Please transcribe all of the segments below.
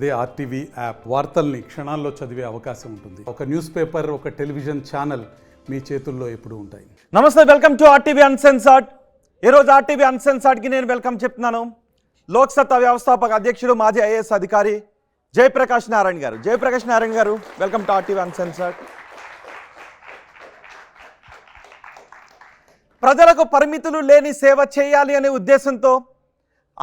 అదే RTV app వార్తల్ని క్షణాల్లో చదివే అవకాశం ఉంటుంది. ఒక న్యూస్ పేపర్, ఒక టెలివిజన్ ఛానల్ మీ చేతుల్లో ఎప్పుడూ ఉంటాయి. నమస్తే, వెల్కమ్ టు ఆర్టీవీ అన్సెన్సార్డ్. ఈరోజు ఆర్టీవీ అన్సెన్సార్డ్కి నేను వెల్కమ్ చెప్తున్నాను. లోక్సత్తా వ్యవస్థాపక అధ్యక్షుడు, మాజీ ఐఏఎస్ అధికారి జయప్రకాష్ నారాయణ గారు. జయప్రకాష్ నారాయణ గారు, వెల్కమ్ టు ఆర్టీవీ అన్సెన్సార్డ్. ప్రజలకు పరిమితులు లేని సేవ చేయాలి అనే ఉద్దేశంతో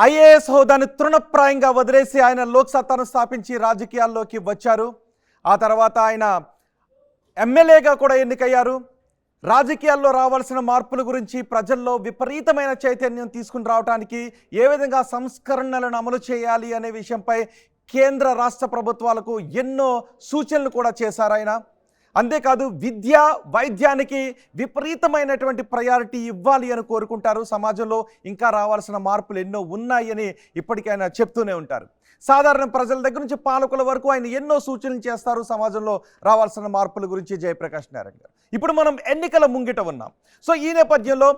ఐఏఎస్ హోదాను తృణప్రాయంగా వదిలేసి ఆయన లోక్సత్తాను స్థాపించి రాజకీయాల్లోకి వచ్చారు. ఆ తర్వాత ఆయన ఎమ్మెల్యేగా కూడా ఎన్నికయ్యారు. రాజకీయాల్లో రావాల్సిన మార్పుల గురించి ప్రజల్లో విపరీతమైన చైతన్యం తీసుకుని రావడానికి, ఏ విధంగా సంస్కరణలను అమలు చేయాలి అనే విషయంపై కేంద్ర రాష్ట్ర ప్రభుత్వాలకు ఎన్నో సూచనలు కూడా చేశారు ఆయన. అంతేకాదు, విద్య వైద్యానికి విపరీతమైనటువంటి ప్రయారిటీ ఇవ్వాలి అని కోరుకుంటారు. సమాజంలో ఇంకా రావాల్సిన మార్పులు ఎన్నో ఉన్నాయని ఇప్పటికైనా చెప్తూనే ఉంటారు. సాధారణ ప్రజల దగ్గర నుంచి పాలకుల వరకు ఆయన ఎన్నో సూచనలు చేస్తారు సమాజంలో రావాల్సిన మార్పుల గురించి. జయప్రకాష్ నారాయణ గారు, ఇప్పుడు మనం ఎన్నికల ముంగిట ఉన్నాం. సో ఈ నేపథ్యంలో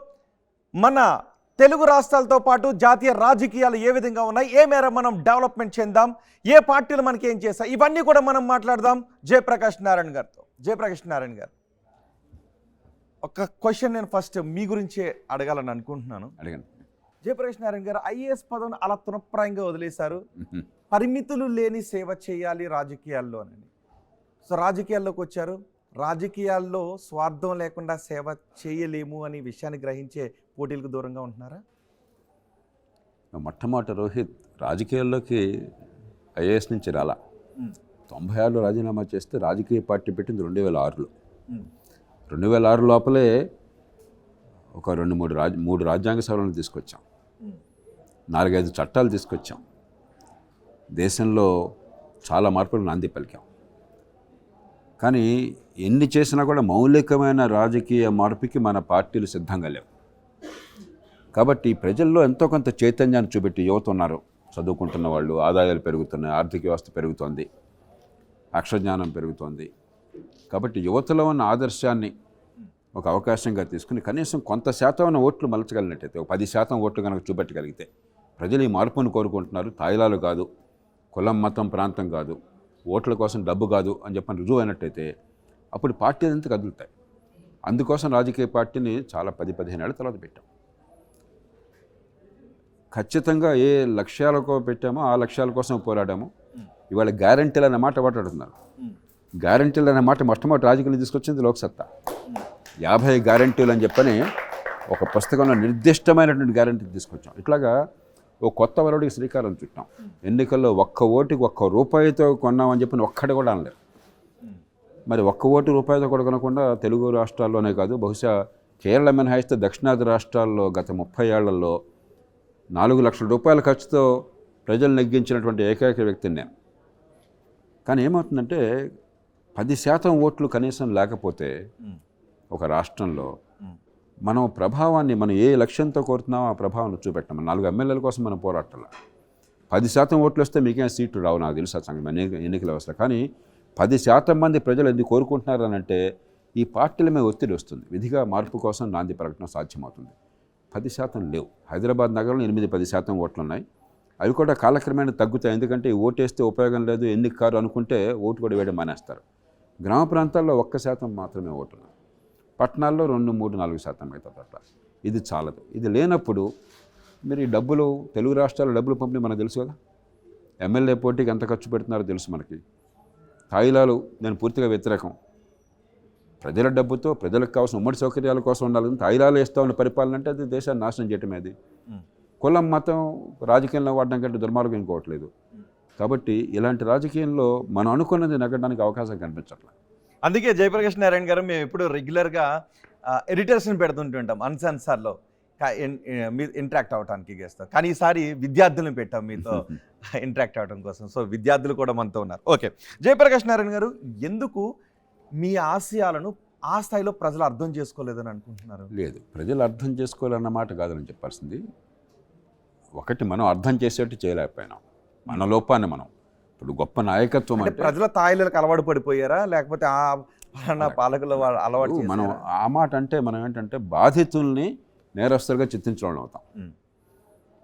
మన తెలుగు రాష్ట్రాలతో పాటు జాతీయ రాజకీయాలు ఏ విధంగా ఉన్నాయి, ఏ మేర మనం డెవలప్మెంట్ చెందాం, ఏ పార్టీలు మనకి ఏం చేస్తాయి, ఇవన్నీ కూడా మనం మాట్లాడదాం జయప్రకాష్ నారాయణ గారితో. జయప్రకాష్ నారాయణ గారు, ఒక క్వశ్చన్ నేను ఫస్ట్ మీ గురించే అడగాలని అనుకుంటున్నాను. అడగండి. జయప్రకాష్ నారాయణ గారు ఐఏఎస్ పదవిని అలా తృణప్రాయంగా వదిలేశారు. పరిమితులు లేని సేవ చేయాలి రాజకీయాల్లో అని. సో రాజకీయాల్లోకి వచ్చారు. రాజకీయాల్లో స్వార్థం లేకుండా సేవ చేయలేము అనే విషయాన్ని గ్రహించే పోటీలకు దూరంగా ఉంటున్నారా? మొట్టమొదటి రోహిత్ రాజకీయాల్లోకి ఐఏఎస్ నుంచి రాలా. 96లో రాజీనామా చేస్తే రాజకీయ పార్టీ పెట్టింది 2006లో. 2006 లోపలే ఒక 3 రాజ్యాంగ సవరణలు తీసుకొచ్చాం, 4-5 చట్టాలు తీసుకొచ్చాం, దేశంలో చాలా మార్పులు నాంది పలికాం. కానీ ఎన్ని చేసినా కూడా మౌలికమైన రాజకీయ మార్పుకి మన పార్టీలు సిద్ధంగా లేవు. కాబట్టి ప్రజల్లో ఎంతో కొంత చైతన్యాన్ని చూపెట్టి యువత ఉన్నారు, చదువుకుంటున్న వాళ్ళు, ఆదాయాలు పెరుగుతున్నాయి, ఆర్థిక వ్యవస్థ పెరుగుతోంది, అక్షరజ్ఞానం పెరుగుతోంది. కాబట్టి యువతలో ఉన్న ఆదర్శాన్ని ఒక అవకాశంగా తీసుకుని కనీసం కొంత శాతం ఓట్లు మలచగలిగినట్టయితే, ఒక 10% ఓట్లు కనుక చూపెట్టగలిగితే, ప్రజలు ఈ మార్పును కోరుకుంటున్నారు, తాయిలాలు కాదు, కులం మతం ప్రాంతం కాదు, ఓట్ల కోసం డబ్బు కాదు అని చెప్పని రుజువు అయినట్టయితే అప్పుడు పార్టీలు అంతా కదులుతాయి. అందుకోసం రాజకీయ పార్టీని చాలా 10-15 ఏళ్ల తర్వాత పెట్టాం. ఖచ్చితంగా ఏ లక్ష్యాలకు పెట్టామో ఆ లక్ష్యాల కోసం పోరాడాము. ఇవాళ గ్యారంటీలు అనే మాట మాట్లాడుతున్నారు. గ్యారంటీలు అనే మాట మొట్టమొదటి రాజకీయాలు తీసుకొచ్చింది లోక్సత్తా. 50 గ్యారంటీలు అని చెప్పని ఒక పుస్తకంలో నిర్దిష్టమైనటువంటి గ్యారంటీలు తీసుకొచ్చాం. ఇట్లాగా ఓ కొత్త వరవడికి శ్రీకారం చుట్టాం. ఎన్నికల్లో ఒక్క ఓటుకి ₹1 కొన్నామని చెప్పి ఒక్కటి కూడా అనలేదు. మరి ₹1 కూడా కొనకుండా తెలుగు రాష్ట్రాల్లోనే కాదు, బహుశా కేరళ మినహాయిస్తే దక్షిణాది రాష్ట్రాల్లో గత 30 ఏళ్లలో ₹4 లక్షల ఖర్చుతో ప్రజలు నెగ్గించినటువంటి ఏకైక వ్యక్తిని నేను. కానీ ఏమవుతుందంటే 10% ఓట్లు కనీసం లేకపోతే ఒక రాష్ట్రంలో మనం ప్రభావాన్ని, మనం ఏ లక్ష్యంతో కోరుతున్నామో ఆ ప్రభావాన్ని చూపెట్టాం. 4 ఎమ్మెల్యేల కోసం మనం పోరాటాల 10% ఓట్లు వస్తే మీకేం సీట్లు రావు, నాకు తెలుసు ఆ సంగతి ఎన్నికల వ్యవస్థ. కానీ 10% మంది ప్రజలు ఎందుకు కోరుకుంటున్నారు అని అంటే ఈ పార్టీల మీద ఒత్తిడి వస్తుంది. విధిగా మార్పు కోసం నాంది పలకడం సాధ్యమవుతుంది. 10% లేవు. హైదరాబాద్ నగరంలో 8-10% ఓట్లు ఉన్నాయి. అవి కూడా కాలక్రమేణా తగ్గుతాయి. ఎందుకంటే ఓటేస్తే ఉపయోగం లేదు, ఎన్నిక కారు అనుకుంటే ఓటు కూడా వేయడం మానేస్తారు. గ్రామ ప్రాంతాల్లో 1% మాత్రమే ఓటున్నారు. పట్టణాల్లో 2-3-4% మిగతా అట్లా. ఇది చాలదు. ఇది లేనప్పుడు మీరు ఈ డబ్బులు, తెలుగు రాష్ట్రాల డబ్బులు పంపిణీ మనకు తెలుసు కదా, ఎమ్మెల్యే పోటీకి ఎంత ఖర్చు పెడుతున్నారో తెలుసు మనకి. తాయిలాలు నేను పూర్తిగా వ్యతిరేకం. ప్రజల డబ్బుతో ప్రజలకు కావాల్సిన ఉమ్మడి సౌకర్యాల కోసం ఉండాలి. తాయిలాలు వేస్తూ ఉన్న పరిపాలన అంటే అది దేశాన్ని నాశనం చేయటమే. అది కులం మతం రాజకీయంలో వాడడం కంటే దుర్మార్గం ఇంకోవట్లేదు. కాబట్టి ఇలాంటి రాజకీయంలో మనం అనుకున్నది నగ్గడానికి అవకాశం కనిపించట్లేదు. అందుకే జయప్రకాష్ నారాయణ గారు, మేము ఎప్పుడు రెగ్యులర్గా ఎడిటర్స్ని పెడుతుంటుంటాం అన్సెన్సార్లో మీరు ఇంటరాక్ట్ అవ్వడానికి చేస్తాం. కానీ ఈసారి విద్యార్థులను పెట్టాం మీతో ఇంటరాక్ట్ అవ్వడం కోసం. సో విద్యార్థులు కూడా మనతో ఉన్నారు. ఓకే జయప్రకాష్ నారాయణ గారు, ఎందుకు మీ ఆశయాలను ఆ స్థాయిలో ప్రజలు అర్థం చేసుకోలేదని అనుకుంటున్నారు? లేదు, ప్రజలు అర్థం చేసుకోవాలన్నమాట కాదని చెప్పాల్సింది. ఒకటి, మనం అర్థం చేసేట్టు చేయలేకపోయినాం. మన లోపాన్ని మనం ఇప్పుడు గొప్ప నాయకత్వం అంటే ప్రజల తాయిలకు అలవాటు పడిపోయారా, లేకపోతే ఆ పాలకుల అలవాటు? మనం ఆ మాట అంటే మనం ఏంటంటే బాధితుల్ని నేరస్తులుగా చిత్రించడం అవుతాం.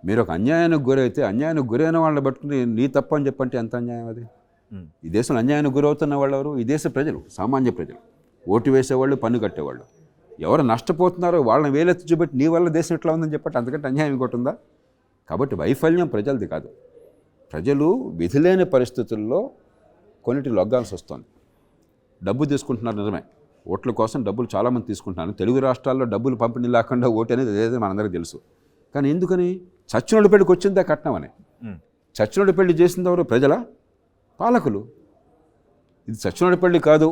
మీరు ఒక అన్యాయానికి గురైతే అన్యాయానికి గురైన వాళ్ళని పట్టుకుని నీ తప్పు అని చెప్పంటే ఎంత అన్యాయం అది? ఈ దేశంలో అన్యాయానికి గురవుతున్న వాళ్ళు ఎవరు? ఈ దేశ ప్రజలు, సామాన్య ప్రజలు, ఓటు వేసేవాళ్ళు, పన్ను కట్టేవాళ్ళు. ఎవరు నష్టపోతున్నారో వాళ్ళని వేలెత్తి చూపెట్టి నీ వల్ల దేశం ఎట్లా ఉందని చెప్పంటే అంతకంటే అన్యాయం ఇంకోటి ఉందా? కాబట్టి వైఫల్యం ప్రజలది కాదు. ప్రజలు విధిలేని పరిస్థితుల్లో కొన్నిటి లొగ్గాల్సి వస్తుంది. డబ్బు తీసుకుంటున్నారు నిజమే, ఓట్ల కోసం డబ్బులు చాలామంది తీసుకుంటున్నారు. తెలుగు రాష్ట్రాల్లో డబ్బులు పంపిణీ లేకుండా ఓటు అనేది ఏదైతే మనందరికీ తెలుసు. కానీ ఎందుకని? చచ్చినోడి పెళ్లికి వచ్చిందా కట్నం అని. చచ్చినోడి పెళ్లి చేసింది ఎవరు? ప్రజల పాలకులు. ఇది చచ్చినోడి పెళ్లి కాదు,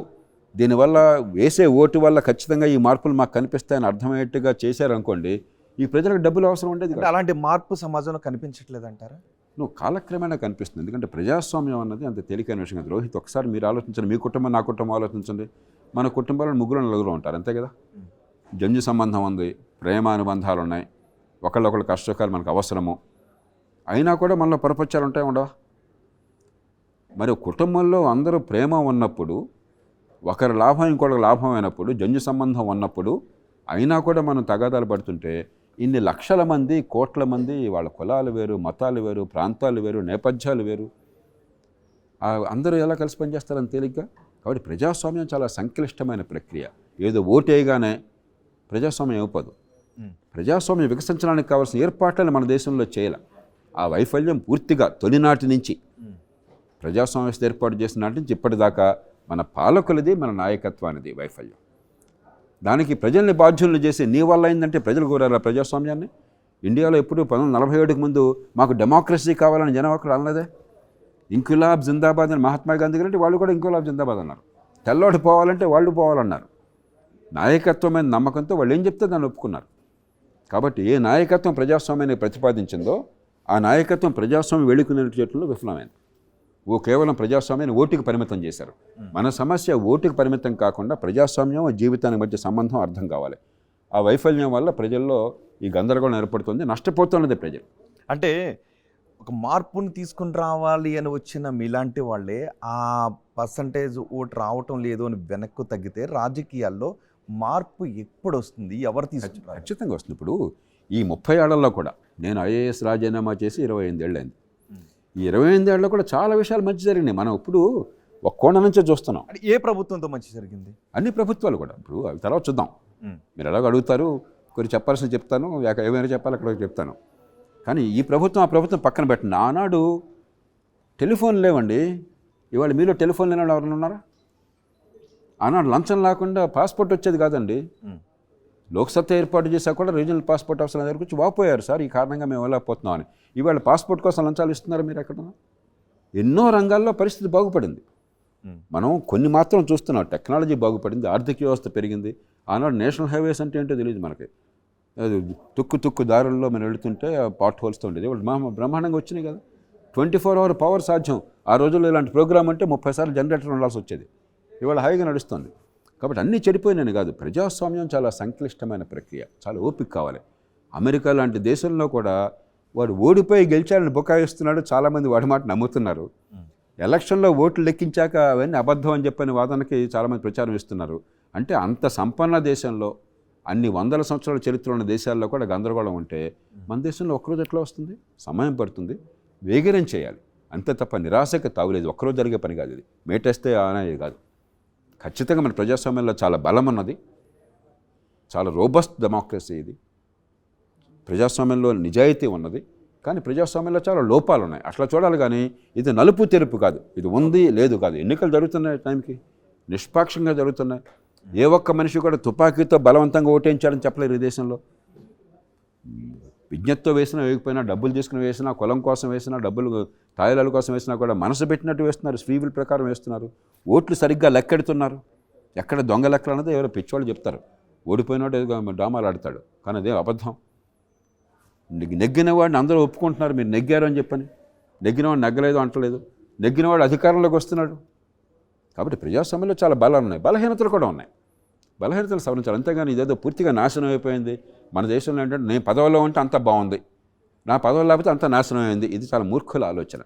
దీనివల్ల వేసే ఓటు వల్ల ఖచ్చితంగా ఈ మార్పులు మాకు కనిపిస్తాయని అర్థమయ్యేట్టుగా చేశారనుకోండి, ఈ ప్రజలకు డబ్బులు అవసరం ఉండేది కాదు. అలాంటి మార్పు సమాజంలో కనిపించట్లేదంటారా? నువ్వు కాలక్రమేణా కనిపిస్తుంది. ఎందుకంటే ప్రజాస్వామ్యం అన్నది అంత తేలికైన విషయం కాదు. రోహిత్, ఒకసారి మీరు ఆలోచించండి, మీ కుటుంబం నా కుటుంబం ఆలోచించండి. మన కుటుంబాల్లో 3-4 ఉంటారు, అంతే కదా. జంజు సంబంధం ఉంది, ప్రేమానుబంధాలు ఉన్నాయి, ఒకళ్ళొకళ్ళు కష్టసుఖాలు మనకు అవసరము. అయినా కూడా మనలో పొరపచ్చాలు ఉంటాయి ఉండవా? మరి కుటుంబంలో అందరూ ప్రేమ ఉన్నప్పుడు, ఒకరి లాభం ఇంకొకరికి లాభం అయినప్పుడు, జంజు సంబంధం ఉన్నప్పుడు అయినా కూడా మనం తగాదాలు పడుతుంటే ఇన్ని లక్షల మంది, కోట్ల మంది, వాళ్ళ కులాలు వేరు, మతాలు వేరు, ప్రాంతాలు వేరు, నేపథ్యాలు వేరు, అందరూ ఎలా కలిసి పనిచేస్తారని తేలిగ్గా. కాబట్టి ప్రజాస్వామ్యం చాలా సంక్లిష్టమైన ప్రక్రియ. ఏదో ఓటేయగానే ప్రజాస్వామ్యం అయిపోదు. ప్రజాస్వామ్యం వికసించడానికి కావాల్సిన ఏర్పాట్లను మన దేశంలో చేయాలి. ఆ వైఫల్యం పూర్తిగా తొలినాటి నుంచి, ప్రజాస్వామ్య వ్యవస్థ ఏర్పాటు చేసిన నాటి నుంచి ఇప్పటిదాకా మన పాలకులది, మన నాయకత్వానిది వైఫల్యం. దానికి ప్రజల్ని బాధ్యులను చేసి నీ వల్ల అయిందంటే ప్రజలు కోరారు ప్రజాస్వామ్యాన్ని. ఇండియాలో ఎప్పుడు 1947కు ముందు మాకు డెమోక్రసీ కావాలని జనం అక్కడ అన్నదే. ఇంక్విలాబ్ జిందాబాద్ అని మహాత్మా గాంధీ గారు వాళ్ళు కూడా ఇంక్విలాబ్ జిందాబాద్ అన్నారు. తెల్లోడు పోవాలంటే వాళ్ళు పోవాలన్నారు. నాయకత్వమైన నమ్మకంతో వాళ్ళు ఏం చెప్తే దాన్ని ఒప్పుకున్నారు. కాబట్టి ఏ నాయకత్వం ప్రజాస్వామ్యాన్ని ప్రతిపాదించిందో ఆ నాయకత్వం ప్రజాస్వామ్యం వెళ్ళుకునే చేతుల్లో విఫలమైంది. కేవలం ప్రజాస్వామ్యాన్ని ఓటుకి పరిమితం చేశారు. మన సమస్య ఓటుకి పరిమితం కాకుండా ప్రజాస్వామ్యం జీవితానికి మధ్య సంబంధం అర్థం కావాలి. ఆ వైఫల్యం వల్ల ప్రజల్లో ఈ గందరగోళం ఏర్పడుతుంది, నష్టపోతున్నది ప్రజలు. అంటే ఒక మార్పుని తీసుకుని రావాలి అని వచ్చిన మీలాంటి వాళ్ళే ఆ పర్సంటేజ్ ఓటు రావటం లేదు అని వెనక్కు తగ్గితే రాజకీయాల్లో మార్పు ఎప్పుడు వస్తుంది? ఎవరు తీసుకుంటారు? ఖచ్చితంగా వస్తుంది. ఇప్పుడు ఈ 30 ఏళ్లలో కూడా నేను ఐఏఎస్ రాజీనామా చేసి 25 ఏళ్ళైంది. ఈ 25 ఏళ్ళలో కూడా చాలా విషయాలు మంచి జరిగినాయి. మనం ఇప్పుడు ఒక కోణం నుంచే చూస్తున్నాం. అంటే ఏ ప్రభుత్వంతో మంచి జరిగింది? అన్ని ప్రభుత్వాలు కూడా. ఇప్పుడు అవి తర్వాత చూద్దాం. మీరు ఎలాగో అడుగుతారు, కొన్ని చెప్పాల్సింది చెప్తాను, ఏమైనా చెప్పాలి అక్కడ చెప్తాను. కానీ ఈ ప్రభుత్వం ఆ ప్రభుత్వం పక్కన పెట్టండి. ఆనాడు టెలిఫోన్ లేవండి. ఇవాళ మీలో టెలిఫోన్ లేని వాళ్ళు ఎవరైనా ఉన్నారా? ఆనాడు లంచం లేకుండా పాస్పోర్ట్ వచ్చేది కాదండి. లోక్సత్తా ఏర్పాటు చేశాక కూడా రీజనల్ పాస్పోర్ట్ అవసరం దగ్గర వచ్చి వాపోయారు, సార్ ఈ కారణంగా మేము వెళ్ళకపోతున్నాం అని. ఇవాళ పాస్పోర్ట్ కోసం లంచాలు ఇస్తున్నారు మీరు ఎక్కడ? ఎన్నో రంగాల్లో పరిస్థితి బాగుపడింది. మనం కొన్ని మాత్రం చూస్తున్నాం. టెక్నాలజీ బాగుపడింది, ఆర్థిక వ్యవస్థ పెరిగింది. ఆనాడు నేషనల్ హైవేస్ అంటే ఏంటో తెలియదు మనకి. అది తుక్కు దారుల్లో మనం వెళుతుంటే పాట్ హోల్స్తో ఉండేది. వాళ్ళు బ్రహ్మాండంగా వచ్చినాయి కదా. 24 hour పవర్ సాధ్యం. ఆ రోజుల్లో ఇలాంటి ప్రోగ్రామ్ అంటే 30 సార్లు జనరేటర్ ఉండాల్సి వచ్చేది. ఇవాళ హాయిగా నడుస్తుంది. కాబట్టి అన్నీ చెడిపోయినాయి కాదు. ప్రజాస్వామ్యం చాలా సంక్లిష్టమైన ప్రక్రియ, చాలా ఓపిక కావాలి. అమెరికా లాంటి దేశంలో కూడా వాడు ఓడిపోయి గెలిచాలని బుకాయిస్తున్నాడు. చాలామంది వాడి మాట నమ్ముతున్నారు. ఎలక్షన్లో ఓట్లు లెక్కించాక అవన్నీ అబద్ధం అని చెప్పని వాదనకి చాలామంది ప్రచారం ఇస్తున్నారు. అంటే అంత సంపన్న దేశంలో, అన్ని వందల సంవత్సరాల చరిత్ర ఉన్న దేశాల్లో కూడా గందరగోళం ఉంటే మన దేశంలో ఒక్కరోజు ఎట్లా వస్తుంది? సమయం పడుతుంది, వేగిరం చేయాలి అంతే తప్ప నిరాశకి తావులేదు. ఒక్కరోజు జరిగే పని కాదు ఇది. మేటేస్తే అనేది కాదు. ఖచ్చితంగా మన ప్రజాస్వామ్యంలో చాలా బలం ఉన్నది, చాలా రోబస్ట్ డెమోక్రసీ ఇది. ప్రజాస్వామ్యంలో నిజాయితీ ఉన్నది. కానీ ప్రజాస్వామ్యంలో చాలా లోపాలు ఉన్నాయి. అట్లా చూడాలి. కానీ ఇది నలుపు తెరుపు కాదు, ఇది ఉంది లేదు కాదు. ఎన్నికలు జరుగుతున్నాయి టైంకి, నిష్పాక్షంగా జరుగుతున్నాయి. ఏ ఒక్క మనిషి కూడా తుపాకీతో బలవంతంగా ఓటేయించాలని చెప్పలేరు ఈ దేశంలో. విజ్ఞతతో వేసినా వేయకపోయినా, డబ్బులు తీసుకుని వేసినా, కులం కోసం వేసినా, డబ్బులు తాయిలాల కోసం వేసినా కూడా మనసు పెట్టినట్టు వేస్తున్నారు, స్వీవుల ప్రకారం వేస్తున్నారు. ఓట్లు సరిగ్గా లెక్కెడుతున్నారు. ఎక్కడ దొంగ లెక్కలు అన్నది ఎవరో పిచ్చివాళ్ళు చెప్తారు. ఓడిపోయినట్టు డ్రామాలు ఆడతాడు, కానీ అదే అబద్ధం. నెగ్గిన వాడిని అందరూ ఒప్పుకుంటున్నారు, మీరు నెగ్గారు అని చెప్పని. నెగ్గినవాడు నెగ్గలేదు అంటలేదు, నెగ్గినవాడు అధికారంలోకి వస్తున్నాడు. కాబట్టి ప్రజాస్వామ్యంలో చాలా బలాలు ఉన్నాయి, బలహీనతలు కూడా ఉన్నాయి. బలహీనతలు సవరించాలి. అంతేగాని ఇదేదో పూర్తిగా నాశనం అయిపోయింది. మన దేశంలో ఏంటంటే నేను పదవిలో ఉంటే అంత బాగుంది, నా పదవి లేకపోతే అంత నాశనం అయింది. ఇది చాలా మూర్ఖుల ఆలోచన.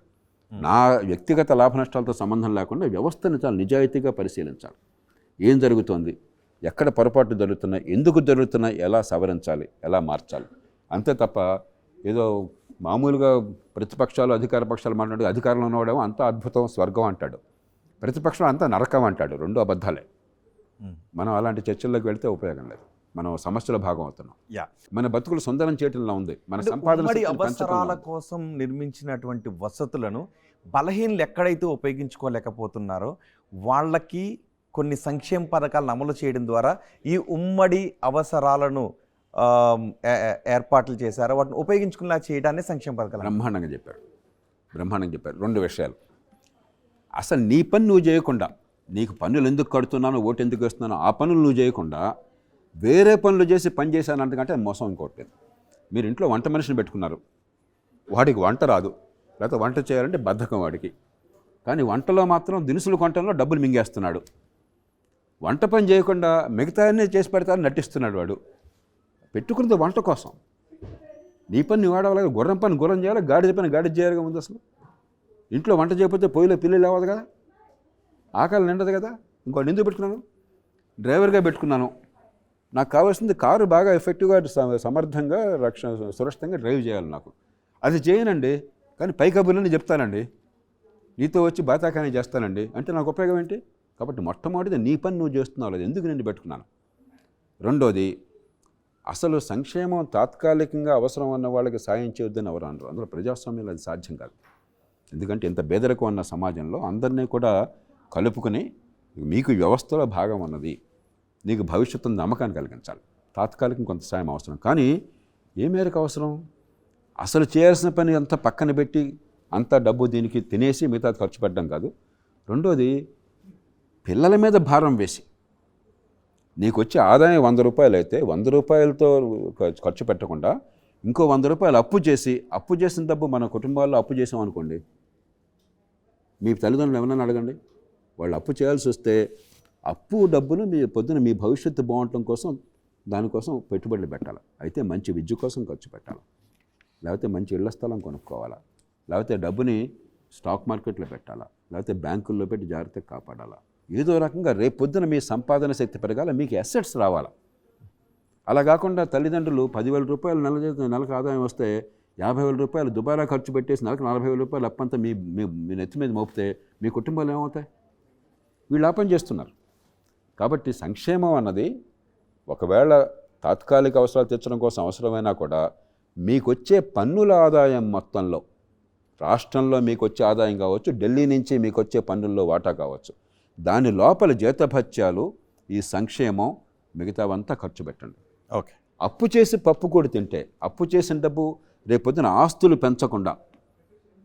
నా వ్యక్తిగత లాభ నష్టాలతో సంబంధం లేకుండా వ్యవస్థను చాలా నిజాయితీగా పరిశీలించాలి. ఏం జరుగుతోంది, ఎక్కడ పొరపాటు జరుగుతున్నాయి, ఎందుకు జరుగుతున్నాయి, ఎలా సవరించాలి, ఎలా మార్చాలి. అంతే తప్ప ఏదో మామూలుగా ప్రతిపక్షాలు అధికార పక్షాలు మాట్లాడు అధికారంలో ఉన్నవాడేమో అంతా అద్భుతం స్వర్గం అంటాడు, ప్రతిపక్షం అంతా నరకం అంటాడు. రెండు అబద్ధాలే. మనం అలాంటి చర్చల్లోకి వెళ్తే ఉపయోగం లేదు. మనం సమస్యల భాగం అవుతున్నాం. మన బతుకులు సుందరం చేయటంలో ఉంది, మన సంపాదన ఉమ్మడి శక్తిని అవసరాల పెంచటంలో ఉంది. కోసం నిర్మించినటువంటి వసతులను బలహీనలు ఎక్కడైతే ఉపయోగించుకోలేకపోతున్నారో వాళ్ళకి కొన్ని సంక్షేమ పథకాలను అమలు చేయడం ద్వారా ఈ ఉమ్మడి అవసరాలను ఏర్పాట్లు చేశారు, వాటిని ఉపయోగించుకునేలా చేయడాన్ని సంక్షేమ పథకాలు. బ్రహ్మాండంగా చెప్పారు. రెండు విషయాలు. అసలు నీ పని నువ్వు చేయకుండా, నీకు పన్నులు ఎందుకు కడుతున్నానో, ఓటు ఎందుకు వేస్తున్నానో ఆ పనులు నువ్వు చేయకుండా వేరే పనులు చేసి పని చేశానంటే మోసం ఇంకోటి లేదు. మీరు ఇంట్లో వంట మనిషిని పెట్టుకున్నారు, వాడికి వంట రాదు, లేకపోతే వంట చేయాలంటే బద్ధకం వాడికి, కానీ వంటలో మాత్రం దినుసులు కొనటంలో డబ్బులు మింగేస్తున్నాడు. వంట పని చేయకుండా మిగతా అన్నీ చేసి పెడతారని నటిస్తున్నాడు వాడు. పెట్టుకున్నది వంట కోసం. నీ పని నువ్వు వాడవాలి, గుర్రం పని గుర్రం చేయాలి, గాడిద పని గాడిద చేయాలిగా ముందు. అసలు ఇంట్లో వంట చేయకపోతే పొయ్యిలో పిల్లి లేవదు కదా, ఆకలి నిండదు కదా. ఇంకోటి ఎందుకు పెట్టుకున్నాను, డ్రైవర్గా పెట్టుకున్నాను. నాకు కావాల్సింది కారు బాగా ఎఫెక్టివ్గా సమర్థంగా సురక్షితంగా డ్రైవ్ చేయాలి. నాకు అది చేయనండి, కానీ పై కబుర్లని చెప్తానండి, నీతో వచ్చి బాతాకాని చేస్తానండి అంటే నాకు ఉపయోగం ఏంటి? కాబట్టి మొట్టమొదటిది నీ పని నువ్వు చేస్తున్నావు, లేదు ఎందుకు నేను పెట్టుకున్నాను. రెండోది, అసలు సంక్షేమం తాత్కాలికంగా అవసరం ఉన్న వాళ్ళకి సాయం చేయొద్దని ఎవరు అనరు. అందులో ప్రజాస్వామ్యంలో అది సాధ్యం కాదు. ఎందుకంటే ఇంత పేదరికం ఉన్న సమాజంలో అందరినీ కూడా కలుపుకొని మీకు వ్యవస్థలో భాగం ఉన్నది, నీకు భవిష్యత్తును నమ్మకాన్ని కలిగించాలి. తాత్కాలికం కొంత సాయం అవసరం, కానీ ఏ మేరకు అవసరం? అసలు చేయాల్సిన పని అంతా పక్కన పెట్టి అంతా డబ్బు దీనికి తినేసి మిగతా ఖర్చు పెట్టడం కాదు. రెండోది, పిల్లల మీద భారం వేసి నీకు వచ్చే ఆదాయం 100 రూపాయలు అయితే 100 రూపాయలతో ఖర్చు పెట్టకుండా ఇంకో 100 రూపాయలు అప్పు చేసిన డబ్బు మన కుటుంబాల్లో అప్పు చేసామనుకోండి, మీ తల్లిదండ్రులు ఎవరైనా అడగండి, వాళ్ళు అప్పు చేయాల్సి వస్తే అప్పు డబ్బును మీ పొద్దున మీ భవిష్యత్తు బాగుండటం కోసం దానికోసం పెట్టుబడులు పెట్టాలి. అయితే మంచి విద్య కోసం ఖర్చు పెట్టాలి, లేకపోతే మంచి ఇళ్ల స్థలం కొనుక్కోవాలా, లేకపోతే డబ్బుని స్టాక్ మార్కెట్లో పెట్టాలా, లేకపోతే బ్యాంకుల్లో పెట్టి జాగ్రత్తగా కాపాడాలా. ఏదో రకంగా రేపు పొద్దున మీ సంపాదన శక్తి పెరగాల, మీకు అసెట్స్ రావాలా. అలా కాకుండా తల్లిదండ్రులు 10,000 రూపాయలు నెలకు ఆదాయం వస్తే 50,000 రూపాయలు దుబారా ఖర్చు పెట్టేసి నెలకు 40,000 రూపాయలు అప్పంతా మీ నెత్తి మీద మోపితే మీ కుటుంబాలు ఏమవుతాయి? వీళ్ళు ఆ పని చేస్తున్నారు. కాబట్టి సంక్షేమం అన్నది ఒకవేళ తాత్కాలిక అవసరాలు తీర్చడం కోసం అవసరమైనా కూడా మీకు వచ్చే పన్నుల ఆదాయం మొత్తంలో, రాష్ట్రంలో మీకు వచ్చే ఆదాయం కావచ్చు, ఢిల్లీ నుంచి మీకు వచ్చే పన్నుల్లో వాటా కావచ్చు, దాని లోపల జీతభత్యాలు, ఈ సంక్షేమం, మిగతావంతా ఖర్చు పెట్టండి. ఓకే. అప్పు చేసి పప్పు కూడా తింటే, అప్పు చేసిన డబ్బు రేపొద్దున ఆస్తులు పెంచకుండా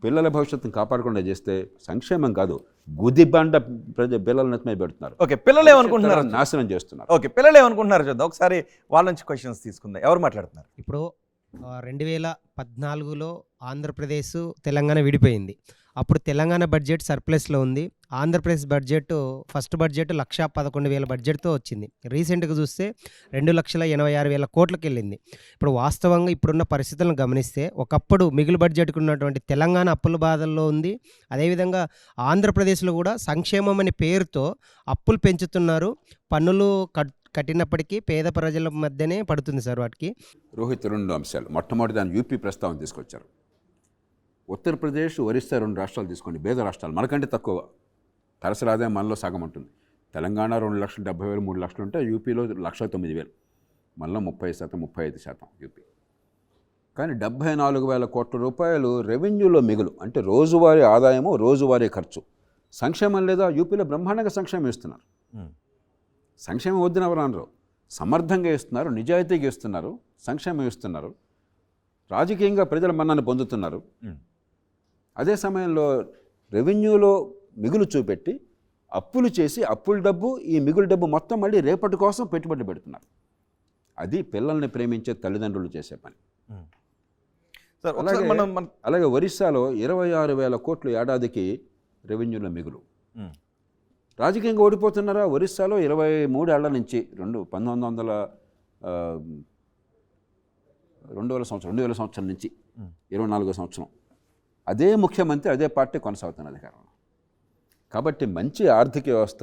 పిల్లల భవిష్యత్తును కాపాడకుండా చేస్తే సంక్షేమం కాదు, గుదిబండ పిల్లల నెత్తిమీద పెడుతున్నారు. ఓకే, పిల్లలు ఏమనుకుంటున్నారు? నాశనం చేస్తున్నారు. ఓకే, పిల్లలు ఏమనుకుంటున్నారు చూద్దాం ఒకసారి, వాళ్ళ నుంచి క్వశ్చన్స్ తీసుకుందాం. ఎవరు మాట్లాడుతున్నారు? ఇప్పుడు 2014లో ఆంధ్రప్రదేశ్ తెలంగాణ విడిపోయింది. అప్పుడు తెలంగాణ బడ్జెట్ సర్ప్లస్లో ఉంది. ఆంధ్రప్రదేశ్ బడ్జెట్ ఫస్ట్ బడ్జెట్ 1,11,000 బడ్జెట్తో వచ్చింది. రీసెంట్గా చూస్తే 2,86,000 కోట్లకి వెళ్ళింది. ఇప్పుడు వాస్తవంగా ఇప్పుడున్న పరిస్థితులను గమనిస్తే ఒకప్పుడు మిగులు బడ్జెట్కు ఉన్నటువంటి తెలంగాణ అప్పుల బాధల్లో ఉంది. అదేవిధంగా ఆంధ్రప్రదేశ్లో కూడా సంక్షేమం అనే పేరుతో అప్పులు పెంచుతున్నారు. పన్నులు కట్టినప్పటికీ పేద ప్రజల మధ్యనే పడుతుంది సార్ వాటికి. రోహిత్, 2 అంశాలు. మొట్టమొదటి దాని యూపీ ప్రస్తావన తీసుకొచ్చారు. ఉత్తరప్రదేశ్, ఒరిస్సా 2 రాష్ట్రాలు తీసుకోండి, పేద రాష్ట్రాలు, మనకంటే తక్కువ తరసరి ఆదాయం మనలో సగం ఉంటుంది. తెలంగాణ 2,70,000 3 లక్షలు ఉంటే యూపీలో 1,09,000, మనలో 30%, 35% యూపీ. కానీ 74,000 కోట్ల రూపాయలు రెవెన్యూలో మిగులు, అంటే రోజువారీ ఆదాయము, రోజువారీ ఖర్చు. సంక్షేమం లేదా? యూపీలో బ్రహ్మాండంగా సంక్షేమం ఇస్తున్నారు. సంక్షేమం వద్దున ఎవరు అనరు, సమర్థంగా ఇస్తున్నారు, నిజాయితీగా ఇస్తున్నారు, సంక్షేమం ఇస్తున్నారు, రాజకీయంగా ప్రజల మన్నను పొందుతున్నారు. అదే సమయంలో రెవెన్యూలో మిగులు చూపెట్టి అప్పులు చేసి అప్పుల డబ్బు, ఈ మిగులు డబ్బు మొత్తం మళ్ళీ రేపటి కోసం పెట్టుబడి పెడుతున్నారు. అది పిల్లల్ని ప్రేమించే తల్లిదండ్రులు చేసే పని. అలాగే ఒరిస్సాలో 26,000 కోట్లు ఏడాదికి రెవెన్యూలో మిగులు. రాజకీయంగా ఓడిపోతున్నారా? ఒరిస్సాలో 23 ఏళ్ల నుంచి 2000 సంవత్సరం నుంచి 24వ సంవత్సరం అదే ముఖ్యమంత్రి, అదే పార్టీ కొనసాగుతున్న అధికారంలో. కాబట్టి మంచి ఆర్థిక వ్యవస్థ,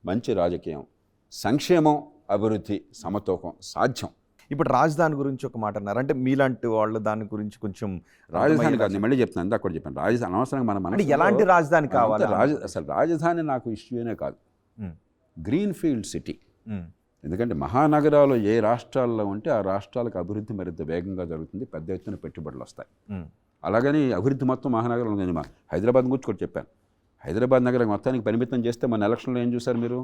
మంచి రాజకీయం, సంక్షేమం, అభివృద్ధి, సమతూకం సాధ్యం. ఇప్పుడు రాజధాని గురించి ఒక మాట అన్నారు, అంటే మీలాంటి వాళ్ళు దాని గురించి కొంచెం రాజధాని కాదు, నేను మళ్ళీ చెప్తాను, ఇందాక కూడా చెప్పాను, రాజధాని అనవసరంగా మన అంటే ఎలాంటి రాజధాని కావాలి? అసలు రాజధాని నాకు ఇష్యూనే కాదు, గ్రీన్ ఫీల్డ్ సిటీ. ఎందుకంటే మహానగరాలు ఏ రాష్ట్రాల్లో ఉంటే ఆ రాష్ట్రాలకు అభివృద్ధి మరింత వేగంగా జరుగుతుంది, పెద్ద ఎత్తున పెట్టుబడులు వస్తాయి. అలాగని అభివృద్ధి మొత్తం మహానగరంలో ఉంది. నేను హైదరాబాద్ గురించి కూడా చెప్పాను. హైదరాబాద్ నగరం మొత్తానికి పరిమితం చేస్తే మన ఎలక్షన్లో ఏం చూసారు మీరు?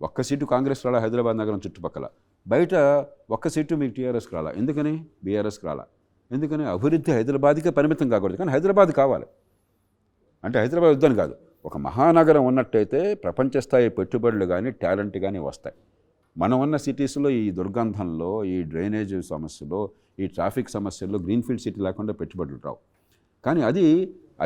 ఒక్క సీటు కాంగ్రెస్ రాలా హైదరాబాద్ నగరం చుట్టుపక్కల, బయట ఒక్క సీటు మీకు టీఆర్ఎస్కి రాలా. ఎందుకని? బీఆర్ఎస్కి రాలా. ఎందుకని? అభివృద్ధి హైదరాబాద్కే పరిమితం కాకూడదు, కానీ హైదరాబాద్ కావాలి. అంటే హైదరాబాద్ వద్దని కాదు, ఒక మహానగరం ఉన్నట్టయితే ప్రపంచ స్థాయి పెట్టుబడులు కానీ టాలెంట్ కానీ వస్తాయి. మనం ఉన్న సిటీస్లో ఈ దుర్గంధంలో, ఈ డ్రైనేజ్ సమస్యలో, ఈ ట్రాఫిక్ సమస్యల్లో గ్రీన్ఫీల్డ్ సిటీ లేకుండా పెట్టుబడులు రావు. కానీ అది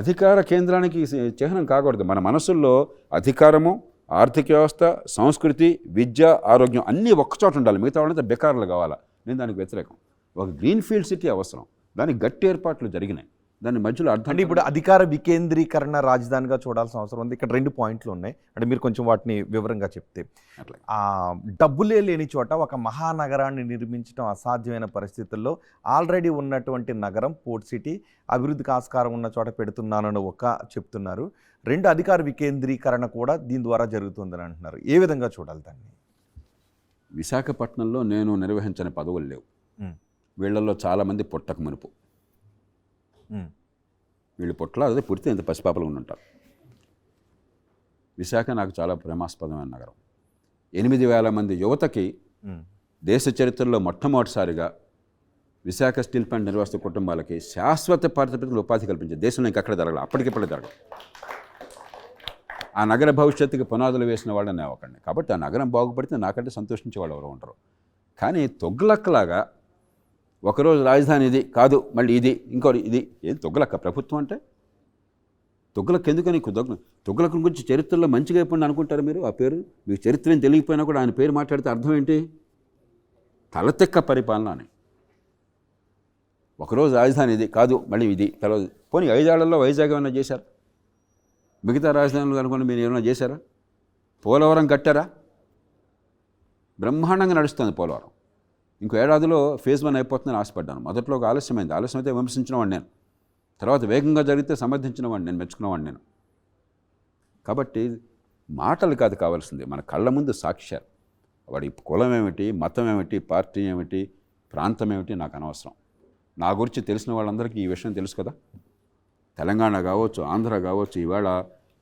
అధికార కేంద్రానికి చిహ్నం కాకూడదు. మన మనసుల్లో అధికారము, ఆర్థిక వ్యవస్థ, సంస్కృతి, విద్య, ఆరోగ్యం అన్నీ ఒక్కచోట ఉండాలి. మిగతా వాళ్ళంతా బెకార్లు కావాలా. నేను దానికి వ్యతిరేకం. ఒక గ్రీన్ఫీల్డ్ సిటీ అవసరం, దానికి గట్టి ఏర్పాట్లు జరిగినాయి. దాని మధ్యలో అర్థం అంటే ఇప్పుడు అధికార వికేంద్రీకరణ రాజధానిగా చూడాల్సిన అవసరం ఉంది. ఇక్కడ 2 పాయింట్లు ఉన్నాయి, అంటే మీరు కొంచెం వాటిని వివరంగా చెప్తే. డబ్బులే లేని చోట ఒక మహానగరాన్ని నిర్మించడం అసాధ్యమైన పరిస్థితుల్లో ఆల్రెడీ ఉన్నటువంటి నగరం, పోర్ట్ సిటీ, అభివృద్ధికి ఆస్కారం ఉన్న చోట పెడుతున్నానని చెప్తున్నారు. 2 అధికార వికేంద్రీకరణ కూడా దీని ద్వారా జరుగుతుందని అంటున్నారు. ఏ విధంగా చూడాలి దాన్ని? విశాఖపట్నంలో నేను నిర్వహించని పదవులు లేవు. వీళ్ళల్లో చాలామంది పుట్టక మునుపు, వీళ్ళు పుట్టలో అదే పుడితే ఇంత పసిపాపలు ఉంటారు. విశాఖ నాకు చాలా ప్రేమాస్పదమైన నగరం. 8,000 మంది యువతకి దేశ చరిత్రలో మొట్టమొదటిసారిగా విశాఖ స్టీల్ ప్లాంట్ నిర్వాసిత కుటుంబాలకి శాశ్వత ప్రాతిపదికన ఉపాధి కల్పించే దేశంలో ఇంకెక్కడ జరగలేదు, అప్పటికిప్పుడు జరగదు. ఆ నగర భవిష్యత్తుకి పునాదులు వేసిన వాళ్ళని నేను ఒకడిని. కాబట్టి ఆ నగరం బాగుపడితే నాకంటే సంతోషించే వాళ్ళు ఎవరో ఉంటారు. కానీ తొగ్లక్కలాగా ఒకరోజు రాజధాని ఇది కాదు, మళ్ళీ ఇది, ఇంకోటి ఇది. ఏది తొగ్లక్క ప్రభుత్వం అంటే? తొగ్లక్ ఎందుకని? తొగ్లక్ గురించి చరిత్రలో మంచిగా అయిపోయింది అనుకుంటారు మీరు. ఆ పేరు మీకు చరిత్ర ఏం తెలియకపోయినా కూడా ఆయన పేరు మాట్లాడితే అర్థం ఏంటి? తలతెక్క పరిపాలన అని. ఒకరోజు రాజధాని ఇది కాదు, మళ్ళీ ఇది తర్వాత. పోనీ 5 ఏళ్లలో వైజాగ్ ఏమైనా చేశారు? మిగతా రాజధానులు అనుకోండి, మీరు ఏమైనా చేశారా? పోలవరం కట్టారా? బ్రహ్మాండంగా నడుస్తుంది పోలవరం. ఇంకో ఏడాదిలో ఫేజ్ 1 అయిపోతుందని ఆశపడ్డాను. మొదట్లో ఒక ఆలస్యమైంది, ఆలస్యమైతే విమర్శించినవాడిని నేను. తర్వాత వేగంగా జరిగితే సమర్థించినవాడిని నేను, మెచ్చుకున్నవాడిని నేను. కాబట్టి మాటలు కాదు కావాల్సింది, మన కళ్ళ ముందు సాక్ష్యాలు. వాడి కులం ఏమిటి, మతం ఏమిటి, పార్టీ ఏమిటి, ప్రాంతం ఏమిటి నాకు అనవసరం. నా గురించి తెలిసిన వాళ్ళందరికీ ఈ విషయం తెలుసు కదా. తెలంగాణ కావచ్చు, ఆంధ్ర కావచ్చు, ఇవాళ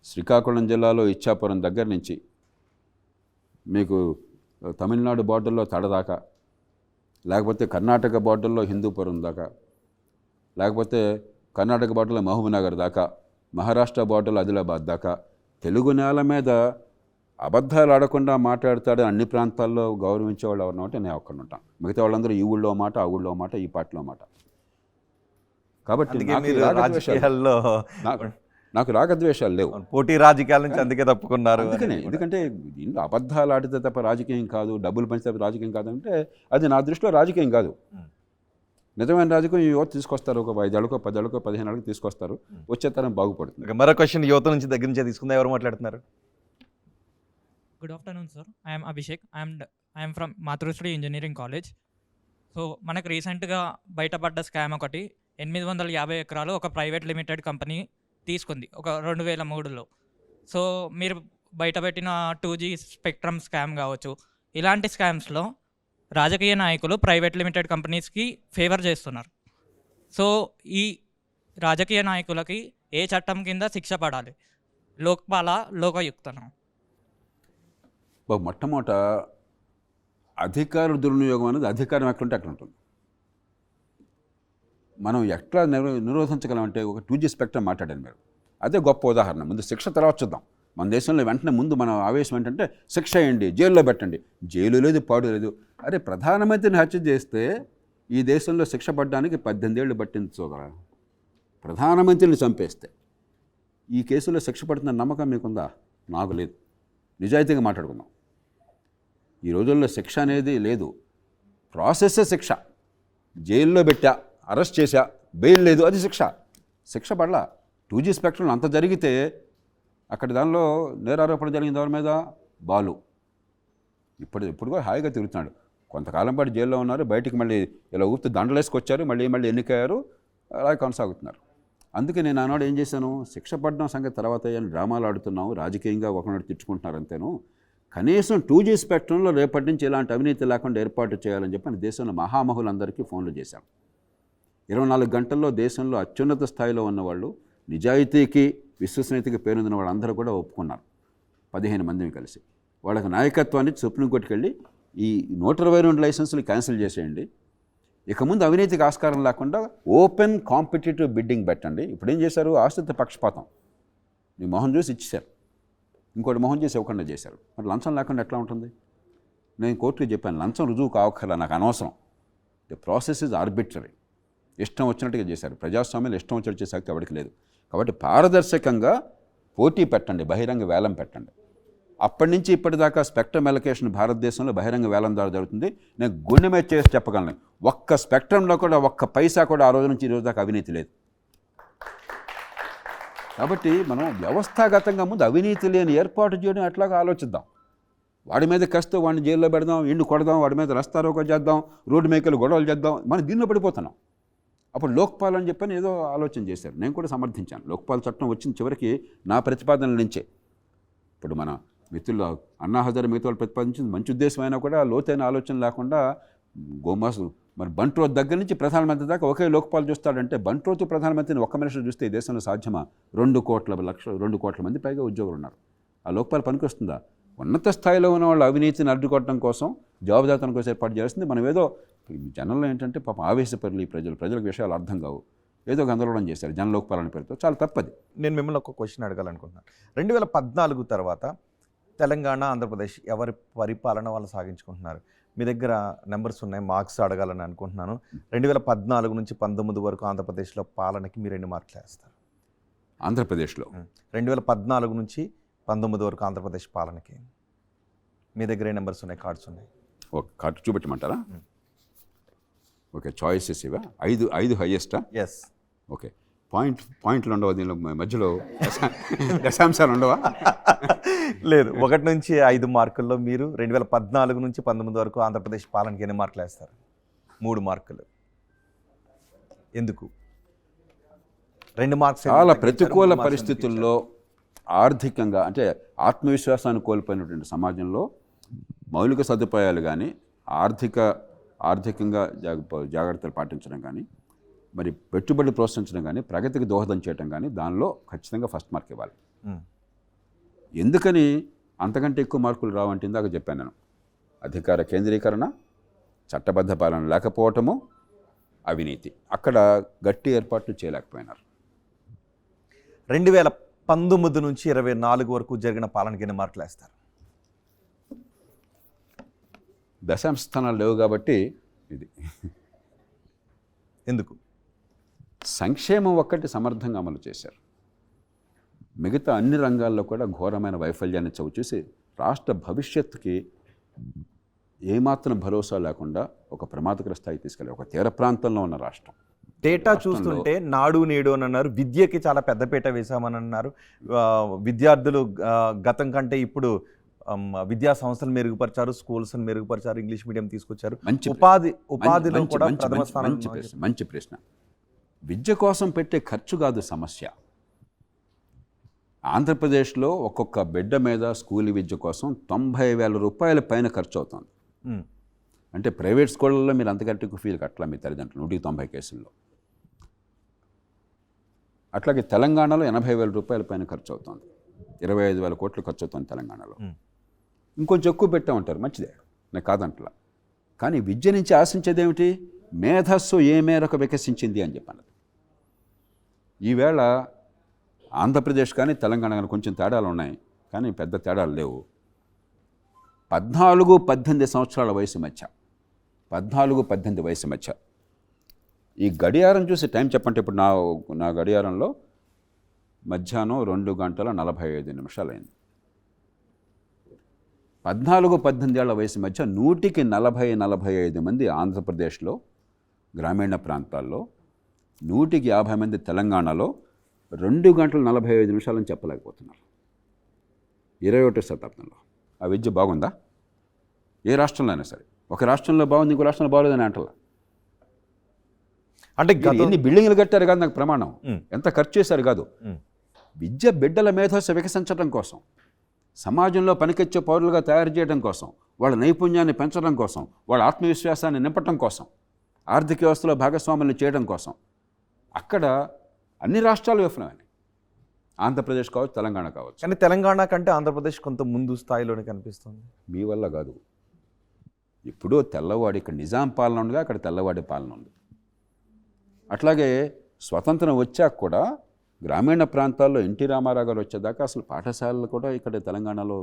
శ్రీకాకుళం జిల్లాలో ఇచ్చాపురం దగ్గర నుంచి మీకు తమిళనాడు బార్డర్లో తడదాకా, లేకపోతే కర్ణాటక బార్డర్లో హిందూపురం దాకా, లేకపోతే కర్ణాటక బార్డర్లో మహబూబ్నగర్ దాకా, మహారాష్ట్ర బార్డర్లో ఆదిలాబాద్ దాకా, తెలుగు నేల మీద అబద్ధాలు ఆడకుండా మాట్లాడతాడు అన్ని ప్రాంతాల్లో గౌరవించేవాళ్ళు ఎవరినో అంటే నేను ఒక్కడిని ఉంటాను. మిగతా వాళ్ళందరూ ఈ ఊళ్ళో మాట, ఆ ఊళ్ళో మాట, ఈ పార్టీలో మాట. కాబట్టి నాకు రాగద్వేషాలు లేవు. పోటీ రాజకీయాల నుంచి అందుకే తప్పుకున్నారు. ఎందుకంటే దీంట్లో అబద్ధాలు ఆడితే తప్ప రాజకీయం కాదు, డబ్బులు పంచితే తప్ప రాజకీయం కాదు అంటే అది నా దృష్టిలో రాజకీయం కాదు. నిజమైన రాజకీయం యువత తీసుకొస్తారు, ఒక 5 ఏళ్ళకో 10 ఏళ్ళకో 15 ఏళ్ళకో తీసుకొస్తారు, వచ్చే తరం బాగుపడుతుంది. మరో క్వశ్చన్ యువత నుంచి దగ్గర నుంచే తీసుకుందా, ఎవరు మాట్లాడుతున్నారు? Good afternoon sir, I'm Abhishek. I'm from Matrusri engineering college. So మనకు రీసెంట్గా బయటపడ్డ స్కామ్ ఒకటి, 850 ఎకరాలు ఒక ప్రైవేట్ లిమిటెడ్ కంపెనీ తీసుకుంది ఒక 2003లో. సో మీరు బయటపెట్టిన 2G స్పెక్ట్రమ్ స్కామ్ కావచ్చు, ఇలాంటి స్కామ్స్లో రాజకీయ నాయకులు ప్రైవేట్ లిమిటెడ్ కంపెనీస్కి ఫేవర్ చేస్తున్నారు. సో ఈ రాజకీయ నాయకులకి ఏ చట్టం కింద శిక్ష పడాలి? లోక్పాల, లోకయుక్తను? మొట్టమొదట అధికార దుర్వినియోగం అనేది అధికారం ఎక్కడుంటే అక్కడ ఉంటుంది. మనం ఎట్లా నిరోధించగలమంటే ఒక 2G స్పెక్ట్రమ్ మాట్లాడాను మీరు, అదే గొప్ప ఉదాహరణ. ముందు శిక్ష తర్వాత చూద్దాం. మన దేశంలో వెంటనే ముందు మన ఆవేశం ఏంటంటే శిక్ష వేయండి, జైల్లో పెట్టండి. జైలు లేదు, పాడు లేదు. అరే ప్రధానమంత్రిని హత్య చేస్తే ఈ దేశంలో శిక్ష పడడానికి 18 ఏళ్ళు పట్టింది సోదరా. ప్రధానమంత్రిని చంపేస్తే ఈ కేసులో శిక్ష పడుతున్న నమ్మకం మీకుందా? నాకు లేదు. నిజాయితీగా మాట్లాడుకుందాం. ఈ రోజుల్లో శిక్ష అనేది లేదు, ప్రాసెస్సే శిక్ష. జైల్లో పెట్టా, అరెస్ట్ చేశా, బెయిల్ లేదు, అది శిక్ష. శిక్ష పడలా. 2G స్పెక్ట్రమ్ అంత జరిగితే అక్కడ దానిలో నేరారోపణ జరిగింది ఎవరి మీద? బాలు. ఇప్పుడు కూడా హాయిగా తిరుగుతున్నాడు. కొంతకాలం పాటు జైల్లో ఉన్నారు, బయటికి మళ్ళీ ఇలా ఊపితే దండలేసుకొచ్చారు, మళ్ళీ ఎన్నికయ్యారు, అలా కొనసాగుతున్నారు. అందుకే నేను ఆనాడు ఏం చేశాను, శిక్ష పడడం సంగతి తర్వాత అని డ్రామాలు ఆడుతున్నాము, రాజకీయంగా ఒకనాడు తిట్టుకుంటున్నారు అంతేను, కనీసం 2G స్పెక్ట్రంలో రేపటి నుంచి ఇలాంటి అవినీతి లేకుండా ఏర్పాటు చేయాలని చెప్పి దేశంలో మహామహులందరికీ ఫోన్లు చేశాం. 24 గంటల్లో దేశంలో అత్యున్నత స్థాయిలో ఉన్నవాళ్ళు, నిజాయితీకి విశ్వసనీయతకి పేరొందిన వాళ్ళందరూ కూడా ఒప్పుకున్నారు. 15 మందిని కలిసి వాళ్ళకి నాయకత్వాన్ని సుప్రీంకోర్టుకి వెళ్ళి ఈ 122 లైసెన్సులు క్యాన్సిల్ చేసేయండి, ఇక ముందు అవినీతికి ఆస్కారం లేకుండా ఓపెన్ కాంపిటేటివ్ బిడ్డింగ్ పెట్టండి. ఇప్పుడు ఏం చేశారు, ఆశ్రిత పక్షపాతం, నీ మొహం చూసి ఇచ్చేశారు, ఇంకోటి మొహం చేసి ఇవ్వకుండా చేశారు. మరి లంచం లేకుండా ఎట్లా ఉంటుంది? నేను కోర్టుకి చెప్పాను, లంచం రుజువు కావక్కర్లా, నాకు అనవసరం, ది ప్రాసెస్ ఇస్ ఆర్బిట్రరీ, ఇష్టం వచ్చినట్టుగా చేశారు. ప్రజాస్వామ్యంలో ఇష్టం వచ్చినట్టు చేసే శక్తి ఎవరికి లేదు. కాబట్టి పారదర్శకంగా పోటీ పెట్టండి, బహిరంగ వేలం పెట్టండి. అప్పటి నుంచి ఇప్పటిదాకా స్పెక్ట్రమ్ ఎలకేషన్ భారతదేశంలో బహిరంగ వేలం ద్వారా జరుగుతుంది. నేను గుండె మీద చేసి చెప్పగలను, ఒక్క స్పెక్ట్రంలో కూడా ఒక్క పైసా కూడా ఆ రోజు నుంచి ఈ రోజు దాకా అవినీతి లేదు. కాబట్టి మనం వ్యవస్థాగతంగా ముందు అవినీతి లేని ఏర్పాటు చేయడం ఎట్లాగా ఆలోచిద్దాం. వాడి మీద కస్తూ వాడిని జైల్లో పెడదాం, ఇండు కొడదాం, వాడి మీద రస్తారోకో చేద్దాం, రోడ్డు మేకలు గొడవలు చేద్దాం, మనం దీనిలో పడిపోతున్నాం. అప్పుడు లోక్పాల్ అని చెప్పని ఏదో ఆలోచన చేశారు, నేను కూడా సమర్థించాను. లోక్పాల్ చట్టం వచ్చిన చివరికి నా ప్రతిపాదనల నుంచే. ఇప్పుడు మన మిత్రులు అన్నా హజారే మిగతా వాళ్ళు ప్రతిపాదించింది మంచి ఉద్దేశం అయినా కూడా లోతైన ఆలోచన లేకుండా గోమాసు మరి బంట్రోత్ దగ్గర నుంచి ప్రధానమంత్రి దాకా ఒకే లోక్పాల్ చూస్తాడంటే బంట్రోత్ ప్రధానమంత్రిని ఒక్క మనిషి చూస్తే ఈ దేశంలో సాధ్యమా? 2 కోట్ల మంది పైగా ఉద్యోగులు ఉన్నారు. ఆ లోక్పాల్ పనికొస్తుందా? ఉన్నత స్థాయిలో ఉన్న వాళ్ళు అవినీతిని అడ్డుకోవడం కోసం, జవాబుదారితనం కోసం ఏర్పాటు చేస్తుంది. మనం ఏదో జనంలో ఏంటంటే పాపం ఆవేశపరులు ఈ ప్రజలకు విషయాలు అర్థం కావు, ఏదో గందరగోళం చేశారు జన లోక్పాలన పేరుతో. చాలా తప్పది. నేను మిమ్మల్ని ఒక క్వశ్చన్ అడగాలనుకుంటున్నాను. 2014 తర్వాత తెలంగాణ, ఆంధ్రప్రదేశ్ ఎవరి పరిపాలన వాళ్ళు సాగించుకుంటున్నారు? మీ దగ్గర నెంబర్స్ ఉన్నాయి, మార్క్స్ అడగాలని అనుకుంటున్నాను. 2014 నుంచి 19 వరకు ఆంధ్రప్రదేశ్లో పాలనకి మీరు ఎన్ని మార్కులు వేస్తారు? ఆంధ్రప్రదేశ్లో 2014 నుంచి 19 వరకు ఆంధ్రప్రదేశ్ పాలనకి మీ దగ్గర ఏ నెంబర్స్ ఉన్నాయి, కార్డ్స్ ఉన్నాయి? ఒక కార్డు చూపెట్టమంటారా? ఓకే, చాయిసెస్ ఇవా? 5 హైయెస్టా? ఎస్. ఓకే, పాయింట్లు ఉండవా దీనిలో? మధ్యలో దశాంశాలు ఉండవా? లేదు, 1 నుంచి 5 మార్కుల్లో మీరు 2014 నుంచి 19 వరకు ఆంధ్రప్రదేశ్ పాలనకి ఎన్ని మార్కులు వేస్తారు? 3 మార్కులు. ఎందుకు? 2 మార్క్స్. చాలా ప్రతికూల పరిస్థితుల్లో ఆర్థికంగా, అంటే ఆత్మవిశ్వాసాన్ని కోల్పోయినటువంటి సమాజంలో మౌలిక సదుపాయాలు కానీ, ఆర్థికంగా జాగ్రత్తలు పాటించడం కానీ, మరి పెట్టుబడి ప్రోత్సహించడం కానీ, ప్రగతికి దోహదం చేయడం కానీ, దానిలో ఖచ్చితంగా ఫస్ట్ మార్క్ ఇవ్వాలి. ఎందుకని అంతకంటే ఎక్కువ మార్కులు రావంటే ఇందాక చెప్పాను నేను, అధికార కేంద్రీకరణ, చట్టబద్ధ పాలన లేకపోవటము, అవినీతి. అక్కడ గట్టి ఏర్పాట్లు చేయలేకపోయినారు. 2019 నుంచి 24 వరకు జరిగిన పాలనకి ఎన్ని మార్కులు వేస్తారు? దశాంశ స్థానాలు లేవు కాబట్టి ఇది. ఎందుకు? సంక్షేమం ఒక్కటి సమర్థంగా అమలు చేశారు, మిగతా అన్ని రంగాల్లో కూడా ఘోరమైన వైఫల్యాన్ని చవిచూసి రాష్ట్ర భవిష్యత్తుకి ఏమాత్రం భరోసా లేకుండా ఒక ప్రమాదకర స్థాయికి తీసుకెళ్ళారు. ఒక తీర ప్రాంతంలో ఉన్న రాష్ట్రం. డేటా చూస్తుంటే నాడు నేడు అని అన్నారు, విద్యకి చాలా పెద్దపీట వేశామని అన్నారు. విద్యార్థులు గతం కంటే ఇప్పుడు విద్యా సంస్థలు మెరుగుపరిచారు, స్కూల్స్ని మెరుగుపరిచారు, ఇంగ్లీష్ మీడియం తీసుకొచ్చారు, ఉపాధిలో కూడా ప్రథమ స్థానం. మంచి ప్రశ్న. విద్య కోసం పెట్టే ఖర్చు కాదు సమస్య. ఆంధ్రప్రదేశ్లో ఒక్కొక్క బిడ్డ మీద స్కూల్ విద్య కోసం 90,000 రూపాయల పైన ఖర్చు అవుతుంది. అంటే ప్రైవేట్ స్కూళ్ళల్లో మీరు అంతకంటే ఫీజు కట్టాల మీ తల్లిదండ్రులు 190 కేసుల్లో. అట్లాగే తెలంగాణలో 80,000 రూపాయల పైన ఖర్చు అవుతుంది, 25,000 కోట్లు ఖర్చు అవుతుంది తెలంగాణలో. ఇంకొంచెం ఎక్కువ పెట్టామంటారు, మంచిదే, నేను కాదంటలా. కానీ విద్య నుంచి ఆశించేది ఏమిటి? మేధస్సు ఏ మేరకు వికసించింది అని చెప్పాను. ఈవేళ ఆంధ్రప్రదేశ్ కానీ తెలంగాణ కానీ కొంచెం తేడాలు ఉన్నాయి, కానీ పెద్ద తేడాలు లేవు. 14-18 సంవత్సరాల వయసు మధ్య, 14-18 వయసు మధ్య ఈ గడియారం చూసి టైం చెప్పంటే, ఇప్పుడు నా గడియారంలో మధ్యాహ్నం 2:45 అయింది. 14-18 ఏళ్ల వయసు మధ్య 100కి 40-45 మంది ఆంధ్రప్రదేశ్లో గ్రామీణ ప్రాంతాల్లో, 100కి 50 మంది తెలంగాణలో 2:45 అని చెప్పలేకపోతున్నారు 21వ శతాబ్దంలో. ఆ విద్య బాగుందా? ఏ రాష్ట్రంలో అయినా సరే ఒక రాష్ట్రంలో బాగుంది, ఇంకో రాష్ట్రంలో బాగోలేదని అంటలా. అంటే మీరు ఎన్ని బిల్డింగ్లు కట్టారు కాదు నాకు ప్రమాణం, ఎంత ఖర్చు చేశారు కాదు. మ్. విద్య బిడ్డల మేధస్సు వికసించడం కోసం, సమాజంలో పనికొచ్చే పౌరులుగా తయారు చేయడం కోసం, వాళ్ళ నైపుణ్యాన్ని పెంచడం కోసం, వాళ్ళ ఆత్మవిశ్వాసాన్ని నింపడం కోసం, ఆర్థిక వ్యవస్థలో భాగస్వాములను చేయడం కోసం అక్కడ అన్ని రాష్ట్రాలు విఫలమైనాయి. ఆంధ్రప్రదేశ్ కావచ్చు, తెలంగాణ కావచ్చు. కానీ తెలంగాణ కంటే ఆంధ్రప్రదేశ్ కొంత ముందు స్థాయిలోనే కనిపిస్తుంది. మీ వల్ల కాదు. ఇప్పుడు తెల్లవాడి ఇక్కడ నిజాం పాలన ఉండగా అక్కడ తెల్లవాడి పాలన ఉంది. అట్లాగే స్వతంత్రం వచ్చాక కూడా గ్రామీణ ప్రాంతాల్లో ఎన్టీ రామారావు గారు వచ్చేదాకా అసలు పాఠశాలలు కూడా ఇక్కడ తెలంగాణలో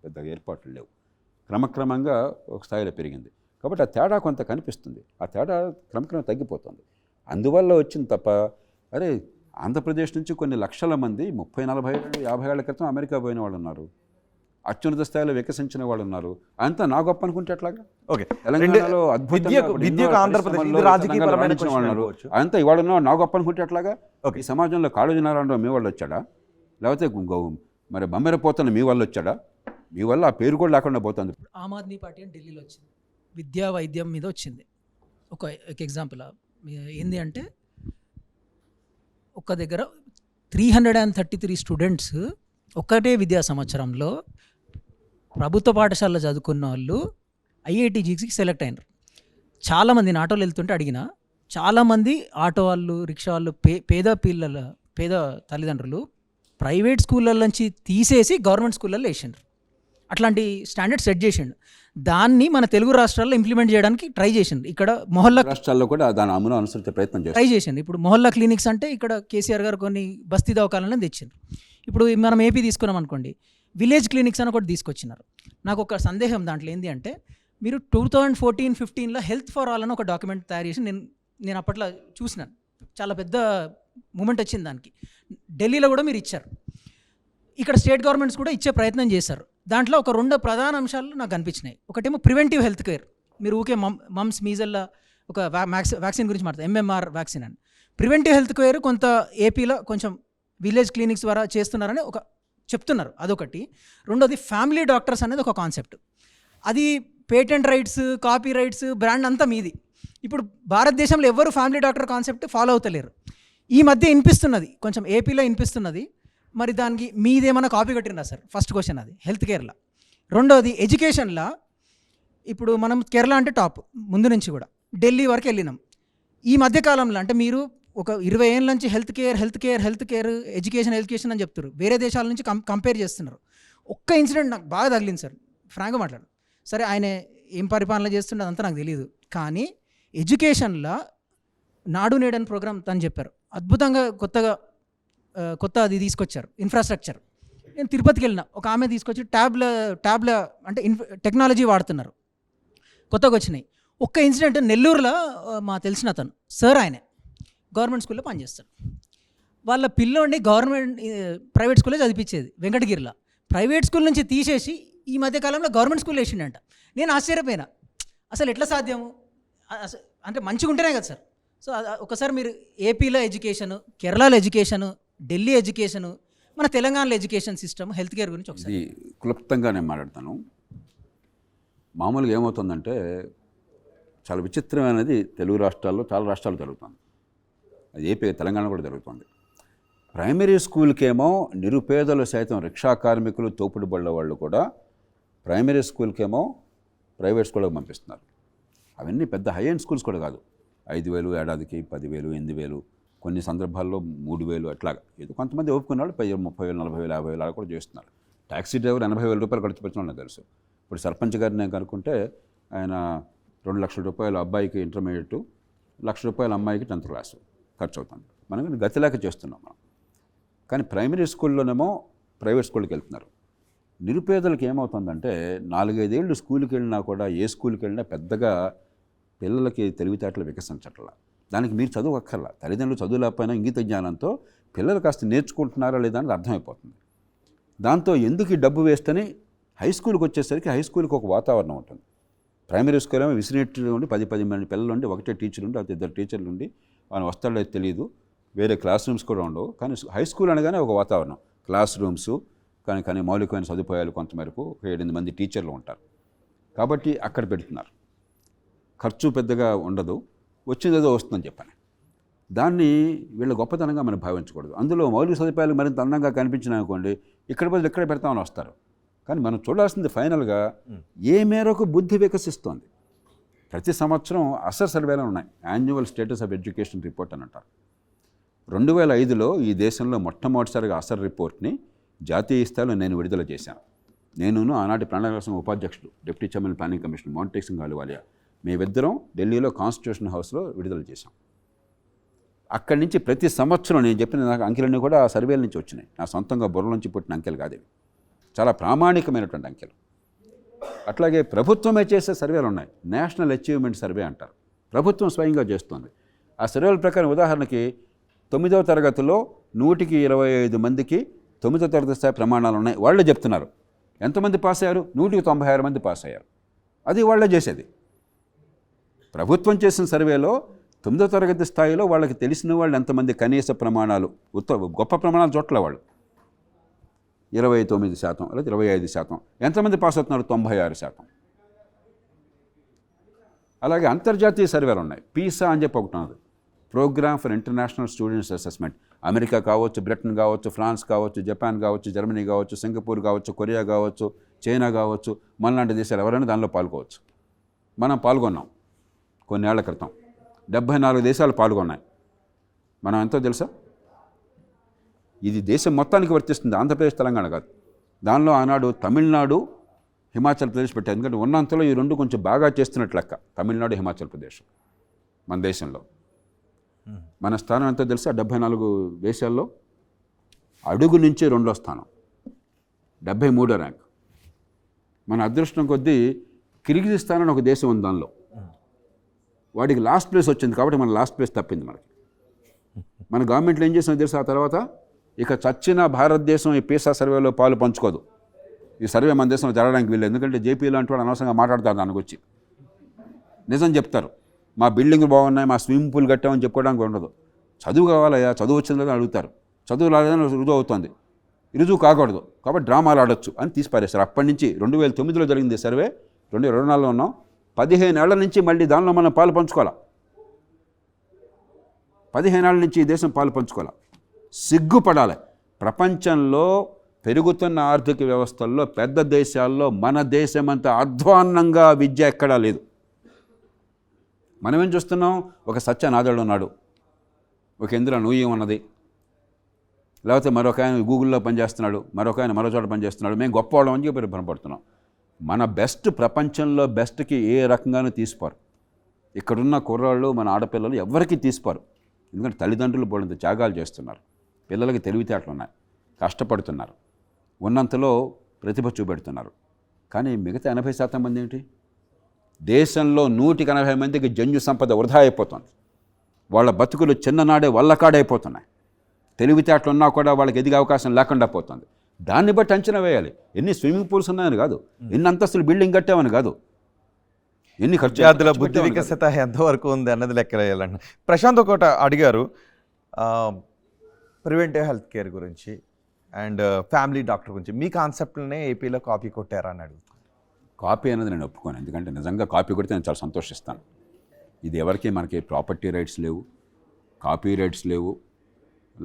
పెద్దగా ఏర్పాట్లు లేవు. క్రమక్రమంగా ఒక స్థాయిలో పెరిగింది. కాబట్టి ఆ తేడా కొంత కనిపిస్తుంది. ఆ తేడా క్రమక్రమంగా తగ్గిపోతుంది. అందువల్ల వచ్చింది తప్ప, అరే ఆంధ్రప్రదేశ్ నుంచి కొన్ని లక్షల మంది 30-40 ఏళ్ళు 50 ఏళ్ల క్రితం అమెరికా పోయిన వాళ్ళు ఉన్నారు, అత్యున్నత స్థాయిలో వికసించిన వాళ్ళు ఉన్నారు. అంతా నా గొప్ప అనుకుంటే ఎట్లాగా? ఓకే, తెలంగాణలో విద్యకు ఆంధ్రప్రదేశ్ ఇది రాజకీయపరమైన క్వశ్చన్ ఉన్నారు, అనుకోవచ్చు. అంతా ఇవాళ నా గొప్ప అనుకుంటే ఎట్లాగా? ఓకే. ఈ సమాజంలో కాళోజీ నారాయణరావు మీ వాళ్ళు వచ్చాడా? లేకపోతే మరి బమ్మెరపోతన మీ వాళ్ళు వచ్చాడా? మీ వల్ల ఆ పేరు కూడా లేకుండా పోతుంది. ఆమ్ ఆద్మీ పార్టీ అని ఢిల్లీలో వచ్చింది, విద్యా వైద్యం మీద వచ్చింది. ఒక ఎగ్జాంపుల్ ఏంది అంటే, ఒక దగ్గర 333 స్టూడెంట్స్ ఒక్కటే విద్యా సంవత్సరంలో ప్రభుత్వ పాఠశాలలో చదువుకున్న వాళ్ళు ఐఐటీజీకి సెలెక్ట్ అయినారు. చాలామంది ఆటోలు వెళ్తుంటే అడిగిన, చాలామంది ఆటో వాళ్ళు, రిక్షా వాళ్ళు, పేద తల్లిదండ్రులు ప్రైవేట్ స్కూళ్ళ నుంచి తీసేసి గవర్నమెంట్ స్కూళ్ళల్లో వేసిండ్రు. అట్లాంటి స్టాండర్డ్ సెట్ చేసిండు. దాన్ని మన తెలుగు రాష్ట్రాల్లో ఇంప్లిమెంట్ చేయడానికి ట్రై చేసిండు. ఇక్కడ మొహల్లా రాష్ట్రాల్లో కూడా దాని అమలు అనుసరించే ప్రయత్నం చేస్తారు. ట్రై చేసిండు. ఇప్పుడు మొహల్లా క్లినిక్స్ అంటే ఇక్కడ కేసీఆర్ గారు కొన్ని బస్తీ దవాఖానాలను తెచ్చిండ్రు. ఇప్పుడు మనం ఏపీ తీసుకున్నాం అనుకోండి, విలేజ్ క్లినిక్స్ అని ఒకటి తీసుకొచ్చినారు. నాకు ఒక సందేహం దాంట్లో ఏంటి అంటే, మీరు 2014-15లో హెల్త్ ఫర్ ఆల్ అని ఒక డాక్యుమెంట్ తయారు చేసి నేను అప్పట్లో చూసినాను. చాలా పెద్ద మూమెంట్ వచ్చింది దానికి. ఢిల్లీలో కూడా మీరు ఇచ్చారు, ఇక్కడ స్టేట్ గవర్నమెంట్స్ కూడా ఇచ్చే ప్రయత్నం చేశారు. దాంట్లో ఒక 2 ప్రధాన అంశాలు నాకు కనిపించినాయి. ఒకటేమో ప్రివెంటివ్ హెల్త్ కేర్. మీరు ఊకే మమ్స్ మీజల్లా ఒక వ్యాక్సిన్ గురించి మాట్లాడతారు, MMR వ్యాక్సిన్ అని. ప్రివెంటివ్ హెల్త్ కేర్ కొంత ఏపీలో కొంచెం విలేజ్ క్లినిక్స్ ద్వారా చేస్తున్నారని ఒక చెప్తున్నారు, అదొకటి. రెండోది ఫ్యామిలీ డాక్టర్స్ అనేది ఒక కాన్సెప్ట్. అది patent rights, copy rights, brand అంతా మీది. ఇప్పుడు భారతదేశంలో ఎవరు ఫ్యామిలీ డాక్టర్ కాన్సెప్ట్ ఫాలో అవుతలేరు. ఈ మధ్య వినిపిస్తున్నది, కొంచెం ఏపీలో వినిపిస్తున్నది. మరి దానికి మీదేమన్నా కాపీ కట్టినా సార్? ఫస్ట్ క్వశ్చన్ అది హెల్త్ కేర్లో. రెండోది ఎడ్యుకేషన్లో, ఇప్పుడు మనం కేరళ అంటే టాప్ ముందు నుంచి కూడా, ఢిల్లీ వరకు వెళ్ళినాం. ఈ మధ్యకాలంలో అంటే మీరు ఒక 20 ఏళ్ళ నుంచి హెల్త్ కేర్ ఎడ్యుకేషన్ అని చెప్తారు. వేరే దేశాల నుంచి కంపేర్ చేస్తున్నారు. ఒక్క ఇన్సిడెంట్ నాకు బాగా తగిలింది సార్, ఫ్రాంక్గా మాట్లాడు. సరే ఆయన ఏం పరిపాలన చేస్తుండే అదంతా నాకు తెలియదు, కానీ ఎడ్యుకేషన్లో నాడు నేడు అని ప్రోగ్రామ్ తను చెప్పారు, అద్భుతంగా కొత్త అది తీసుకొచ్చారు ఇన్ఫ్రాస్ట్రక్చర్. నేను తిరుపతికి వెళ్ళిన, ఒక ఆమె తీసుకొచ్చి ట్యాబ్ల అంటే టెక్నాలజీ వాడుతున్నారు, కొత్తగా వచ్చినాయి. ఒక్క ఇన్సిడెంట్ నెల్లూరులో మా తెలిసిన అతను సార్, ఆయనే గవర్నమెంట్ స్కూల్లో పనిచేస్తాడు. వాళ్ళ పిల్లోడిని ప్రైవేట్ స్కూల్లో చదివించేది వెంకటగిరిలో. ప్రైవేట్ స్కూల్ నుంచి తీసేసి ఈ మధ్యకాలంలో గవర్నమెంట్ స్కూల్లో వేసిండంట. నేను ఆశ్చర్యపోయినా, అసలు ఎట్లా సాధ్యము? అంటే మంచిగా ఉంటేనే కదా సార్. సో ఒకసారి మీరు ఏపీలో ఎడ్యుకేషను, కేరళలో ఎడ్యుకేషను, ఢిల్లీ ఎడ్యుకేషను, మన తెలంగాణలో ఎడ్యుకేషన్ సిస్టమ్, హెల్త్ కేర్ గురించి ఒకసారి. ఇది క్లుప్తంగా నేను మాట్లాడతాను. మామూలుగా ఏమవుతుందంటే, చాలా విచిత్రమైనది తెలుగు రాష్ట్రాల్లో, చాలా రాష్ట్రాలు జరుగుతుంది. అది ఏపీ, తెలంగాణ కూడా జరుగుతుంది. ప్రైమరీ స్కూల్కేమో నిరుపేదలు సైతం, రిక్షా కార్మికులు, తోపుడు బళ్ళ వాళ్ళు కూడా ప్రైమరీ స్కూల్కేమో ప్రైవేట్ స్కూల్కి పంపిస్తున్నారు. అవన్నీ పెద్ద హై ఎండ్ స్కూల్స్ కూడా కాదు. 5,000 ఏడాదికి, 10,000, 8,000, కొన్ని సందర్భాల్లో 3,000 అట్లాగా. ఏదో కొంతమంది ఒప్పుకున్నాడు 30,000, 40,000, 50,000 అలా కూడా చేస్తున్నారు. ట్యాక్సీ డ్రైవర్ 80,000 రూపాయలు ఖర్చు పెట్టిన నాకు తెలుసు. ఇప్పుడు సర్పంచ్ గారిని నేను కనుక్కుంటే ఆయన 2 లక్షల రూపాయలు అబ్బాయికి ఇంటర్మీడియట్, 1 లక్ష రూపాయలు అమ్మాయికి 10th క్లాసు ఖర్చు అవుతుంది. మనం గతిలేక చేస్తున్నాం మనం. కానీ ప్రైమరీ స్కూల్లోనేమో ప్రైవేట్ స్కూల్కి వెళ్తున్నారు. నిరుపేదలకు ఏమవుతుందంటే, 4-5 ఏళ్ళు స్కూల్కి వెళ్ళినా కూడా, ఏ స్కూల్కి వెళ్ళినా పెద్దగా పిల్లలకి తెలివితేటలు వికసించట్లా. దానికి మీరు చదువు అక్కర్లా, తల్లిదండ్రులు చదువు లేకపోయినా ఇంగిత జ్ఞానంతో పిల్లలు కాస్త నేర్చుకుంటున్నారా లేదా అనేది అర్థమైపోతుంది. దాంతో ఎందుకు ఈ డబ్బు వేస్ట్ అని హై స్కూల్కి వచ్చేసరికి హై స్కూల్కి ఒక వాతావరణం ఉంటుంది. ప్రైమరీ స్కూల్ ఏమో విసినేట్లు ఉండి 10 మంది పిల్లలు ఉండి, ఒకటే టీచర్ ఉండి, అది 2 టీచర్లు ఉండి, వాళ్ళు వస్తాడో తెలియదు, వేరే క్లాస్ రూమ్స్ కూడా ఉండవు. కానీ హై స్కూల్ అనగానే ఒక వాతావరణం, క్లాస్ రూమ్స్, కానీ మౌలికమైన సదుపాయాలు కొంతమేరకు, 7-8 మంది టీచర్లు ఉంటారు. కాబట్టి అక్కడ పెడుతున్నారు. ఖర్చు పెద్దగా ఉండదు, వచ్చిందేదో వస్తుందని చెప్పాను. దాన్ని వీళ్ళ గొప్పతనంగా మనం భావించకూడదు. అందులో మౌలిక సదుపాయాలు మరింత అందంగా కనిపించినాయి అనుకోండి, ఇక్కడ బదులు ఎక్కడ పెడతామని వస్తారు. కానీ మనం చూడాల్సింది ఫైనల్గా ఏ మేరకు బుద్ధి వికసిస్తోంది. ప్రతి సంవత్సరం అసర్ సర్వేలు ఉన్నాయి, annual status of education report అని అంటారు. 2005లో ఈ దేశంలో మొట్టమొదటిసారిగా అసర్ రిపోర్ట్ని జాతీయ స్థాయిలో నేను విడుదల చేశాను. నేనును ఆనాటి ప్రణాళిక సంఘం ఉపాధ్యక్షుడు deputy chairman planning commission Montek Singh Ahluwalia మేమిద్దరం ఢిల్లీలో కాన్స్టిట్యూషన్ హౌస్లో విడుదల చేశాం. అక్కడి నుంచి ప్రతి సంవత్సరం నేను చెప్పిన నాకు అంకెలన్నీ కూడా ఆ సర్వేల నుంచి వచ్చినాయి. నా సొంతంగా బుర్ర నుంచి పుట్టిన అంకెలు కాదేవి, చాలా ప్రామాణికమైనటువంటి అంకెలు. అట్లాగే ప్రభుత్వమే చేసే సర్వేలు ఉన్నాయి, నేషనల్ అచీవ్మెంట్ సర్వే అంటారు, ప్రభుత్వం స్వయంగా చేస్తుంది. ఆ సర్వేల ప్రకారం ఉదాహరణకి 9వ తరగతిలో 125 మందికి 9వ తరగతి స్థాయి ప్రమాణాలు ఉన్నాయి, వాళ్ళే చెప్తున్నారు. ఎంతమంది పాస్ అయ్యారు? 196 మంది పాస్ అయ్యారు. అది వాళ్ళే చేసేది. ప్రభుత్వం చేసిన సర్వేలో 9వ తరగతి స్థాయిలో వాళ్ళకి తెలిసిన వాళ్ళు ఎంతమంది కనీస ప్రమాణాలు, గొప్ప ప్రమాణాలు చోట్ల వాళ్ళు 29% లేదా 25%. ఎంతమంది పాస్ అవుతున్నారు? 96%. అలాగే అంతర్జాతీయ సర్వేలు ఉన్నాయి, పీసా అని చెప్పి ఒకటి ఉన్నది, program for international students assessment. America కావచ్చు, బ్రిటన్ కావచ్చు, ఫ్రాన్స్ కావచ్చు, జపాన్ కావచ్చు, జర్మనీ కావచ్చు, సింగపూర్ కావచ్చు, కొరియా కావచ్చు, చైనా కావచ్చు, మనలాంటి దేశాలు ఎవరైనా దానిలో పాల్గొవచ్చు. మనం పాల్గొన్నాం కొన్నేళ్ల క్రితం. 74 దేశాలు పాల్గొన్నాయి. మనం ఎంతో తెలుసా? ఇది దేశం మొత్తానికి వర్తిస్తుంది, ఆంధ్రప్రదేశ్ తెలంగాణ కాదు. దానిలో ఆనాడు తమిళనాడు, హిమాచల్ ప్రదేశ్ పెట్టారు. ఎందుకంటే ఉన్నంతలో ఈ రెండు కొంచెం బాగా చేస్తున్నట్లు లెక్క, తమిళనాడు, హిమాచల్ ప్రదేశ్ మన దేశంలో. మన స్థానం ఎంతో తెలుసా? 74 దేశాల్లో అడుగు నుంచి 2వ స్థానం, 73వ ర్యాంక్. మన అదృష్టం కొద్దీ కిర్గిజిస్తాన్ అని ఒక దేశం ఉంది, దానిలో వాడికి లాస్ట్ ప్లేస్ వచ్చింది కాబట్టి మన లాస్ట్ ప్లేస్ తప్పింది మనకి. మన గవర్నమెంట్లో ఏం చేసిందో తెలుసా? ఆ తర్వాత ఇక చచ్చిన భారతదేశం ఈ పీసా సర్వేలో పాలు పంచుకోదు. ఈ సర్వే మన దేశంలో జరగడానికి వీళ్ళు, ఎందుకంటే జేపీ లాంటి వాడు అనవసరంగా మాట్లాడతారు దానికి వచ్చి. నిజం చెప్తారు, మా బిల్డింగ్ బాగున్నాయి, మా స్విమ్మింగ్ పూల్ కట్టామని చెప్పుకోవడానికి ఉండదు. చదువు కావాలయ్యా, చదువు వచ్చిందో అడుగుతారు. చదువు రాలేదని రుజువు అవుతుంది, రుజువు కాకూడదు కాబట్టి డ్రామాలు ఆడొచ్చు అని తీసిపారేస్తారు. అప్పటి నుంచి 2009లో జరిగింది సర్వే, 2024లో ఉన్నాం. 15 ఏళ్ల నుంచి మళ్ళీ దానిలో మనం పాలు పంచుకోవాలి. 15 ఏళ్ల నుంచి ఈ దేశం పాలు పంచుకోవాలి. సిగ్గుపడాలి. ప్రపంచంలో పెరుగుతున్న ఆర్థిక వ్యవస్థల్లో పెద్ద దేశాల్లో మన దేశం అంత అధ్వాన్నంగా విద్య ఎక్కడా లేదు. మనమేం చూస్తున్నాం? ఒక సత్యనాథుడు ఉన్నాడు, ఒక ఇంద్ర నూయి ఉన్నది, లేకపోతే మరొక ఆయన గూగుల్లో పనిచేస్తున్నాడు, మరొక ఆయన మరో చోట పనిచేస్తున్నాడు, మేము గొప్పవాళ్ళం అని చెప్పి భ్రమపడుతున్నాం. మన బెస్ట్ ప్రపంచంలో బెస్ట్కి ఏ రకంగానూ తీసిపారు. ఇక్కడున్న కుర్రాళ్ళు, మన ఆడపిల్లలు ఎవరికి తీసిపారు. ఎందుకంటే తల్లిదండ్రులు బోళ్ళంత త్యాగాలు చేస్తున్నారు, పిల్లలకి తెలివితేటలు ఉన్నాయి, కష్టపడుతున్నారు, ఉన్నంతలో ప్రతిభ చూపెడుతున్నారు. కానీ మిగతా 80% మంది ఏంటి? దేశంలో 180 మందికి జన్యు సంపద వృధా అయిపోతుంది. వాళ్ళ బతుకులు చిన్ననాడే వల్లకాడైపోతున్నాయి. తెలివితేటలు ఉన్నా కూడా వాళ్ళకి ఎదిగే అవకాశం లేకుండా పోతుంది. దాన్ని బట్టి అంచనా వేయాలి. ఎన్ని స్విమ్మింగ్ పూల్స్ ఉన్నాయని కాదు, ఎన్ని అంతస్తులు బిల్డింగ్ కట్టామని కాదు, ఎన్ని ఖర్చు. విద్యార్థుల బుద్ధి వికసిత ఎంతవరకు ఉంది అన్నది లెక్కలేయాలండి. ప్రశాంత్ ఒకటి అడిగారు, ప్రివెంటివ్ హెల్త్ కేర్ గురించి అండ్ ఫ్యామిలీ డాక్టర్ గురించి. మీ కాన్సెప్ట్లనే ఏపీలో కాపీ కొట్టారా అని అడుగుతాను. కాపీ అనేది నేను ఒప్పుకోను, ఎందుకంటే నిజంగా కాపీ కొడితే నేను చాలా సంతోషిస్తాను. ఇది ఎవరికి మనకి ప్రాపర్టీ రైట్స్ లేవు, కాపీ రైట్స్ లేవు,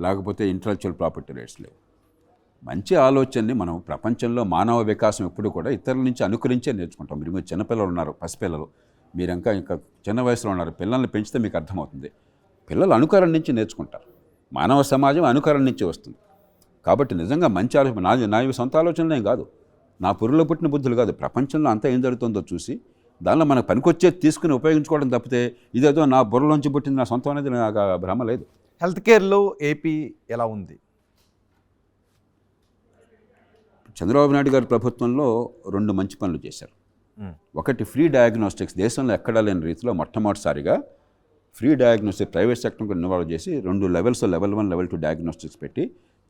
లేకపోతే ఇంటలెక్చువల్ ప్రాపర్టీ రైట్స్ లేవు. మంచి ఆలోచనని మనం ప్రపంచంలో మానవ వికాసం ఎప్పుడు కూడా ఇతరుల నుంచి అనుకరించే నేర్చుకుంటాం. మీరు చిన్నపిల్లలు ఉన్నారు, పసిపిల్లలు, మీరు ఇంకా చిన్న వయసులో ఉన్నారు, పిల్లల్ని పెంచితే మీకు అర్థమవుతుంది. పిల్లలు అనుకరణ నుంచి నేర్చుకుంటారు, మానవ సమాజం అనుకరణ నుంచి వస్తుంది. కాబట్టి నిజంగా మంచి ఆలోచన నా సొంత ఆలోచనలేం కాదు, నా పురులో పుట్టిన బుద్ధులు కాదు. ప్రపంచంలో అంతా ఏం జరుగుతుందో చూసి దానిలో మనకు పనికొచ్చేది తీసుకుని ఉపయోగించుకోవడం తప్పితే ఇదేదో నా బుర్రలోంచి పుట్టింది నా సొంతం అనేది నాకు భ్రమ లేదు. హెల్త్ కేర్లో ఏపీ ఎలా ఉంది? చంద్రబాబు నాయుడు గారి ప్రభుత్వంలో 2 మంచి పనులు చేశారు. ఒకటి ఫ్రీ డయాగ్నోస్టిక్స్, దేశంలో ఎక్కడా లేని రీతిలో మొట్టమొదటిసారిగా ఫ్రీ డయాగ్నోస్టిక్ ప్రైవేట్ సెక్టర్కి ఇన్వాల్వ్ చేసి 2 లెవెల్స్, లెవెల్ 1, లెవెల్ 2 డయాగ్నోస్టిక్స్ పెట్టి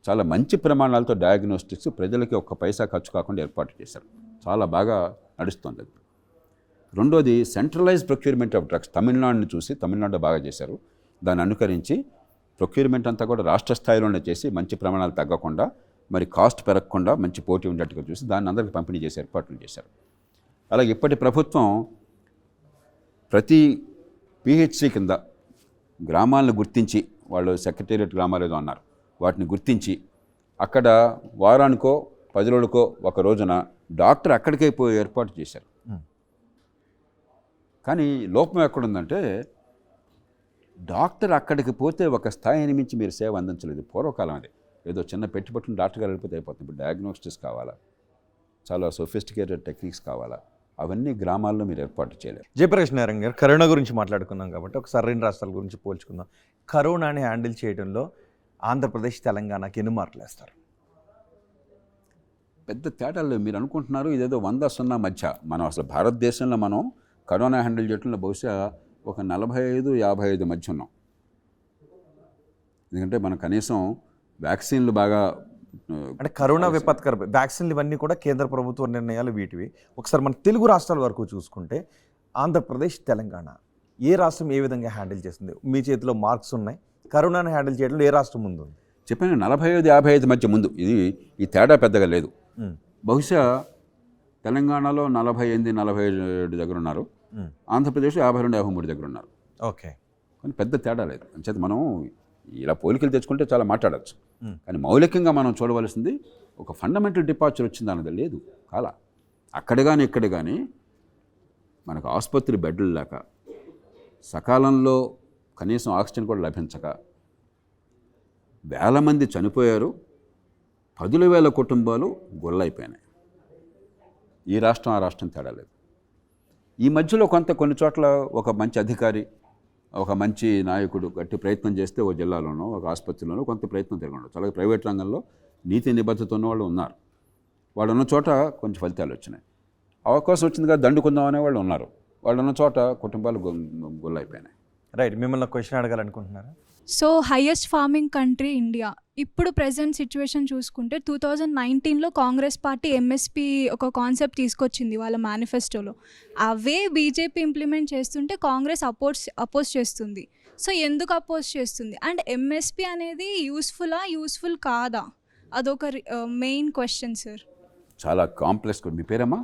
చాలా మంచి ప్రమాణాలతో డయాగ్నోస్టిక్స్ ప్రజలకి ఒక్క పైసా ఖర్చు కాకుండా ఏర్పాటు చేశారు. చాలా బాగా నడుస్తుంది అది. రెండోది సెంట్రలైజ్ ప్రొక్యూర్మెంట్ ఆఫ్ డ్రగ్స్, తమిళనాడుని చూసి తమిళనాడు బాగా చేశారు. దాన్ని అనుకరించి ప్రొక్యూర్మెంట్ అంతా కూడా రాష్ట్ర స్థాయిలోనే చేసి మంచి ప్రమాణాలు తగ్గకుండా, మరి కాస్ట్ పెరగకుండా మంచి పోటీ ఉండేట్టుగా చూసి దాన్ని అందరికీ పంపిణీ చేసి ఏర్పాట్లు చేశారు. అలాగే ఇప్పటి ప్రభుత్వం ప్రతి పిహెచ్సి కింద గ్రామాలను గుర్తించి, వాళ్ళు సెక్రటేరియట్ గ్రామాలు ఏదో అన్నారు, వాటిని గుర్తించి అక్కడ వారానికో 10 రోజులకో ఒక రోజున డాక్టర్ అక్కడికే పోయి ఏర్పాటు చేశారు. కానీ లోపం ఎక్కడుందంటే డాక్టర్ అక్కడికి పోతే ఒక స్థాయిని మించి మీరు సేవ అందించలేదు. పూర్వకాలం అది ఏదో చిన్న పెట్టుబట్టుని డాక్టర్ గారు వెళ్ళిపోతే అయిపోతుంది. ఇప్పుడు డయాగ్నోస్టిక్స్ కావాలా, చాలా సొఫిస్టికేటెడ్ టెక్నిక్స్ కావాలా, అవన్నీ గ్రామాల్లో మీరు ఏర్పాటు చేయలేరు. జయప్రకాష్ నారాయణ గారు, కరోనా గురించి మాట్లాడుకున్నాం కాబట్టి ఒకసారి 2 రాష్ట్రాల గురించి పోల్చుకుందాం. కరోనాని హ్యాండిల్ చేయడంలో ఆంధ్రప్రదేశ్, తెలంగాణకి ఎన్ని మార్కులు వేస్తారు? పెద్ద తేడాలు మీరు అనుకుంటున్నారు ఇదేదో 100-0 మధ్య. మనం అసలు భారతదేశంలో మనం కరోనా హ్యాండిల్ చేయడంలో బహుశా ఒక 45-55 మధ్య ఉన్నాం. ఎందుకంటే మనం కనీసం వ్యాక్సిన్లు బాగా, అంటే కరోనా విపత్కర వ్యాక్సిన్లు ఇవన్నీ కూడా కేంద్ర ప్రభుత్వ నిర్ణయాలు వీటివి. ఒకసారి మన తెలుగు రాష్ట్రాల వరకు చూసుకుంటే ఆంధ్రప్రదేశ్, తెలంగాణ ఏ రాష్ట్రం ఏ విధంగా హ్యాండిల్ చేస్తుంది? మీ చేతిలో మార్క్స్ ఉన్నాయి, కరోనాని హ్యాండిల్ చేయడంలో ఏ రాష్ట్రం ముందు ఉంది? చెప్పాను 45-55 మధ్య ముందు. ఈ తేడా పెద్దగా లేదు. బహుశా తెలంగాణలో 48-47 దగ్గర ఉన్నారు, ఆంధ్రప్రదేశ్ 52-53 దగ్గర ఉన్నారు. ఓకే, కానీ పెద్ద తేడా లేదు. అంచేత మనం ఇలా పోలికలు తెచ్చుకుంటే చాలా మాట్లాడచ్చు, కానీ మౌలికంగా మనం చూడవలసింది ఒక ఫండమెంటల్ డిపార్చర్ వచ్చింది అన్నది లేదు. కాలా అక్కడ కానీ ఇక్కడ కానీ మనకు ఆసుపత్రి బెడ్లు లేక, సకాలంలో కనీసం ఆక్సిజన్ కూడా లభించక వేల మంది చనిపోయారు, 10,000 కుటుంబాలు గొల్లైపోయినాయి. ఈ రాష్ట్రం ఆ రాష్ట్రం తేడా లేదు. ఈ మధ్యలో కొన్ని చోట్ల ఒక మంచి అధికారి, ఒక మంచి నాయకుడు గట్టి ప్రయత్నం చేస్తే ఓ జిల్లాలోనో ఒక ఆసుపత్రిలోనో కొంత ప్రయత్నం తిరగండి. అలాగే ప్రైవేట్ రంగంలో నీతి నిబద్ధత ఉన్న వాళ్ళు ఉన్నారు, వాళ్ళు ఉన్న చోట కొంచెం ఫలితాలు వచ్చినాయి. అవకాశం వచ్చింది కదా దండుకుందాం అనే వాళ్ళు ఉన్నారు, వాళ్ళు ఉన్న చోట కుటుంబాలు గొల్లైపోయినాయి. రైట్, మిమ్మల్ని క్వశ్చన్ అడగాలనుకుంటున్నారా? So highest farming country India. ఇప్పుడు ప్రజెంట్ సిచ్యువేషన్ చూసుకుంటే 2019లో కాంగ్రెస్ పార్టీ ఎంఎస్పీ ఒక కాన్సెప్ట్ తీసుకొచ్చింది వాళ్ళ మేనిఫెస్టోలో. అవే బీజేపీ ఇంప్లిమెంట్ చేస్తుంటే కాంగ్రెస్ అపోజ్ చేస్తుంది. సో ఎందుకు అపోజ్ చేస్తుంది? అండ్ ఎంఎస్పీ అనేది యూస్ఫుల్ కాదా? అదొక మెయిన్ క్వశ్చన్ సార్. చాలా కాంప్లెక్స్. మీ పేరమ్మా?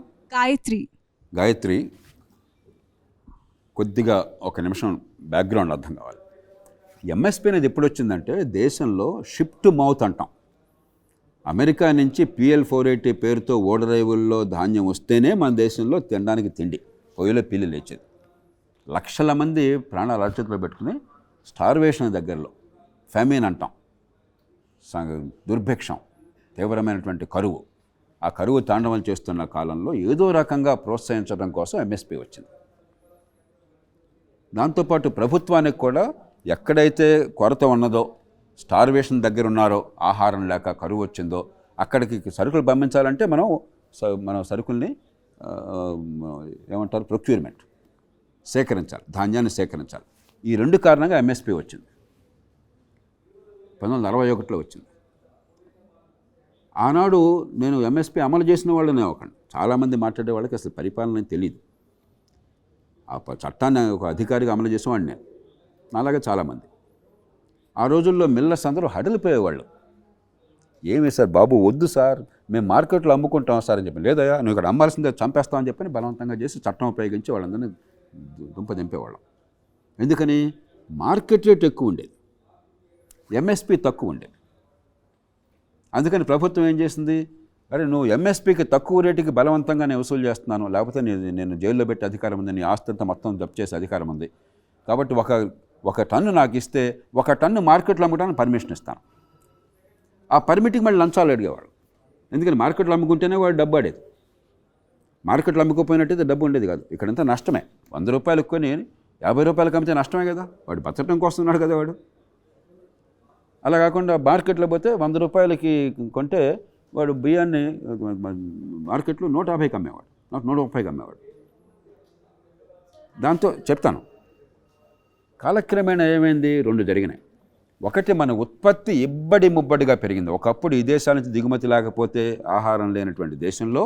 గాయత్రి. కొద్దిగా ఒక నిమిషం బ్యాక్గ్రౌండ్ అర్థం కావాలి. ఎంఎస్పీ అనేది ఎప్పుడు వచ్చిందంటే దేశంలో షిప్ టు మౌత్ అంటాం. అమెరికా నుంచి PL-480 పేరుతో ఓడరేవుల్లో ధాన్యం వస్తేనే మన దేశంలో తినడానికి తిండి, పొయ్యిలో పిల్లి లేచేది. లక్షల మంది ప్రాణాలు అరచేతిలో పెట్టుకుని స్టార్వేషన్ దగ్గరలో, ఫెమిన్ అంటాం, దుర్భిక్షం, తీవ్రమైనటువంటి కరువు, ఆ కరువు తాండవం చేస్తున్న కాలంలో ఏదో రకంగా ప్రోత్సహించడం కోసం ఎంఎస్పీ వచ్చింది. దాంతోపాటు ప్రభుత్వానికి కూడా ఎక్కడైతే కొరత ఉన్నదో, స్టార్వేషన్ దగ్గర ఉన్నారో, ఆహారం లేక కరువు వచ్చిందో అక్కడికి సరుకులు పంపించాలంటే మనం సరుకుల్ని ఏమంటారు, ప్రొక్యూర్మెంట్, సేకరించాలి, ధాన్యాన్ని సేకరించాలి. ఈ 2 కారణంగా ఎంఎస్పీ వచ్చింది. 1961లో వచ్చింది. ఆనాడు నేను ఎంఎస్పీ అమలు చేసిన వాళ్ళనే ఒకండి, చాలామంది మాట్లాడే వాళ్ళకి అసలు పరిపాలన తెలియదు. ఆ చట్టాన్ని ఒక అధికారిగా అమలు చేసేవాడిని నేను, అలాగే చాలామంది. ఆ రోజుల్లో మిల్లర్స్ అందరూ హడలిపోయేవాళ్ళు. ఏమి సార్ బాబు, వద్దు సార్, మేము మార్కెట్లో అమ్ముకుంటాం సార్ అని చెప్పి, లేదయ్యా నువ్వు ఇక్కడ అమ్మాల్సిందే, చంపేస్తామని చెప్పని బలవంతంగా చేసి చట్టం ఉపయోగించి వాళ్ళందరినీ దింపదింపేవాళ్ళం. ఎందుకని? మార్కెట్ రేట్ ఎక్కువ ఉండేది, ఎంఎస్పీ తక్కువ ఉండేది. అందుకని ప్రభుత్వం ఏం చేసింది, అరే నువ్వు ఎంఎస్పీకి తక్కువ రేటుకి బలవంతంగా నేను వసూలు చేస్తున్నాను, లేకపోతే నేను జైల్లో పెట్టి అధికారం ఉంది, నీ ఆస్తి అంతా మొత్తం జప్తు చేసే అధికారం ఉంది, కాబట్టి ఒక టన్ను నాకు ఇస్తే 1 టన్ను మార్కెట్లో అమ్ముకోవడానికి పర్మిషన్ ఇస్తాను. ఆ పర్మిట్కి మళ్ళీ లంచాలు అడిగేవాడు. ఎందుకని? మార్కెట్లో అమ్ముకుంటేనే వాడు డబ్బు ఆడేది, మార్కెట్లో అమ్ముకోపోయినట్టయితే డబ్బు ఉండేది కాదు. ఇక్కడంతా నష్టమే. 100 రూపాయలు కొని 50 రూపాయలకి అమ్మితే నష్టమే కదా, వాడు బతకడం కోసం ఉన్నాడు కదా వాడు. అలా కాకుండా మార్కెట్లో పోతే 100 రూపాయలకి కొంటే వాడు బియ్యాన్ని మార్కెట్లో 150కి అమ్మేవాడు, నాకు 130కి అమ్మేవాడు. దాంతో చెప్తాను, కాలక్రమేణా ఏమైంది, 2 జరిగినాయి. ఒకటి, మన ఉత్పత్తి ఇబ్బడి ముబ్బడిగా పెరిగింది. ఒకప్పుడు ఈ దేశాల నుంచి దిగుమతి లేకపోతే ఆహారం లేనటువంటి దేశంలో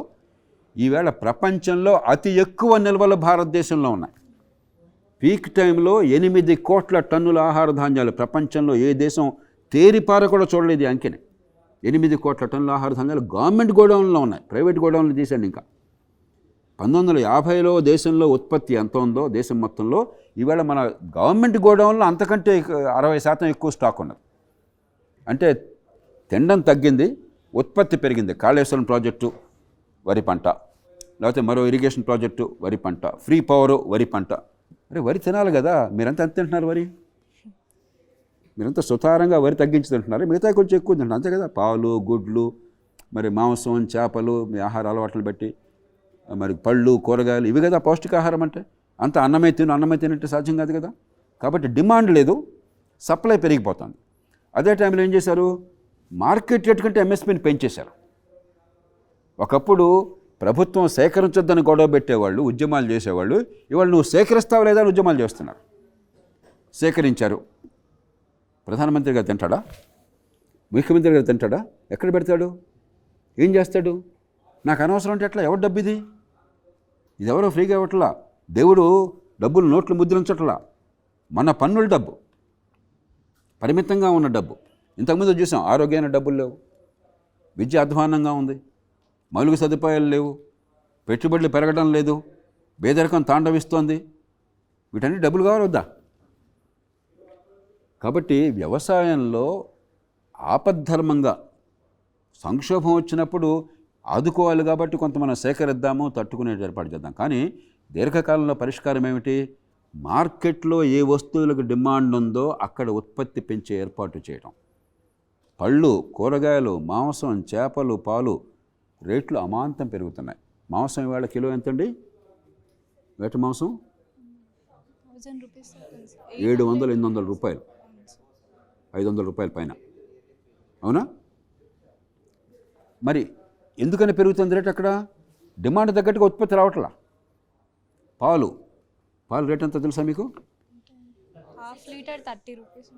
ఈవేళ ప్రపంచంలో అతి ఎక్కువ నిల్వలు భారతదేశంలో ఉన్నాయి. పీక్ టైంలో 8 కోట్ల టన్నుల ఆహార ధాన్యాలు, ప్రపంచంలో ఏ దేశం తేరిపార కూడా చూడలేదు. అంకెనే 8 కోట్ల టన్నుల ఆహార ధాన్యాలు గవర్నమెంట్ గోడౌన్లో ఉన్నాయి, ప్రైవేట్ గోడౌన్లు తీసండి. ఇంకా 1950లో దేశంలో ఉత్పత్తి ఎంత ఉందో దేశం మొత్తంలో, ఈవేళ మన గవర్నమెంట్ గోడౌన్లో అంతకంటే 60% ఎక్కువ స్టాక్ ఉన్నది. అంటే తినడం తగ్గింది, ఉత్పత్తి పెరిగింది. కాళేశ్వరం ప్రాజెక్టు వరి పంట, లేకపోతే మరో ఇరిగేషన్ ప్రాజెక్టు వరి పంట, ఫ్రీ పవర్ వరి పంట. అరే వరి తినాలి కదా, మీరంతా ఎంత తింటున్నారు వరి? మీరంతా సుతారంగా వరి తగ్గించి తింటున్నారు, మిగతా కొంచెం ఎక్కువ తింటున్నారు అంతే కదా. పాలు, గుడ్లు, మరి మాంసం, చేపలు, మీ ఆహార అలవాట్లను బట్టి, మరి పళ్ళు, కూరగాయలు, ఇవి కదా పౌష్టికాహారం అంటే. అంత అన్నమే తినంటే సాధ్యం కాదు కదా. కాబట్టి డిమాండ్ లేదు, సప్లై పెరిగిపోతుంది. అదే టైంలో ఏం చేశారు, మార్కెట్ రేట్ కంటే ఎంఎస్పీని పెంచేశారు. ఒకప్పుడు ప్రభుత్వం సేకరించొద్దని గొడవ పెట్టేవాళ్ళు, ఉద్యమాలు చేసేవాళ్ళు, ఇవాళ నువ్వు సేకరిస్తావు లేదా అని ఉద్యమాలు చేస్తున్నారు. సేకరించారు. ప్రధానమంత్రి గారు తింటాడా? ముఖ్యమంత్రి గారు తింటాడా? ఎక్కడ పెడతాడు? ఏం చేస్తాడు? నాకు అనవసరం అంటే ఎట్లా? ఎవరు డబ్బు ఇది? ఇది ఎవరో ఫ్రీగా ఇవ్వట్లా. దేవుడు డబ్బులు నోట్లు ముద్రించట్లా. మన పన్నుల డబ్బు, పరిమితంగా ఉన్న డబ్బు. ఇంతకుముందు చూసాం, ఆరోగ్యమైన డబ్బులు లేవు, విద్య అధ్వాన్నంగా ఉంది, మౌలిక సదుపాయాలు లేవు, పెట్టుబడులు పెరగడం లేదు, పేదరికం తాండవిస్తోంది. వీటన్ని డబ్బులు కావాలి వద్దా? కాబట్టి వ్యవసాయంలో ఆపద్ధర్మంగా సంక్షోభం వచ్చినప్పుడు ఆదుకోవాలి కాబట్టి కొంత మనం సేకరిద్దాము, తట్టుకునే ఏర్పాటు చేద్దాం. కానీ దీర్ఘకాలంలో పరిష్కారం ఏమిటి? మార్కెట్లో ఏ వస్తువులకు డిమాండ్ ఉందో అక్కడ ఉత్పత్తి పెంచే ఏర్పాటు చేయడం. పళ్ళు, కూరగాయలు, మాంసం, చేపలు, పాలు రేట్లు అమాంతం పెరుగుతున్నాయి. మాంసం ఇవాళ కిలో ఎంతండి? వేట మాంసం 700-800 రూపాయలు, 500 రూపాయల పైన. అవునా? మరి ఎందుకని పెరుగుతుంది రేట్? అక్కడ డిమాండ్ తగ్గట్టుగా ఉత్పత్తి రావట్లా. పాలు రేట్ ఎంత తెలుసా మీకు? హాఫ్ లీటర్ 30 రూపీస్,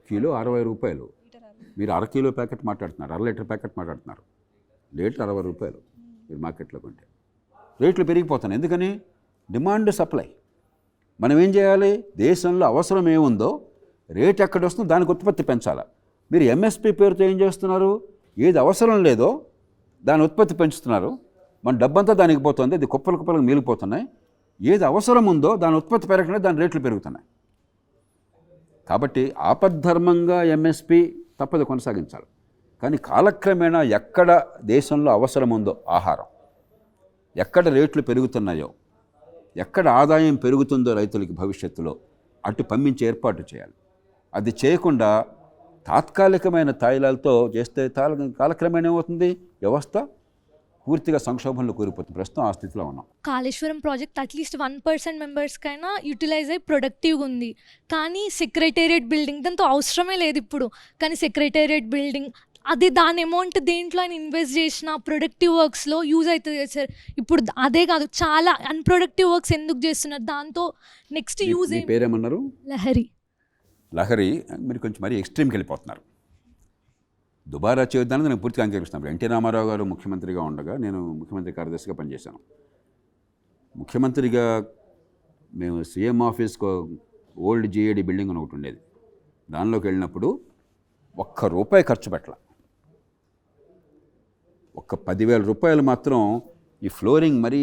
కిలో 60 రూపాయలు. మీరు అర కిలో ప్యాకెట్ మాట్లాడుతున్నారు, అర లీటర్ ప్యాకెట్ మాట్లాడుతున్నారు. లీటర్ 60 రూపాయలు మీరు మార్కెట్లో కొంటే. రేట్లు పెరిగిపోతున్నాయి. ఎందుకని? Demand supply. మనం ఏం చేయాలి? దేశంలో అవసరం ఏముందో, రేట్ ఎక్కడ వస్తుందో దానికి ఉత్పత్తి పెంచాలి. మీరు ఎంఎస్పీ పేరుతో ఏం చేస్తున్నారు? ఏది అవసరం లేదో దాని ఉత్పత్తి పెంచుతున్నారు, మన డబ్బంతా దానికి పోతుంది, అది కుప్పలకు మిగిలిపోతున్నాయి. ఏది అవసరం ఉందో దాని ఉత్పత్తి పెరగకుండా దాని రేట్లు పెరుగుతున్నాయి. కాబట్టి ఆపద్ధర్మంగా ఎంఎస్పీ తప్పదు కొనసాగించాలి. కానీ కాలక్రమేణా ఎక్కడ దేశంలో అవసరం ఉందో ఆహారం, ఎక్కడ రేట్లు పెరుగుతున్నాయో, ఎక్కడ ఆదాయం పెరుగుతుందో రైతులకి భవిష్యత్తులో, అటు పంపించే ఏర్పాటు చేయాలి. అది చేయకుండా తాత్కాలికమైన తాయిలాలతో చేస్తే కాలక్రమేణా ఏమవుతుంది? వ్యవస్థ పూర్తిగా సంక్షోభంలో కూలిపోతుంది. ప్రస్తుతం ఆ స్థితిలో ఉన్నాం. కాళేశ్వరం ప్రాజెక్ట్ అట్లీస్ట్ 1% మెంబర్స్కైనా యూటిలైజ్ అయ్యి ప్రొడక్టివ్గా ఉంది. కానీ సెక్రటేరియట్ బిల్డింగ్ దాంతో అవసరమే లేదు ఇప్పుడు. కానీ సెక్రటేరియట్ బిల్డింగ్ అది దాని అమౌంట్ దేంట్లో ఆయన ఇన్వెస్ట్ చేసిన ప్రొడక్టివ్ వర్క్స్లో యూజ్ అవుతుంది కదా సార్. ఇప్పుడు అదే కాదు, చాలా అన్ప్రొడక్టివ్ వర్క్స్ ఎందుకు చేస్తున్నారు? దాంతో నెక్స్ట్ యూజ్ పేరేమన్నారు? లహరి. మీరు కొంచెం మరీ ఎక్స్ట్రీమ్కి వెళ్ళిపోతున్నారు. దుబారా చేయొద్దని నేను పూర్తిగా అంగీకరిస్తున్నాను. ఎన్టీ రామారావు గారు ముఖ్యమంత్రిగా ఉండగా నేను ముఖ్యమంత్రి కార్యదర్శిగా పనిచేశాను. ముఖ్యమంత్రిగా మేము సీఎం ఆఫీస్కు ఓల్డ్ జిఏడి బిల్డింగ్ అని ఒకటి ఉండేది. దానిలోకి వెళ్ళినప్పుడు ₹1 ఖర్చు పెట్టాల. 10,000 రూపాయలు మాత్రం ఈ ఫ్లోరింగ్ మరీ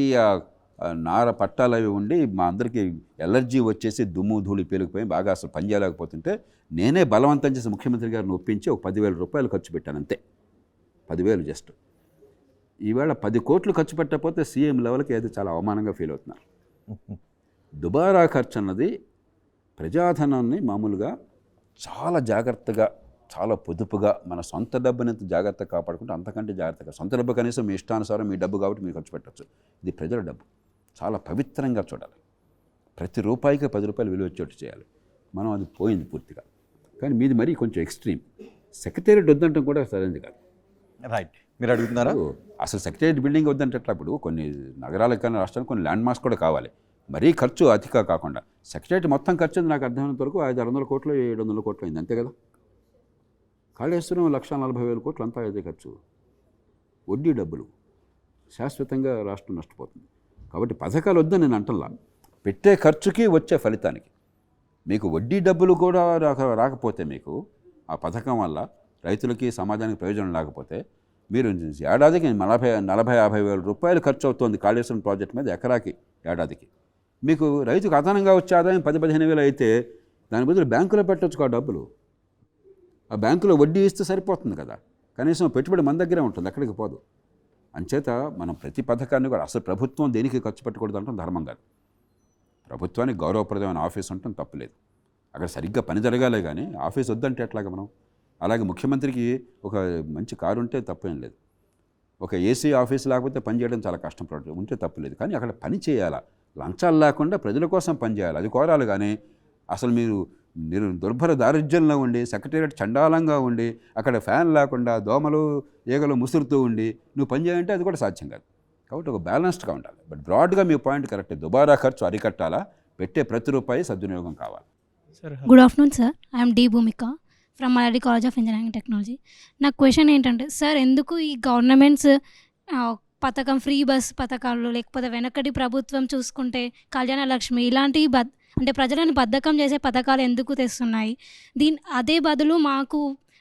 నార పట్టాలు అవి ఉండి మా అందరికీ ఎలర్జీ వచ్చేసి దుమ్ము ధూళి పేలిపోయి బాగా అసలు పని చేయలేకపోతుంటే నేనే బలవంతం చేసి ముఖ్యమంత్రి గారిని ఒప్పించి ₹10,000 ఖర్చు పెట్టాను అంతే. 10,000 జస్ట్. ఈవేళ 10 కోట్లు ఖర్చు పెట్టకపోతే సీఎం లెవెల్కి అయితే చాలా అవమానంగా ఫీల్ అవుతున్నారు. దుబారా ఖర్చు అన్నది ప్రజాధనాన్ని మామూలుగా చాలా జాగ్రత్తగా, చాలా పొదుపుగా, మన సొంత డబ్బుని ఎంత జాగ్రత్తగా కాపాడుకుంటే అంతకంటే జాగ్రత్తగా, సొంత డబ్బు కనీసం మీ ఇష్టానుసారం మీ డబ్బు కాబట్టి మీరు ఖర్చు పెట్టచ్చు. ఇది ప్రజల డబ్బు, చాలా పవిత్రంగా చూడాలి. ప్రతి రూపాయికి 10 రూపాయలు విలువ వచ్చేట్టు చేయాలి. మనం అది పోయింది పూర్తిగా. కానీ మీది మరీ కొంచెం ఎక్స్ట్రీమ్. సెక్రటేరియట్ వద్దంటాం కూడా సరైనది కాదు. రైట్, మీరు అడుగుతున్నారా? అసలు సెక్రటేరియట్ బిల్డింగ్ వద్దంటప్పుడు కొన్ని నగరాలకు కానీ రాష్ట్రానికి కొన్ని ల్యాండ్ మార్క్స్ కూడా కావాలి. మరీ ఖర్చు అతిగా కాకుండా. సెక్రటేరియట్ మొత్తం ఖర్చు నాకు అర్థమైనంత వరకు 500-600 కోట్లు 700 కోట్లు అయింది అంతే కదా. కాళేశ్వరం 1,40,000 కోట్లు అంతా అదే ఖర్చు. వడ్డీ డబ్బులు శాశ్వతంగా రాష్ట్రం నష్టపోతుంది. కాబట్టి పథకాలు వద్దని నేను అంటల్లా. పెట్టే ఖర్చుకి వచ్చే ఫలితానికి మీకు వడ్డీ డబ్బులు కూడా రాకపోతే, మీకు ఆ పథకం వల్ల రైతులకి సమాజానికి ప్రయోజనం లేకపోతే మీరు ఏడాదికి 40-50 వేల రూపాయలు ఖర్చు అవుతుంది కాళేశ్వరం ప్రాజెక్ట్ మీద ఎకరాకి ఏడాదికి. మీకు రైతుకు అదనంగా వచ్చే ఆదాయం 10-15 వేలు అయితే దాని బదులు బ్యాంకులో పెట్టవచ్చు ఆ డబ్బులు. ఆ బ్యాంకులో వడ్డీ ఇస్తే సరిపోతుంది కదా, కనీసం పెట్టుబడి మన దగ్గరే ఉంటుంది, ఎక్కడికి పోదు. అంచేత మనం ప్రతి పథకాన్ని కూడా అసలు ప్రభుత్వం దేనికి ఖర్చు పెట్టకూడదు అంటాం ధర్మం కాదు. ప్రభుత్వానికి గౌరవప్రదమైన ఆఫీస్ ఉండటం తప్పులేదు, అక్కడ సరిగ్గా పని జరగాలే కానీ ఆఫీస్ వద్దంటే ఎట్లాగా మనం. అలాగే ముఖ్యమంత్రికి ఒక మంచి కారు ఉంటే తప్పేం లేదు, ఒక ఏసీ ఆఫీస్ లేకపోతే పని చేయడం చాలా కష్టం ఉంటే తప్పులేదు, కానీ అక్కడ పని చేయాలా, లంచాలు లేకుండా ప్రజల కోసం పని చేయాలి, అది కోరాలి. కానీ అసలు మీరు దుర్భర దారిద్ర్యంలో ఉండి సెక్రటేరియట్ చండాలంగా ఉండి అక్కడ ఫ్యాన్ లేకుండా దోమలు ఈగలు ముసురుతూ ఉండి నువ్వు పని చేయాలంటే అది కూడా సాధ్యం కాదు. కాబట్టి ఒక బ్యాలెన్స్డ్గా ఉండాలి. బట్ బ్రాడ్గా మీ పాయింట్ కరెక్టే, దుబారా ఖర్చు అరికట్టాలా, పెట్టే ప్రతి రూపాయి సద్వినియోగం కావాలి. Good afternoon sir, I'm D Bhumika from Malladi college of engineering technology. నా క్వశ్చన్ ఏంటంటే సార్, ఎందుకు ఈ గవర్నమెంట్స్ పథకం ఫ్రీ బస్ పథకాలు లేకపోతే వెనకటి ప్రభుత్వం చూసుకుంటే కళ్యాణ లక్ష్మి ఇలాంటి అంటే ప్రజలను బద్ధకం చేసే పథకాలు ఎందుకు తెస్తున్నాయి? అదే బదులు మాకు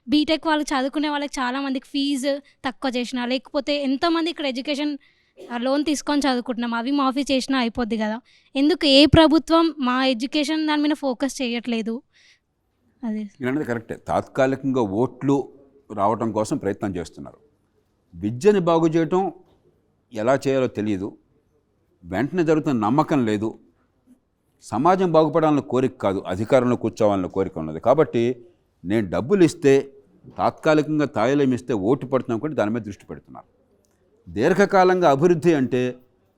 బీటెక్ వాళ్ళు చదువుకునే వాళ్ళకి చాలామందికి ఫీజు తక్కువ చేసినా, లేకపోతే ఎంతోమంది ఇక్కడ ఎడ్యుకేషన్ లోన్ తీసుకొని చదువుకుంటున్నాం, అవి మాఫీ చేసినా అయిపోద్ది కదా. ఎందుకు ఏ ప్రభుత్వం మా ఎడ్యుకేషన్ దాని మీద ఫోకస్ చేయట్లేదు? అదే ఇలాంటిది కరెక్టే, తాత్కాలికంగా ఓట్లు రావడం కోసం ప్రయత్నం చేస్తున్నారు. విద్యని బాగు చేయటం ఎలా చేయాలో తెలియదు, వెంటనే జరుగుతున్న నమ్మకం లేదు, సమాజం బాగుపడాలన్న కోరిక కాదు, అధికారంలో కూర్చోవాలన్న కోరిక ఉన్నది. కాబట్టి నేను డబ్బులు ఇస్తే తాత్కాలికంగా తాయిలం ఇస్తే ఓటు పడుతున్నాం కూడా దాని మీద దృష్టి పెడుతున్నారు. దీర్ఘకాలంగా అభివృద్ధి అంటే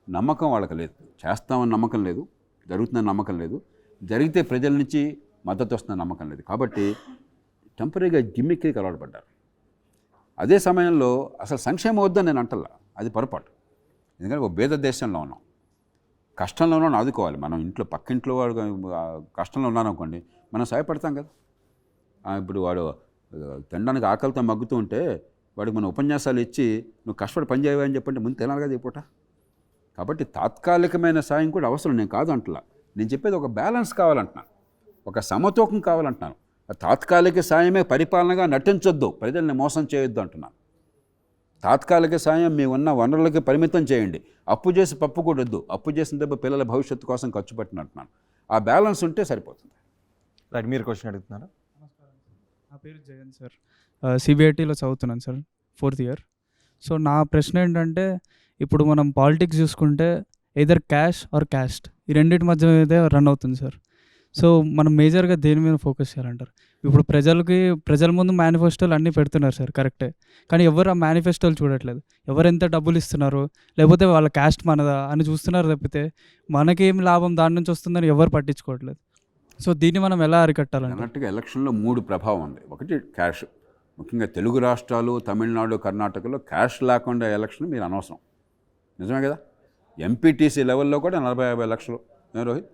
నమ్మకం వాళ్ళకి లేదు, చేస్తామని నమ్మకం లేదు, జరుగుతుందని నమ్మకం లేదు, జరిగితే ప్రజల నుంచి మద్దతు వస్తున్న నమ్మకం లేదు. కాబట్టి టెంపరీగా గిమ్మిక్కి అలవాటు పడ్డారు. అదే సమయంలో అసలు సంక్షేమం వద్దని నేను అంటల్లా, అది పొరపాటు. ఎందుకంటే ఒక భేద దేశంలో ఉన్నాం, కష్టంలో ఉన్నాను ఆదుకోవాలి. మనం ఇంట్లో పక్కింట్లో వాడు కష్టంలో ఉన్నారనుకోండి, మనం సహాయపడతాం కదా. ఇప్పుడు వాడు తినడానికి ఆకలితో మగ్గుతూ ఉంటే వాడికి మనం ఉపన్యాసాలు ఇచ్చి నువ్వు కష్టపడి పని చేయవా అని చెప్పంటే ముందు తినాలి కదా ఈ పూట. కాబట్టి తాత్కాలికమైన సాయం కూడా అవసరం, నేను కాదు అంటలా. నేను చెప్పేది ఒక బ్యాలెన్స్ కావాలంటున్నాను, ఒక సమతూకం కావాలంటున్నాను. తాత్కాలిక సాయమే పరిపాలనగా నటించొద్దు, ప్రజల్ని మోసం చేయొద్దు అంటున్నాను. తాత్కాలిక సాయం మీ ఉన్న వనరులకి పరిమితం చేయండి, అప్పు చేసి పప్పు కూడొద్దు, అప్పు చేసిన దెబ్బ పిల్లల భవిష్యత్తు కోసం ఖర్చు పెట్టినట్టున్నాను. ఆ బ్యాలెన్స్ ఉంటే సరిపోతుంది. రైట్, మీరు క్వశ్చన్ అడుగుతున్నారు. నా పేరు జగన్ సార్, సిబిఐటీలో చదువుతున్నాను సార్, 4th ఇయర్. సో నా ప్రశ్న ఏంటంటే, ఇప్పుడు మనం పాలిటిక్స్ చూసుకుంటే ఎయిదర్ క్యాష్ ఆర్ క్యాస్ట్, ఈ రెండింటి మధ్య అయితే రన్ అవుతుంది సార్. సో మనం మేజర్గా దేని మీద ఫోకస్ చేయాలంటారు? ఇప్పుడు ప్రజల ముందు మేనిఫెస్టోలు అన్నీ పెడుతున్నారు సార్, కరెక్టే, కానీ ఎవరు ఆ మేనిఫెస్టోలు చూడట్లేదు. ఎవరు ఎంత డబ్బులు ఇస్తున్నారు, లేకపోతే వాళ్ళ క్యాస్ట్ మనదా అని చూస్తున్నారు తప్పితే మనకేం లాభం దాని నుంచి వస్తుందని ఎవరు పట్టించుకోవట్లేదు. సో దీన్ని మనం ఎలా అరికట్టాలంటే? అన్నట్టుగా ఎలక్షన్లో 3 ప్రభావం ఉంది. ఒకటి క్యాష్, ముఖ్యంగా తెలుగు రాష్ట్రాలు, తమిళనాడు, కర్ణాటకలో క్యాష్ లేకుండా ఎలక్షన్ మీరు అనవసరం, నిజమే కదా. ఎంపీటీసీ లెవెల్లో కూడా 40-50 లక్షలు, రోహిత్.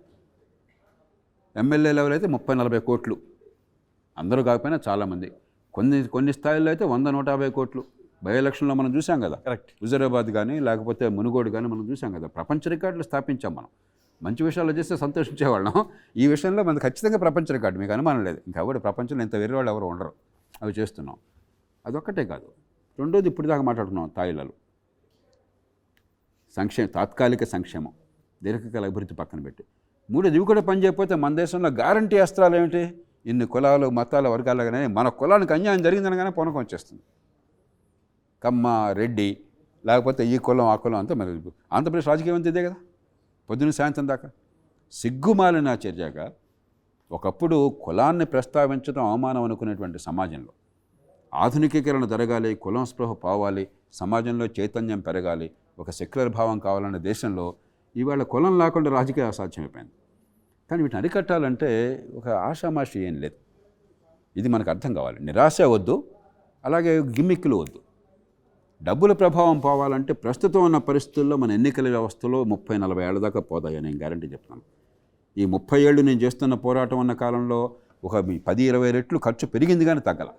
ఎమ్మెల్యే లెవెల్ అయితే 30-40 కోట్లు, అందరూ కాకపోయినా చాలామంది. కొన్ని స్థాయిల్లో అయితే 100-150 కోట్లు. బై ఎలక్షన్లో మనం చూసాం కదా, కరెక్ట్. హుజూరాబాద్ కానీ లేకపోతే మునుగోడు కానీ మనం చూసాం కదా. ప్రపంచ రికార్డులు స్థాపించాం మనం. మంచి విషయాలు చేస్తే సంతోషించేవాళ్ళం, ఈ విషయంలో మనకు ఖచ్చితంగా ప్రపంచ రికార్డు, మీకు అనుమానం లేదు. ఇంకా ఎవరు ప్రపంచంలో ఇంత వేరే వాళ్ళు ఎవరు ఉండరు, అవి చేస్తున్నాం. అదొక్కటే కాదు, రెండోది ఇప్పుడు దాకా మాట్లాడుకున్నాం, తాయిలాలు తాత్కాలిక సంక్షేమం, దీర్ఘకాల అభివృద్ధి పక్కన పెట్టి. 3 ఇవి కూడా పని చేయకపోతే మన దేశంలో గ్యారంటీ అస్త్రాలు ఏమిటి? ఇన్ని కులాలు, మతాల, వర్గాలుగానే మన కులానికి అన్యాయం జరిగిందనగానే పూనకం వచ్చేస్తుంది. కమ్మ, రెడ్డి, లేకపోతే ఈ కులం ఆ కులం అంతా. మరి ఆంధ్రప్రదేశ్ రాజకీయం అంతా ఇదే కదా, పొద్దున్న సాయంత్రం దాకా. సిగ్గుమాలిన చర్యగా ఒకప్పుడు కులాన్ని ప్రస్తావించడం అవమానం అనుకునేటువంటి సమాజంలో ఆధునికీకరణ జరగాలి, కులం స్పృహ పోవాలి, సమాజంలో చైతన్యం పెరగాలి, ఒక సెక్యులర్ భావం కావాలన్న దేశంలో ఇవాళ కులం లేకుండా రాజకీయ అసాధ్యమైపోయింది. కానీ వీటిని అరికట్టాలంటే ఒక ఆషామాషి ఏం లేదు, ఇది మనకు అర్థం కావాలి. నిరాశ వద్దు, అలాగే గిమ్మిక్కులు వద్దు. డబ్బుల ప్రభావం పోవాలంటే ప్రస్తుతం ఉన్న పరిస్థితుల్లో మన ఎన్నికల వ్యవస్థలో 30-40 ఏళ్ళ దాకా పోతాయని నేను గ్యారంటీ చెప్తాను. ఈ 30 ఏళ్ళు నేను చేస్తున్న పోరాటం ఉన్న కాలంలో ఒక 10-20 రెట్లు ఖర్చు పెరిగింది కానీ తగ్గల,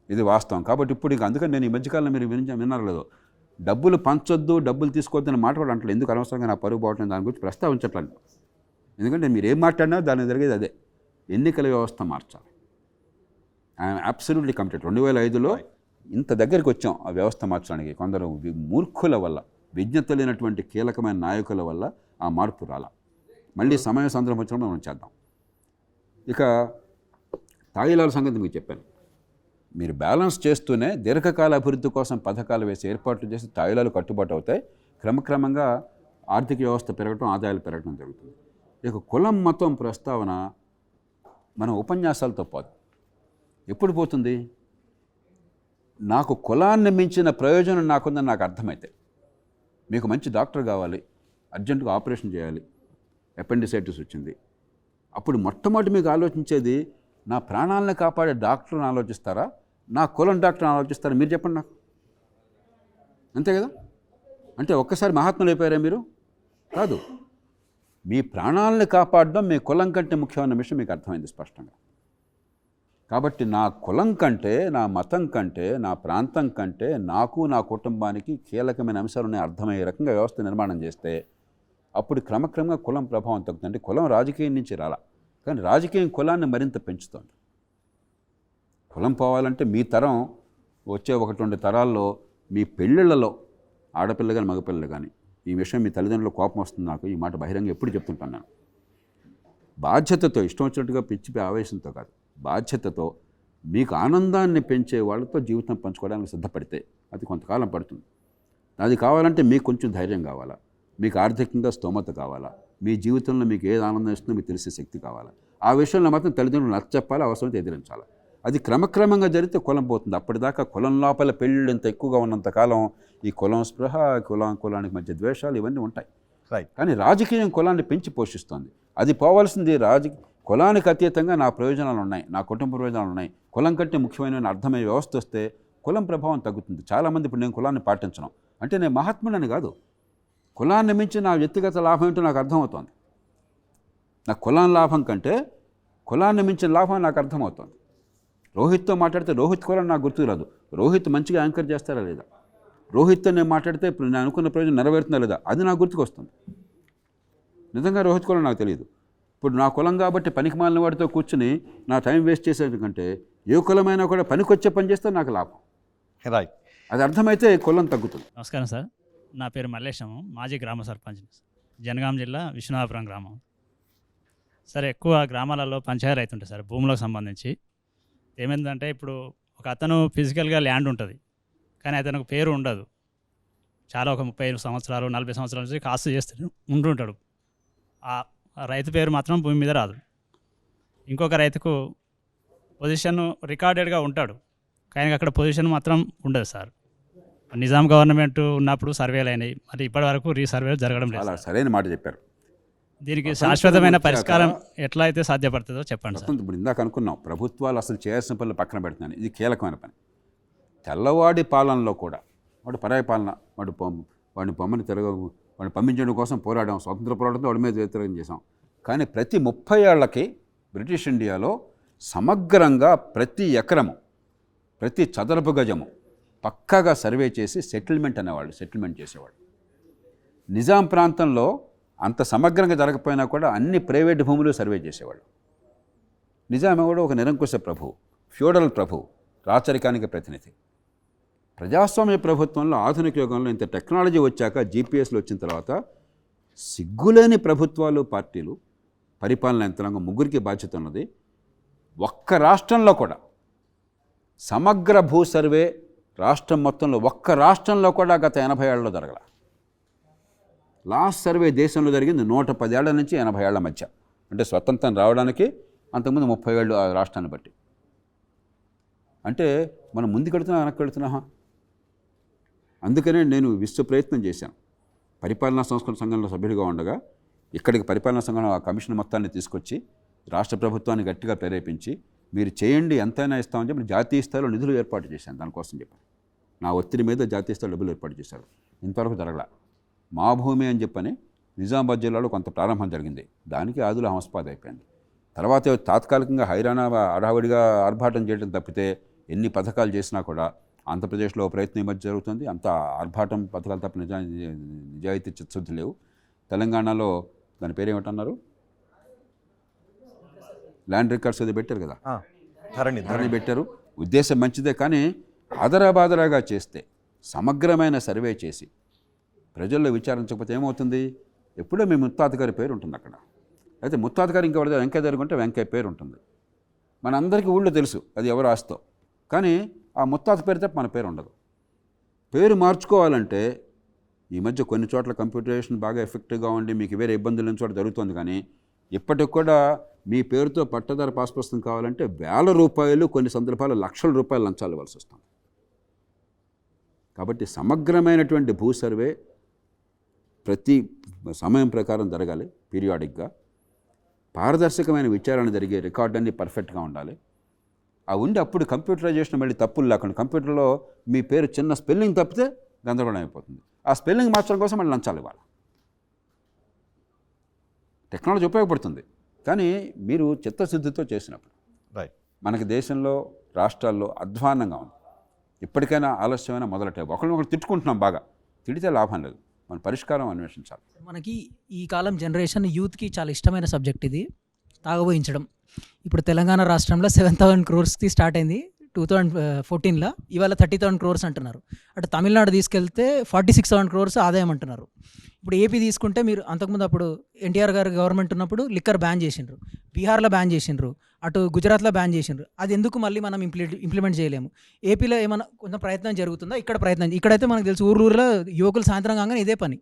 ఇది వాస్తవం. కాబట్టి ఇప్పుడు ఇక అందుకని నేను ఈ మధ్యకాలంలో మీరు విన్నారో లేదో, డబ్బులు పంచొద్దు, డబ్బులు తీసుకోవద్దని మాట కూడా అంటలేదు. ఎందుకు అనవసరంగా నా పరుగు పోవట్లేదు దాని గురించి ప్రస్తావించట్లేదు. ఎందుకంటే మీరు ఏం మాట్లాడినా దాన్ని జరిగేది అదే, ఎన్నికల వ్యవస్థ మార్చాలి. I'm absolutely committed. 2005లో ఇంత దగ్గరికి వచ్చాం ఆ వ్యవస్థ మార్చడానికి. కొందరు మూర్ఖుల వల్ల, విజ్ఞత లేనటువంటి కీలకమైన నాయకుల వల్ల ఆ మార్పు రాలా. మళ్ళీ సమయ సందర్భం వచ్చినప్పుడు మనం చేద్దాం. ఇక తాయిలాల సంగతి మీకు చెప్పాను. మీరు బ్యాలెన్స్ చేస్తూనే దీర్ఘకాల అభివృద్ధి కోసం పథకాలు వేసి ఏర్పాట్లు చేసి తాయిలాలు కట్టుబాటు అవుతాయి. క్రమక్రమంగా ఆర్థిక వ్యవస్థ పెరగటం, ఆదాయాలు పెరగటం జరుగుతుంది. ఇక కులం మతం ప్రస్తావన మన ఉపన్యాసాలతో పోదు. ఎప్పుడు పోతుంది? నాకు కులాన్ని మించిన ప్రయోజనం నాకుందని నాకు అర్థమైతే, మీకు మంచి డాక్టర్ కావాలి, అర్జెంటుగా ఆపరేషన్ చేయాలి, అపెండిసైటిస్ వచ్చింది, అప్పుడు మొట్టమొదటి మీకు ఆలోచించేది నా ప్రాణాలను కాపాడే డాక్టర్ని ఆలోచిస్తారా, నా కులం డాక్టర్ని ఆలోచిస్తారా? మీరు చెప్పండి నాకు. అంతే కదా? అంటే ఒక్కసారి మహాత్ములు అయిపోయారా మీరు? కాదు. మీ ప్రాణాలను కాపాడడం మీ కులం కంటే ముఖ్యమైన విషయం మీకు అర్థమైంది స్పష్టంగా. కాబట్టి నా కులం కంటే, నా మతం కంటే, నా ప్రాంతం కంటే నాకు, నా కుటుంబానికి కీలకమైన అంశాలని అర్థమయ్యే రకంగా వ్యవస్థ నిర్మాణం చేస్తే అప్పుడు క్రమక్రమంగా కులం ప్రభావం తగ్గుతుంది. అంటే కులం రాజకీయం నుంచి రాలా, కానీ రాజకీయం కులాన్ని మరింత పెంచుతుంది. కులం పోవాలంటే మీ తరం వచ్చే 1-2 తరాల్లో మీ పెళ్ళిళ్ళలో ఆడపిల్ల కానీ మగపిల్లలు కానీ, ఈ విషయం మీ తల్లిదండ్రుల కోపం వస్తుంది నాకు, ఈ మాట బహిరంగ ఎప్పుడు చెప్తుంటాను నేను. బాధ్యతతో, ఇష్టం వచ్చినట్టుగా పిచ్చి ఆవేశంతో కాదు, బాధ్యతతో మీకు ఆనందాన్ని పెంచే వాళ్ళతో జీవితం పంచుకోవడానికి సిద్ధపడితే అది కొంతకాలం పడుతుంది. అది కావాలంటే మీకు కొంచెం ధైర్యం కావాలా, మీకు ఆర్థికంగా స్తోమత కావాలా, మీ జీవితంలో మీకు ఏది ఆనందం ఇస్తుందో మీకు తెలిసే శక్తి కావాలా. ఆ విషయంలో మాత్రం తల్లిదండ్రులు నచ్చ చెప్పాలి, అవసరమైతే ఎదిరించాలి. అది క్రమక్రమంగా జరిగితే కులం పోతుంది. అప్పటిదాకా కులం లోపల పెళ్ళిళ్ళు ఇంత ఎక్కువగా ఉన్నంతకాలం ఈ కులం స్పృహ, కులానికి మధ్య ద్వేషాలు ఇవన్నీ ఉంటాయి. రైట్. కానీ రాజకీయం కులాన్ని పెంచి పోషిస్తుంది. అది పోవాల్సింది కులానికి అతీతంగా నా ప్రయోజనాలు ఉన్నాయి, నా కుటుంబ ప్రయోజనాలు ఉన్నాయి, కులం కంటే ముఖ్యమైన అర్థమయ్యే వ్యవస్థ వస్తే కులం ప్రభావం తగ్గుతుంది. చాలామంది ఇప్పుడు నేను కులాన్ని పాటించను అంటే నేను మహాత్ముడని కాదు, కులాన్ని మించి నా వ్యక్తిగత లాభం ఏంటో నాకు అర్థమవుతోంది. నా కులం లాభం కంటే కులాన్ని మించిన లాభం నాకు అర్థమవుతోంది. రోహిత్తో మాట్లాడితే రోహిత్ కులం నాకు గుర్తుకు రాదు, రోహిత్ మంచిగా యాంకర్ చేస్తారా లేదా, రోహిత్తో నేను మాట్లాడితే ఇప్పుడు నేను అనుకున్న ప్రయోజనం నెరవేరుతుందా లేదా, అది నాకు గుర్తుకు వస్తుంది. నిజంగా రోహిత్ కులం నాకు తెలియదు. ఇప్పుడు నా కులం కాబట్టి పనికి మాలిన వాడితో కూర్చుని నా టైం వేస్ట్ చేసేటంటే ఏ కులమైనా కూడా పనికొచ్చే పని చేస్తే నాకు లాభం. రైట్. అది అర్థమైతే కులం తగ్గుతుంది. నమస్కారం సార్, నా పేరు మల్లేశము, మాజీ గ్రామ సర్పంచ్, జనగాం జిల్లా విశ్వనాథపురం గ్రామం. సార్, ఎక్కువ గ్రామాలలో పంచాయతీ రైతుంటాయి సార్ భూములకు సంబంధించి. ఏమైందంటే ఇప్పుడు ఒక అతను ఫిజికల్గా ల్యాండ్ ఉంటుంది కానీ అతనికి పేరు ఉండదు. చాలా ఒక 30 సంవత్సరాలు 40 సంవత్సరాల నుంచి కాస్తు చేస్తూ ఉంటుంటాడు. ఆ రైతు పేరు మాత్రం భూమి మీద రాదు. ఇంకొక రైతుకు పొజిషన్ రికార్డెడ్గా ఉంటాడు కానీ అక్కడ పొజిషన్ మాత్రం ఉండదు సార్. నిజాం గవర్నమెంట్ ఉన్నప్పుడు సర్వేలు అయినాయి, మరి ఇప్పటి వరకు రీసర్వేలు జరగడం లేదు. చాలా సరైన మాట చెప్పారు. దీనికి శాశ్వతమైన పరిష్కారం ఎట్లా అయితే సాధ్యపడుతుందో చెప్పండి సార్. ఇప్పుడు ఇందాక అనుకున్నాం ప్రభుత్వాలు అసలు చేయాల్సిన పనులు పక్కన పెడుతున్నాను, ఇది కీలకమైన పని. తెల్లవాడి పాలనలో కూడా వాడు పరాయి పాలన, వాడిని పంపించడం కోసం పోరాడాం, స్వతంత్ర పోరాటంతో వాడి మీద వ్యతిరేకం చేసాం. కానీ ప్రతి 30 ఏళ్లకి బ్రిటిష్ ఇండియాలో సమగ్రంగా ప్రతి ఎకరము, ప్రతి చదరపు గజము పక్కాగా సర్వే చేసి సెటిల్మెంట్ అనేవాళ్ళు, సెటిల్మెంట్ చేసేవాళ్ళు. నిజాం ప్రాంతంలో అంత సమగ్రంగా జరగకపోయినా కూడా అన్ని ప్రైవేట్ భూములు సర్వే చేసేవాళ్ళు. నిజాం కూడా ఒక నిరంకుశ ప్రభువు, ఫ్యూడల్ ప్రభువు, రాచరికానికి ప్రతినిధి. ప్రజాస్వామ్య ప్రభుత్వంలో ఆధునిక యుగంలో ఇంత టెక్నాలజీ వచ్చాక, జీపీఎస్లు వచ్చిన తర్వాత సిగ్గులేని ప్రభుత్వాలు, పార్టీలు, పరిపాలన యంత్రాంగం ముగ్గురికి బాధ్యత ఉన్నది. ఒక్క రాష్ట్రంలో కూడా సమగ్ర భూ సర్వే రాష్ట్రం మొత్తంలో ఒక్క రాష్ట్రంలో కూడా గత 80 ఏళ్లలో జరగల. లాస్ట్ సర్వే దేశంలో జరిగింది 110 ఏళ్ల నుంచి 80 ఏళ్ల మధ్య. అంటే స్వతంత్రం రావడానికి అంతకుముందు 30 ఏళ్ళు ఆ రాష్ట్రాన్ని బట్టి. అంటే మనం ముందుకెడుతున్నా వెనక్కి వెళుతున్నామా? అందుకనే నేను విశ్వ ప్రయత్నం చేశాను. పరిపాలనా సంస్కరణ సంఘంలో సభ్యుడిగా ఉండగా ఇక్కడికి పరిపాలనా సంఘం ఆ కమిషన్ మొత్తాన్ని తీసుకొచ్చి రాష్ట్ర ప్రభుత్వాన్ని గట్టిగా ప్రేరేపించి మీరు చేయండి ఎంతైనా ఇస్తామని చెప్పి జాతీయ స్థాయిలో నిధులు ఏర్పాటు చేశాను. దానికోసం చెప్పాను. నా ఒత్తిడి మీద జాతీయ స్థాయిలో డబ్బులు ఏర్పాటు చేశారు. ఇంతవరకు జరగల. మా భూమి అని చెప్పని నిజామాబాద్ జిల్లాలో కొంత ప్రారంభం జరిగింది. దానికి ఆదుల హంసపాద అయిపోయింది. తర్వాత తాత్కాలికంగా హైరానా హడావుడిగా ఆర్భాటం చేయడం తప్పితే ఎన్ని పథకాలు చేసినా కూడా ఆంధ్రప్రదేశ్లో ప్రయత్నం ఈ మధ్య జరుగుతుంది. అంత ఆర్భాటం పథకాలు తప్ప నిజాయితీ చిత్తశుద్ధి లేవు. తెలంగాణలో దాని పేరేమిటన్నారు, ల్యాండ్ రికార్డ్స్ అది పెట్టారు కదా, ధరణి పెట్టారు. ఉద్దేశం మంచిదే కానీ ఆదరాబాదరాగా చేస్తే, సమగ్రమైన సర్వే చేసి ప్రజల్లో విచారించకపోతే ఏమవుతుంది? ఎప్పుడో మీ ముత్తాత గారి పేరు ఉంటుంది అక్కడ, అయితే ముత్తాత గారు ఇంకా వెంకయ్య దగ్గర ఉంటే వెంకయ్య పేరు ఉంటుంది. మనందరికీ ఊళ్ళో తెలుసు అది ఎవరు ఆస్తో, కానీ ఆ ముత్తాత పేరు తప్ప మన పేరు ఉండదు. పేరు మార్చుకోవాలంటే ఈ మధ్య కొన్ని చోట్ల కంప్యూటరైజేషన్ బాగా ఎఫెక్టివ్గా ఉండి మీకు వేరే ఇబ్బందులు లేని చోట జరుగుతుంది, కానీ ఇప్పటికి కూడా మీ పేరుతో పట్టదారు పాస్ పుస్తకం కావాలంటే వేల రూపాయలు, కొన్ని సందర్భాలు లక్షల రూపాయలు లంచాలు ఇవ్వాల్సి వస్తుంది. కాబట్టి సమగ్రమైనటువంటి భూ సర్వే ప్రతి సమయం ప్రకారం జరగాలి, పీరియాడిక్గా. పారదర్శకమైన విచారణ జరిగే రికార్డ్ అన్నీ పర్ఫెక్ట్గా ఉండాలి. అవి ఉండి అప్పుడు కంప్యూటరైజేషన్ మళ్ళీ తప్పులు లేకుండా, కంప్యూటర్లో మీ పేరు చిన్న స్పెల్లింగ్ తప్పితే గందరగోళం అయిపోతుంది. ఆ స్పెల్లింగ్ మార్చడం కోసం మళ్ళీ లంచాలు ఇవ్వాలి. టెక్నాలజీ ఉపయోగపడుతుంది, కానీ మీరు చిత్తశుద్ధితో చేసినప్పుడు. మనకి దేశంలో రాష్ట్రాల్లో అధ్వాన్నంగా ఉంది. ఇప్పటికైనా ఆలస్యమైన మొదలటే ఒకరినొకరు తిట్టుకుంటున్నాం, బాగా తిడితే లాభం లేదు, మన పరిష్కారం అన్వేషించాలి. మనకి ఈ కాలం జనరేషన్ యూత్కి చాలా ఇష్టమైన సబ్జెక్ట్ ఇది, తాగబోయించడం. ఇప్పుడు తెలంగాణ రాష్ట్రంలో 7,000 crores స్టార్ట్ అయింది 2014లో, ఇవాళ 30,000 crores అంటున్నారు. అటు తమిళనాడు తీసుకెళ్తే 46,000 crores ఆదాయం అంటున్నారు. ఇప్పుడు ఏపీ తీసుకుంటే మీరు అంతకుముందు అప్పుడు ఎన్టీఆర్ గారు గవర్నమెంట్ ఉన్నప్పుడు లిక్కర్ బ్యాన్ చేసిండ్రు, బీహార్లో బ్యాన్ చేసిండ్రు, అటు గుజరాత్లో బ్యాన్ చేసిండ్రు. అది ఎందుకు మళ్ళీ మనం ఇంప్లిమెంట్ చేయలేము? ఏపీలో ఏమైనా కొంచెం ప్రయత్నం జరుగుతుందా? ఇక్కడ ప్రయత్నం, ఇక్కడైతే మనకు తెలుసు ఊర్లో యువకులు సాయంత్రం కాగానే ఇదే పని.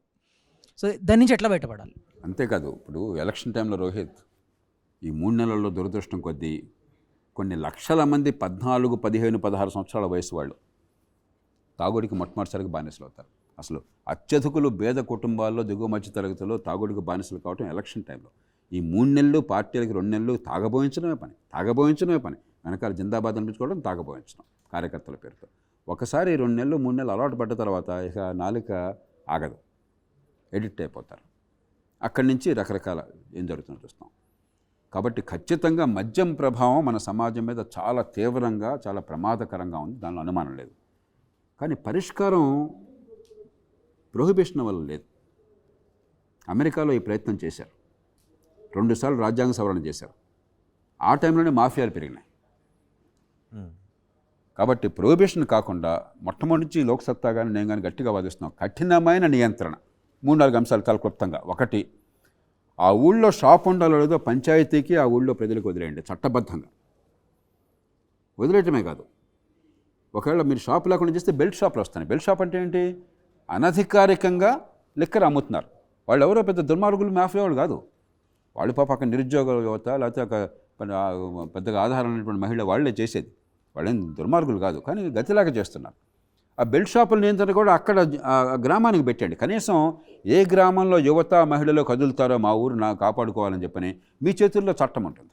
సో దాని నుంచి ఎట్లా బయటపడాలి? అంతేకాదు, ఇప్పుడు ఎలక్షన్ టైంలో రోహిత్, ఈ 3 నెలల్లో దురదృష్టం కొద్దీ కొన్ని లక్షల మంది 14, 15, 16 సంవత్సరాల వయసు వాళ్ళు తాగుడికి మొట్టమొదటిసారిగా బానిసలు అవుతారు. అసలు అత్యధికులు పేద కుటుంబాల్లో దిగువ మధ్య తరగతిలో తాగుడికి బానిసలు కావటం ఎలక్షన్ టైంలో. ఈ 3 నెలలు పార్టీలకి 2 నెలలు తాగబోయించడమే పని, వెనకాల జిందాబాద్ అనిపించుకోవడం, తాగబోయించడం కార్యకర్తల పేరుతో. ఒకసారి 2 నెలలు 3 నెలలు అలవాటు పడ్డ తర్వాత ఇక నాలుక ఆగదు, ఎడిక్ట్ అయిపోతారు. అక్కడి నుంచి రకరకాల ఏం జరుగుతుందో చూస్తాం. కాబట్టి ఖచ్చితంగా మద్యం ప్రభావం మన సమాజం మీద చాలా తీవ్రంగా, చాలా ప్రమాదకరంగా ఉంది, దానిలో అనుమానం లేదు. కానీ పరిష్కారం ప్రొహిబిషన్ వల్ల లేదు. అమెరికాలో ఈ ప్రయత్నం చేశారు, 2 సార్లు రాజ్యాంగ సవరణ చేశారు. ఆ టైంలోనే మాఫియాలు పెరిగినాయి. కాబట్టి ప్రొహిబిషన్ కాకుండా మొట్టమొదటి నుంచి లోక్సత్తా కానీ నేను కానీ గట్టిగా వాదిస్తున్నాం, కఠినమైన నియంత్రణ. 3-4 అంశాలు చాలా క్లుప్తంగా. ఒకటి, ఆ ఊళ్ళో షాప్ ఉండాలో లేదో పంచాయతీకి, ఆ ఊళ్ళో ప్రజలకు వదిలేయండి, చట్టబద్ధంగా వదిలేయటమే కాదు. ఒకవేళ మీరు షాప్ లేకుండా చేస్తే బెల్ట్ షాపులు వస్తాయి. బెల్ట్ షాప్ అంటే ఏంటి? అనధికారికంగా లిక్కర్ అమ్ముతున్నారు. వాళ్ళు ఎవరో పెద్ద దుర్మార్గులు, మాఫియా వాళ్ళు కాదు. వాళ్ళు పాప అక్కడ నిరుద్యోగ యువత, లేకపోతే ఒక పెద్దగా ఆధారమైనటువంటి మహిళ వాళ్ళే చేసేది. వాళ్ళేం దుర్మార్గులు కాదు, కానీ గతిలాగా చేస్తున్నారు. ఆ బెల్ట్ షాపుల నియంత్రణ కూడా అక్కడ గ్రామానికి పెట్టండి. కనీసం ఏ గ్రామంలో యువత, మహిళలు కదులుతారో మా ఊరు నాకు కాపాడుకోవాలని చెప్పని మీ చేతుల్లో చట్టం ఉంటుంది.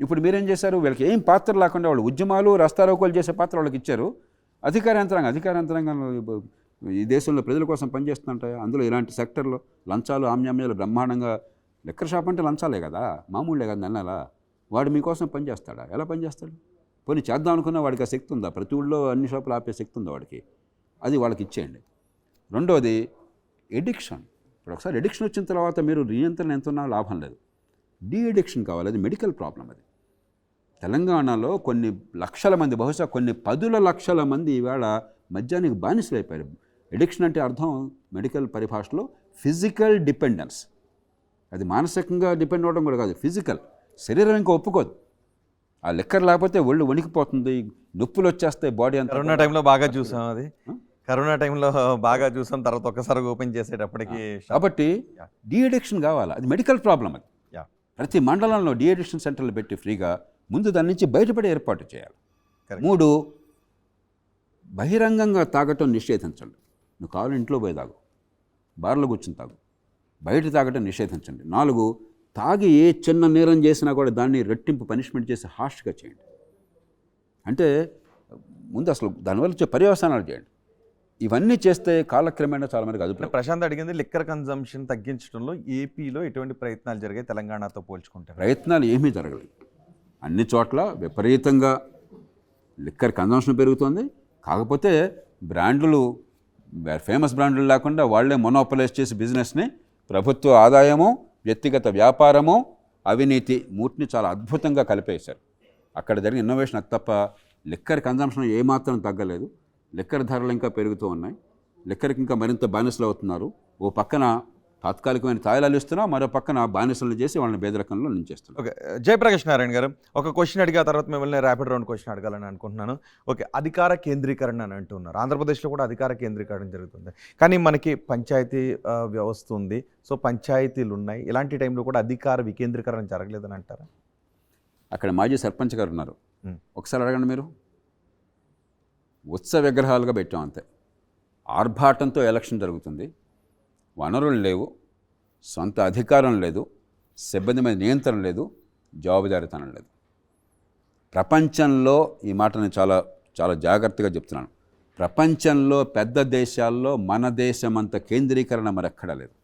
ఇప్పుడు మీరేం చేశారు? వీళ్ళకి ఏం పాత్ర లేకుండా వాళ్ళు ఉద్యమాలు, రస్తారోకోలు చేసే పాత్ర వాళ్ళకి ఇచ్చారు. అధికార యంత్రాంగం ఈ దేశంలో ప్రజల కోసం పనిచేస్తుంటాయి. అందులో ఇలాంటి సెక్టర్లో లంచాలు, ఆమ్యామ్యాలు బ్రహ్మాండంగా. లిక్కర్ షాప్ అంటే లంచాలే కదా, మామూలే కదా. నెలలా వాడు మీకోసం పనిచేస్తాడా? ఎలా పనిచేస్తాడు? పోనీ చేద్దాం అనుకున్నా వాడికి ఆ శక్తి ఉందా? ప్రతి ఊళ్ళో అన్ని షాపులు ఆపే శక్తి ఉందా వాడికి? అది వాళ్ళకి ఇచ్చేయండి. రెండోది ఎడిక్షన్. ఇప్పుడు ఒకసారి ఎడిక్షన్ వచ్చిన తర్వాత మీరు నియంత్రణ ఎంత ఉన్నా లాభం లేదు. డీ ఎడిక్షన్ కావాలి, అది మెడికల్ ప్రాబ్లం. అది తెలంగాణలో కొన్ని లక్షల మంది, బహుశా కొన్ని 10 లక్షల మంది ఈవేళ మద్యానికి బానిసలు అయిపోయారు. ఎడిక్షన్ అంటే అర్థం మెడికల్ పరిభాషలో ఫిజికల్ డిపెండెన్స్. అది మానసికంగా డిపెండ్ అవ్వడం కూడా కాదు, ఫిజికల్. శరీరం ఇంకా ఒప్పుకోదు. ఆ లిక్కర్ లేకపోతే ఒళ్ళు వణికిపోతుంది, నొప్పులు వచ్చేస్తాయి, బాడీ అంతా. కరోనా టైంలో బాగా చూసాం, అది కరోనా టైంలో బాగా చూసాం. తర్వాత ఒక్కసారి ఓపెన్ చేసేటప్పటికి. కాబట్టి డీ అడిక్షన్ కావాలి, అది మెడికల్ ప్రాబ్లం. అది ప్రతి మండలంలో డీ అడిక్షన్ సెంటర్లు పెట్టి ఫ్రీగా ముందు దాని నుంచి బయటపడే ఏర్పాటు చేయాలి. 3, బహిరంగంగా తాగటం నిషేధించండి. నువ్వు కావాలి ఇంట్లో పోయి తాగు, బార్లో కూర్చుని తాగు, బయట తాగటం నిషేధించండి. 4, తాగి ఏ చిన్న నేరం చేసినా కూడా దాన్ని రెట్టింపు పనిష్మెంట్ చేసి హార్ష్గా చేయండి. అంటే ముందు అసలు దానివల్ల వచ్చే పర్యవసానాలు చేయండి. ఇవన్నీ చేస్తే కాలక్రమేణా చాలా మందికి అదుపు. ప్రశాంత్ అడిగింది లిక్కర్ కన్జంప్షన్ తగ్గించడంలో ఏపీలో ఎటువంటి ప్రయత్నాలు జరిగాయి తెలంగాణతో పోల్చుకుంటే? ప్రయత్నాలు ఏమీ జరగలేదు. అన్ని చోట్ల విపరీతంగా లిక్కర్ కన్జంప్షన్ పెరుగుతుంది. కాకపోతే బ్రాండ్లు, ఫేమస్ బ్రాండ్లు లేకుండా వాళ్లే మొనోపలైజ్ చేసి బిజినెస్ని, ప్రభుత్వ ఆదాయము, వ్యక్తిగత వ్యాపారము, అవినీతి, మూటిని చాలా అద్భుతంగా కలిపేశారు. అక్కడ జరిగిన ఇన్నోవేషన్. అది తప్ప లిక్కర్ కన్జంప్షన్ ఏమాత్రం తగ్గలేదు. లిక్కర్ ధరలు ఇంకా పెరుగుతూ ఉన్నాయి. లిక్కర్కి ఇంకా మరింత బానిసలు అవుతున్నారు. ఓ పక్కన తాత్కాలికమైన తాయిలాలు ఇస్తున్నా, మరో పక్కన బానిసలు చేసి వాళ్ళని పేదరికంలో నించేస్తున్నారు. ఓకే, జయప్రకాష్ నారాయణ గారు, ఒక క్వశ్చన్ అడిగా తర్వాత మిమ్మల్ని ర్యాపిడ్ రౌండ్ క్వశ్చన్ అడగాలని అనుకుంటున్నాను. ఓకే, అధికార కేంద్రీకరణ అని అంటున్నారు. ఆంధ్రప్రదేశ్లో కూడా అధికార కేంద్రీకరణ జరుగుతుంది, కానీ మనకి పంచాయతీ వ్యవస్థ ఉంది. సో పంచాయతీలు ఉన్నాయి. ఇలాంటి టైంలో కూడా అధికార వికేంద్రీకరణ జరగలేదని అంటారా? అక్కడ మాజీ సర్పంచ్ గారు ఉన్నారు, ఒకసారి అడగండి మీరు. ఉత్సవ విగ్రహాలుగా పెట్టాం అంతే. ఆర్భాటంతో ఎలక్షన్ జరుగుతుంది. వనరులు లేవు, సొంత అధికారం లేదు, సిబ్బంది మీద నియంత్రణ లేదు, జవాబుదారీతనం లేదు. ప్రపంచంలో ఈ మాట నేను చాలా చాలా జాగ్రత్తగా చెప్తున్నాను. ప్రపంచంలో పెద్ద దేశాల్లో మన దేశం అంత కేంద్రీకరణ మరెక్కడా లేదు.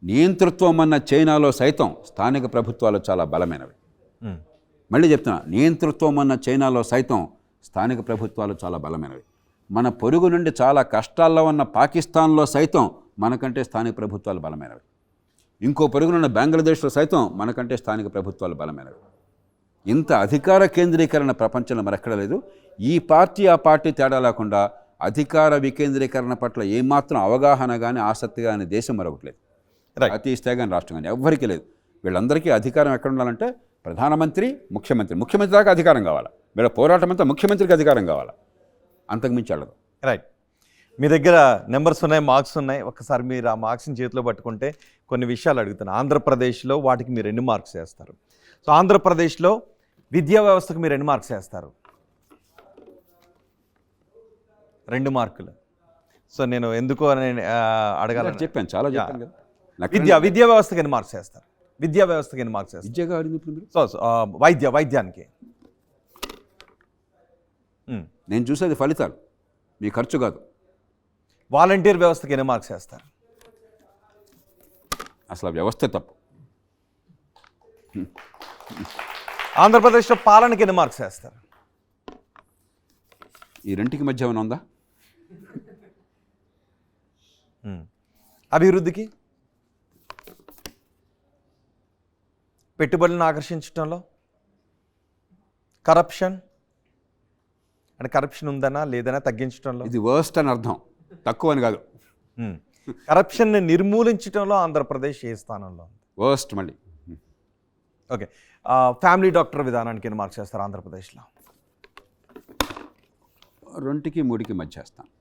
నియంతృత్వం అన్న చైనాలో సైతం స్థానిక ప్రభుత్వాలు చాలా బలమైనవి. మళ్ళీ చెప్తున్నా, నియంతృత్వం అన్న చైనాలో సైతం స్థానిక ప్రభుత్వాలు చాలా బలమైనవి. మన పొరుగు నుండి చాలా కష్టాల్లో ఉన్న పాకిస్తాన్లో సైతం మనకంటే స్థానిక ప్రభుత్వాలు బలమైనవి. ఇంకో పొరుగునున్న బంగ్లాదేశ్లో సైతం మనకంటే స్థానిక ప్రభుత్వాలు బలమైనవి. ఇంత అధికార కేంద్రీకరణ ప్రపంచంలో మరెక్కడ లేదు. ఈ పార్టీ ఆ పార్టీ తేడా లేకుండా అధికార వికేంద్రీకరణ పట్ల ఏమాత్రం అవగాహన కానీ ఆసక్తి కానీ దేశం మరొకటి లేదు. అతి స్థాయి కానీ రాష్ట్రం కానీ ఎవ్వరికీ లేదు. వీళ్ళందరికీ అధికారం ఎక్కడ ఉండాలంటే ప్రధానమంత్రి, ముఖ్యమంత్రి దాకా అధికారం కావాలా. వీళ్ళ పోరాటం అంతా ముఖ్యమంత్రికి అధికారం కావాలా, అంతకుమించి వెళ్ళదు. రైట్, మీ దగ్గర నెంబర్స్ ఉన్నాయి, మార్క్స్ ఉన్నాయి. ఒకసారి మీరు ఆ మార్క్స్ని చేతిలో పట్టుకుంటే కొన్ని విషయాలు అడుగుతాను. ఆంధ్రప్రదేశ్లో వాటికి మీరు ఎన్ని మార్క్స్ వేస్తారు? సో ఆంధ్రప్రదేశ్లో విద్యా వ్యవస్థకు మీరు ఎన్ని మార్క్స్ వేస్తారు? 2 మార్కులు. సో నేను ఎందుకో అడగాలని చెప్పాను, చాలా చెప్పాను కదా. విద్యా వ్యవస్థకి ఎన్ని మార్క్స్ వేస్తారు? విద్యా వ్యవస్థకి ఎన్ని మార్క్స్ వేస్తారు? విద్యగా అడిగింది ఇప్పుడు మీరు. సో వైద్యానికి నేను చూసేది ఫలితాలు, మీ ఖర్చు కాదు. వాలంటీర్ వ్యవస్థకి ఎన్ని మార్క్స్ వేస్తారు? అసలు ఆ వ్యవస్థ తప్పు. ఆంధ్రప్రదేశ్లో పాలనకి ఎన్ని మార్క్స్ వేస్తారు? ఈ రెంటికి మధ్య ఏమైనా ఉందా? అభివృద్ధికి, పెట్టుబడులను ఆకర్షించడంలో, కరప్షన్ అంటే కరప్షన్ ఉందనా లేదనా తగ్గించడంలో, ఇది వర్స్ట్ అని అర్థం, తక్కువ అని కాదు. కరప్షన్ని నిర్మూలించడంలో ఆంధ్రప్రదేశ్ ఏ స్థానంలో ఉంది? వర్స్ట్. మళ్ళీ ఓకే, ఫ్యామిలీ డాక్టర్ విధానానికి ఎన్ని మార్క్స్ చేస్తారు ఆంధ్రప్రదేశ్లో? 2కి 3కి మధ్య చేస్తాను.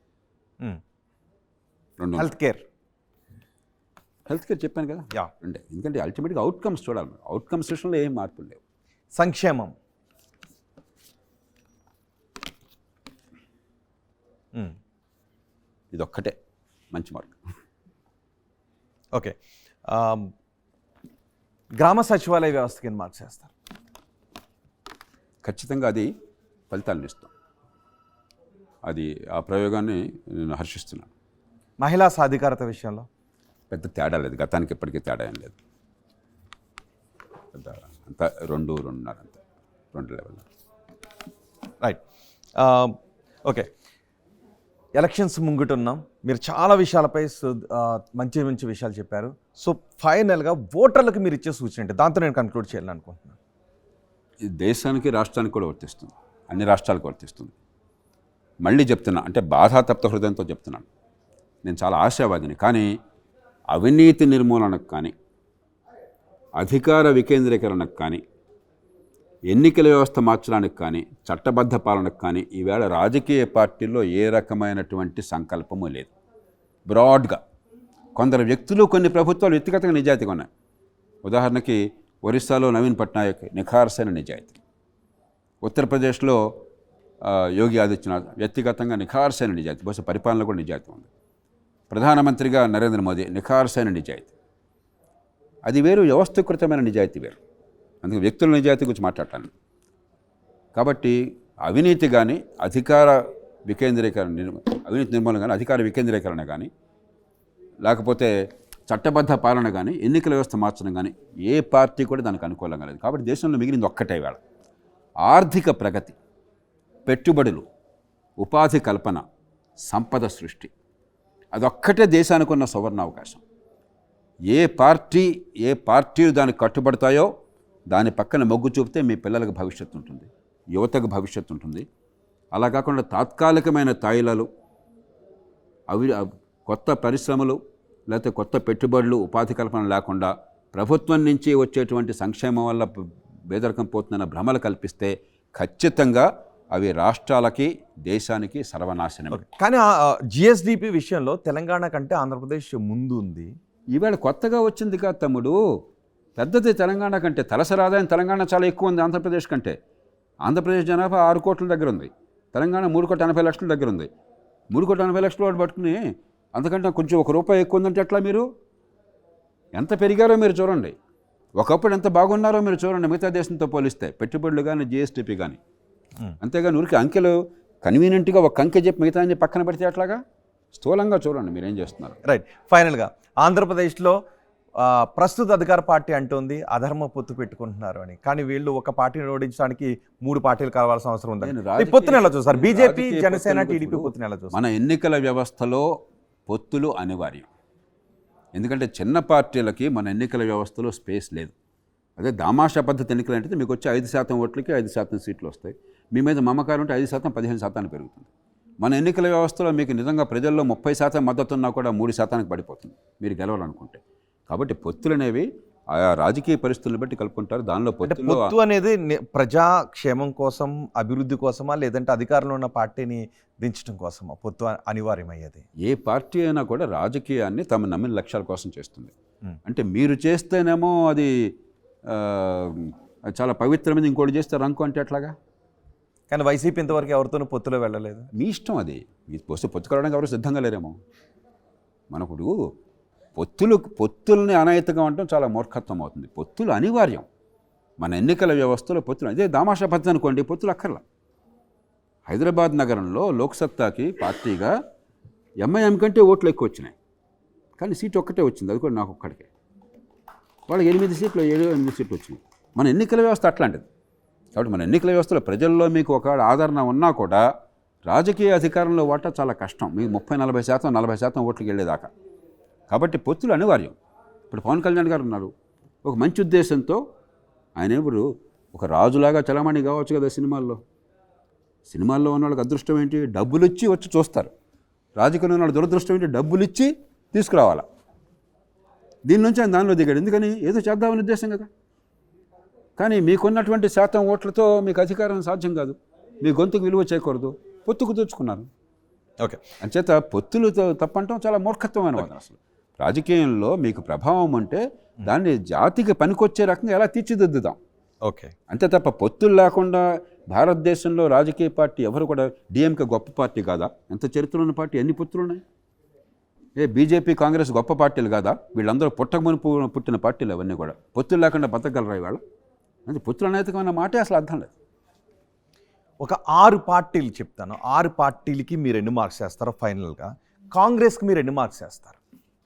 హెల్త్ కేర్ చెప్పాను కదా, అంటే ఎందుకంటే అల్టిమేట్గా అవుట్కమ్స్ చూడాలి. అవుట్కమ్స్ విషయంలో ఏం మార్పులు లేవు. సంక్షేమం ఇదొక్కటే మంచి మార్క్. ఓకే, గ్రామ సచివాలయ వ్యవస్థకి ఎన్ని మార్క్స్ చేస్తారు? ఖచ్చితంగా అది ఫలితాలను ఇస్తాం. అది ఆ ప్రయోగాన్ని నేను హర్షిస్తున్నాను. మహిళా సాధికారత విషయంలో పెద్ద తేడా లేదు, గతానికి ఎప్పటికీ తేడా ఏం లేదు. పెద్ద అంతా 2.5 అంతే, 2 లెవెల్. రైట్, ఓకే, ఎలక్షన్స్ ముంగిటున్నాం. మీరు చాలా విషయాలపై మంచి మంచి విషయాలు చెప్పారు. సో ఫైనల్గా ఓటర్లకు మీరు ఇచ్చే సూచన ఏంటి? దాంతో నేను కన్క్లూడ్ చేయాలని అనుకుంటున్నాను. ఇది దేశానికి రాష్ట్రానికి కూడా వర్తిస్తుంది, అన్ని రాష్ట్రాలకు వర్తిస్తుంది. మళ్ళీ చెప్తున్నా, అంటే బాధాతప్త హృదయంతో చెప్తున్నాను. నేను చాలా ఆశావాదిని, కానీ అవినీతి నిర్మూలనకు కానీ, అధికార వికేంద్రీకరణకు కానీ, ఎన్నికల వ్యవస్థ మార్చడానికి కానీ, చట్టబద్ధ పాలనకు కానీ ఈవేళ రాజకీయ పార్టీల్లో ఏ రకమైనటువంటి సంకల్పము లేదు. బ్రాడ్గా కొందరు వ్యక్తులు, కొన్ని ప్రభుత్వాలు వ్యక్తిగతంగా నిజాయితీగా ఉన్నాయి. ఉదాహరణకి ఒరిస్సాలో నవీన్ పట్నాయక్ నిఖార్సైన నిజాయితీ, ఉత్తరప్రదేశ్లో యోగి ఆదిత్యనాథ్ వ్యక్తిగతంగా నిఖార్సైన నిజాయితీ, బహుశా పరిపాలన కూడా నిజాయితీ ఉంది. ప్రధానమంత్రిగా నరేంద్ర మోదీ నిఖార్సైన నిజాయితీ. అది వేరు, వ్యవస్థీకృతమైన నిజాయితీ వేరు. అందుకే వ్యక్తుల నిజాయితీ గురించి మాట్లాడటాను. కాబట్టి అవినీతి కానీ, అధికార వికేంద్రీకరణ, అవినీతి నిర్మూలన కానీ, అధికార వికేంద్రీకరణ కానీ, లేకపోతే చట్టబద్ధ పాలన కానీ, ఎన్నికల వ్యవస్థ మార్చడం కానీ ఏ పార్టీ కూడా దానికి అనుకూలంగా లేదు. కాబట్టి దేశంలో మిగిలింది ఒక్కటే వేళ ఆర్థిక ప్రగతి, పెట్టుబడులు, ఉపాధి కల్పన, సంపద సృష్టి. అదొక్కటే దేశానికి ఉన్న సువర్ణ అవకాశం. ఏ పార్టీలు దానికి కట్టుబడతాయో దాని పక్కన మొగ్గు చూపితే మీ పిల్లలకు భవిష్యత్తు ఉంటుంది. యువతకు భవిష్యత్తు ఉంటుంది. అలా కాకుండా తాత్కాలికమైన తాయిలాలు, కొత్త పరిశ్రమలు లేకపోతే కొత్త పెట్టుబడులు, ఉపాధి కల్పన లేకుండా ప్రభుత్వం నుంచి వచ్చేటువంటి సంక్షేమం వల్ల పేదరికం పోతుందన్న భ్రమలు కల్పిస్తే ఖచ్చితంగా అవి రాష్ట్రాలకి, దేశానికి సర్వనాశనం. కానీ జిఎస్డిపి విషయంలో తెలంగాణ కంటే ఆంధ్రప్రదేశ్ ముందు ఉంది. ఈవేళ కొత్తగా వచ్చింది కాదు తమ్ముడు, పెద్దది తెలంగాణ కంటే. తలసరి ఆదాయం తెలంగాణ చాలా ఎక్కువ ఉంది ఆంధ్రప్రదేశ్ కంటే. ఆంధ్రప్రదేశ్ జనాభా 6 కోట్ల దగ్గర ఉంది, తెలంగాణ 3,80,00,000 దగ్గర ఉంది. 3,80,00,000 వాడు పట్టుకుని అంతకంటే కొంచెం ₹1 ఎక్కువ ఉందంటే ఎట్లా? మీరు ఎంత పెరిగారో మీరు చూడండి, ఒకప్పుడు ఎంత బాగున్నారో మీరు చూడండి మిగతా దేశంతో పోలిస్తే, పెట్టుబడులు కానీ జిఎస్టిపి కానీ. అంతేగాని ఊరికి అంకెలు కన్వీనియంట్గా ఒక అంకె చెప్పి మిగతా అన్ని పక్కన పెడితే అట్లాగా స్థూలంగా చూడండి మీరేం చేస్తున్నారు. రైట్. ఫైనల్గా ఆంధ్రప్రదేశ్లో ప్రస్తుత అధికార పార్టీ అంటుంది అధర్మ పొత్తు పెట్టుకుంటున్నారు అని. కానీ వీళ్ళు ఒక పార్టీని ఓడించడానికి 3 పార్టీలు కావాల్సిన అవసరం ఉంది. పొత్తుని ఎలా చూస్తారు? బీజేపీ, జనసేన, టీడీపీ పొత్తుని ఎలా చూస్తారు? మన ఎన్నికల వ్యవస్థలో పొత్తులు అనివార్యం. ఎందుకంటే చిన్న పార్టీలకి మన ఎన్నికల వ్యవస్థలో స్పేస్ లేదు. అదే దామాషా పద్ధతి ఎన్నికలు అంటే మీకు వచ్చే 5% ఓట్లకి 5% సీట్లు వస్తాయి. మీ మీద మమకారం ఉంటే 5% 15% పెరుగుతుంది. మన ఎన్నికల వ్యవస్థలో మీకు నిజంగా ప్రజల్లో 30% మద్దతు ఉన్నా కూడా 3%కి పడిపోతుంది మీరు గెలవాలనుకుంటే. కాబట్టి పొత్తులు అనేవి ఆయా రాజకీయ పరిస్థితులను బట్టి కలుపుకుంటారు. దానిలో పొత్తు అనేది ప్రజాక్షేమం కోసం, అభివృద్ధి కోసమా, లేదంటే అధికారంలో ఉన్న పార్టీని దించడం కోసమా పొత్తు అనివార్యమయ్యేది? ఏ పార్టీ అయినా కూడా రాజకీయాన్ని తమ నమ్మిన లక్ష్యాల కోసం చేస్తుంది. అంటే మీరు చేస్తేనేమో అది చాలా పవిత్రమైనది, ఇంకోటి చేస్తే రంకు అంటే ఎట్లాగా? కానీ వైసీపీ ఇంతవరకు ఎవరితోనూ పొత్తులో వెళ్ళలేదు. మీ ఇష్టం అది. మీ వస్తే పొత్తు కలవడానికి ఎవరు సిద్ధంగా లేరేమో. మనకుడు పొత్తుల్ని అనాయతగా ఉండటం చాలా మూర్ఖత్వం అవుతుంది. పొత్తులు అనివార్యం మన ఎన్నికల వ్యవస్థలో. పొత్తులు అదే దామాషా పద్ధతి అనుకోండి, పొత్తులు అక్కర్లా. హైదరాబాద్ నగరంలో లోక్సత్తాకి పార్టీగా ఎంఐఎం కంటే ఓట్లు ఎక్కువ వచ్చినాయి, కానీ సీటు ఒక్కటే వచ్చింది, అది కూడా నాకు ఒక్కడికే. వాళ్ళకి 8 సీట్లు 7-8 సీట్లు వచ్చినాయి. మన ఎన్నికల వ్యవస్థ అట్లాంటిది. కాబట్టి మన ఎన్నికల వ్యవస్థలో ప్రజల్లో మీకు ఒక ఆదరణ ఉన్నా కూడా రాజకీయ అధికారంలో వాటా చాలా కష్టం. మీకు 30-40%, 40% ఓట్లకి వెళ్ళేదాకా. కాబట్టి పొత్తులు అనివార్యం. ఇప్పుడు పవన్ కళ్యాణ్ గారు ఉన్నారు, ఒక మంచి ఉద్దేశంతో. ఆయన ఇప్పుడు ఒక రాజులాగా చలామణి కావచ్చు కదా సినిమాల్లో. సినిమాల్లో ఉన్న వాళ్ళకి అదృష్టం ఏంటి? డబ్బులు ఇచ్చి వచ్చి చూస్తారు. రాజకీయంలో ఉన్న వాళ్ళ దురదృష్టం ఏంటి? డబ్బులు ఇచ్చి తీసుకురావాలా. దీని నుంచి ఆయన దానిలో దిగాడు. ఎందుకని? ఏదో చేద్దామని ఉద్దేశం కదా. కానీ మీకున్నటువంటి శాతం ఓట్లతో మీకు అధికారం సాధ్యం కాదు. మీ గొంతుకు విలువ చేయకూడదు, పొత్తుకు తెచ్చుకున్నారు. ఓకే. అంచేత పొత్తులతో తప్పంటాం చాలా మూర్ఖత్వమైన వాదన. అసలు రాజకీయంలో మీకు ప్రభావం అంటే దాన్ని జాతికి పనికొచ్చే రకంగా ఎలా తీర్చిదిద్దుదాం. ఓకే. అంతే తప్ప పొత్తులు లేకుండా భారతదేశంలో రాజకీయ పార్టీ ఎవరు కూడా, డిఎంకే గొప్ప పార్టీ కాదా? ఎంత చరిత్ర ఉన్న పార్టీ, ఎన్ని పొత్తులు ఉన్నాయి? బీజేపీ, కాంగ్రెస్ గొప్ప పార్టీలు కాదా? వీళ్ళందరూ పుట్టిన పార్టీలు అవన్నీ కూడా. పొత్తులు లేకుండా బతకగలరా ఇవాళ? అంటే పొత్తులు అనైతికమైన మాటే అసలు అర్థం లేదు. ఒక 6 పార్టీలు చెప్తాను. 6 పార్టీలకి మీరు ఎన్ని మార్క్స్ వేస్తారో ఫైనల్గా? కాంగ్రెస్కి మీరు ఎన్ని మార్క్స్ వేస్తారు?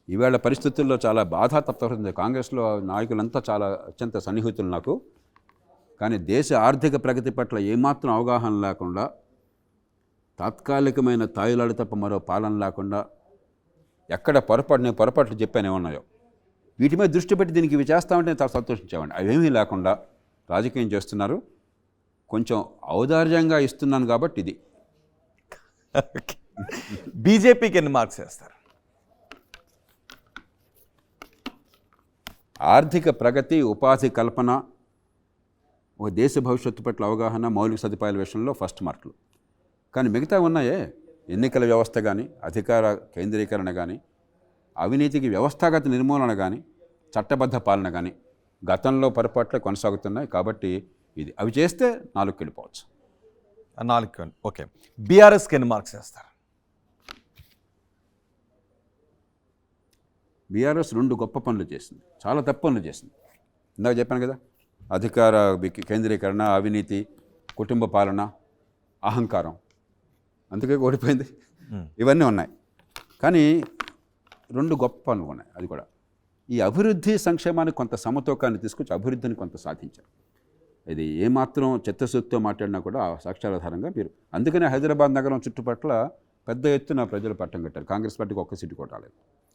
ఈవేళ పరిస్థితుల్లో చాలా బాధాతప్తవుతుంది. కాంగ్రెస్లో నాయకులంతా చాలా అత్యంత సన్నిహితులు నాకు. కానీ దేశ ఆర్థిక ప్రగతి పట్ల ఏమాత్రం అవగాహన లేకుండా, తాత్కాలికమైన తాయిలాడు తప్ప మరో పాలన లేకుండా, ఎక్కడ నేను పొరపాట్లు చెప్పాను ఏమన్నాయో వీటి మీద దృష్టి పెట్టి దీనికి ఇవి చేస్తామంటే నేను చాలా సంతోషించేవాడిని. అవేమీ లేకుండా రాజకీయం చేస్తున్నారు. కొంచెం ఔదార్యంగా ఇస్తున్నాను కాబట్టి ఇది. బీజేపీకి ఎన్ని మార్క్స్ వేస్తారు? ఆర్థిక ప్రగతి, ఉపాధి కల్పన, ఒక దేశ భవిష్యత్తు పట్ల అవగాహన, మౌలిక సదుపాయాల విషయంలో ఫస్ట్ మార్కులు. కానీ మిగతా ఉన్నాయే, ఎన్నికల వ్యవస్థ కానీ, అధికార కేంద్రీకరణ కానీ, అవినీతికి వ్యవస్థాగత నిర్మూలన కానీ, చట్టబద్ధ పాలన కానీ గతంలో పొరపాట్లే కొనసాగుతున్నాయి. కాబట్టి ఇది అవి చేస్తే 4కి వెళ్ళిపోవచ్చు. 4. ఓకే. బీఆర్ఎస్కి ఎన్ని మార్క్స్ వేస్తారు? బీఆర్ఎస్ 2 గొప్ప పనులు చేసింది, చాలా తప్పు పనులు చేసింది. ఇందాక చెప్పాను కదా, అధికార కేంద్రీకరణ, అవినీతి, కుటుంబ పాలన, అహంకారం, అందుకే ఓడిపోయింది. ఇవన్నీ ఉన్నాయి. కానీ 2 గొప్ప పనులు ఉన్నాయి. అది కూడా ఈ అభివృద్ధి సంక్షేమానికి కొంత సమతూకాన్ని తీసుకొచ్చి అభివృద్ధిని కొంత సాధించారు. ఇది ఏమాత్రం చిత్తశుద్ధితో మాట్లాడినా కూడా సాక్ష్యాధారంగా మీరు. అందుకనే హైదరాబాద్ నగరం చుట్టుపట్ల పెద్ద ఎత్తున ప్రజలు పట్టం కట్టారు. కాంగ్రెస్ పార్టీకి 1 సీటు కూడా రాలేదు.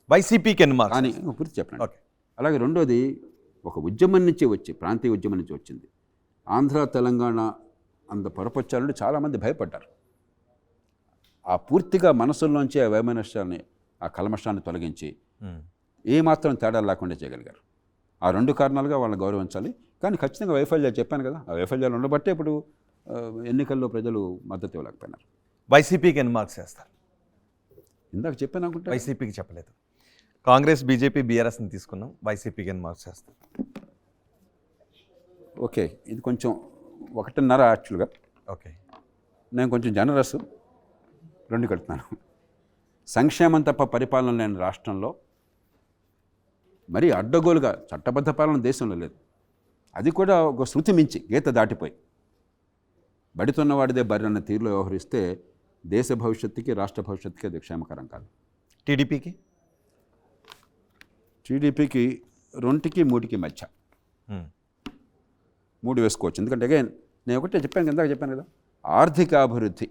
వైసీపీకి ఎన్ని మార్క్స్? కానీ పూర్తి చెప్పండి. ఓకే. అలాగే రెండోది, ఒక ఉద్యమం నుంచి ప్రాంతీయ ఉద్యమం నుంచి వచ్చింది. ఆంధ్ర తెలంగాణ అంత పొరపొచ్చాలని చాలామంది భయపడ్డారు. ఆ పూర్తిగా మనసుల్లోంచి ఆ వైమనస్యాన్ని, ఆ కల్మషాన్ని తొలగించి ఏమాత్రం తేడా లేకుండా చేయగలిగారు. ఆ 2 కారణాలుగా వాళ్ళని గౌరవించాలి. కానీ ఖచ్చితంగా వైఫల్యాలు చెప్పాను కదా, ఆ వైఫల్యాలు ఉండబట్టే ఇప్పుడు ఎన్నికల్లో ప్రజలు మద్దతు ఇవ్వలేకపోయినారు. వైసీపీకి ఎన్ని మార్క్స్ వేస్తారు? ఇందాక చెప్పాను అనుకుంటా. వైసీపీకి చెప్పలేదు. కాంగ్రెస్, బీజేపీ, బీఆర్ఎస్ని తీసుకున్నాం. వైసీపీకి ఎన్ని మార్క్స్ వేస్తారు? ఓకే, ఇది కొంచెం 1.5 యాక్చువల్గా. ఓకే, నేను కొంచెం జనరస్, 2 కడుతున్నాను. సంక్షేమం తప్ప పరిపాలన లేని రాష్ట్రంలో మరీ అడ్డగోలుగా చట్టబద్ధ పాలన దేశంలో లేదు. అది కూడా ఒక శృతి మించి గీత దాటిపోయి బడితున్నవాడిదే బరి అన్న తీరులో వ్యవహరిస్తే దేశ భవిష్యత్తుకి, రాష్ట్ర భవిష్యత్తుకి అది క్షేమకరం కాదు. టీడీపీకి 2కి 3కి మధ్య 3 వేసుకోవచ్చు. ఎందుకంటే అగైన్ నేను ఒకటే చెప్పాను, ఇందాక చెప్పాను కదా, ఆర్థిక అభివృద్ధి,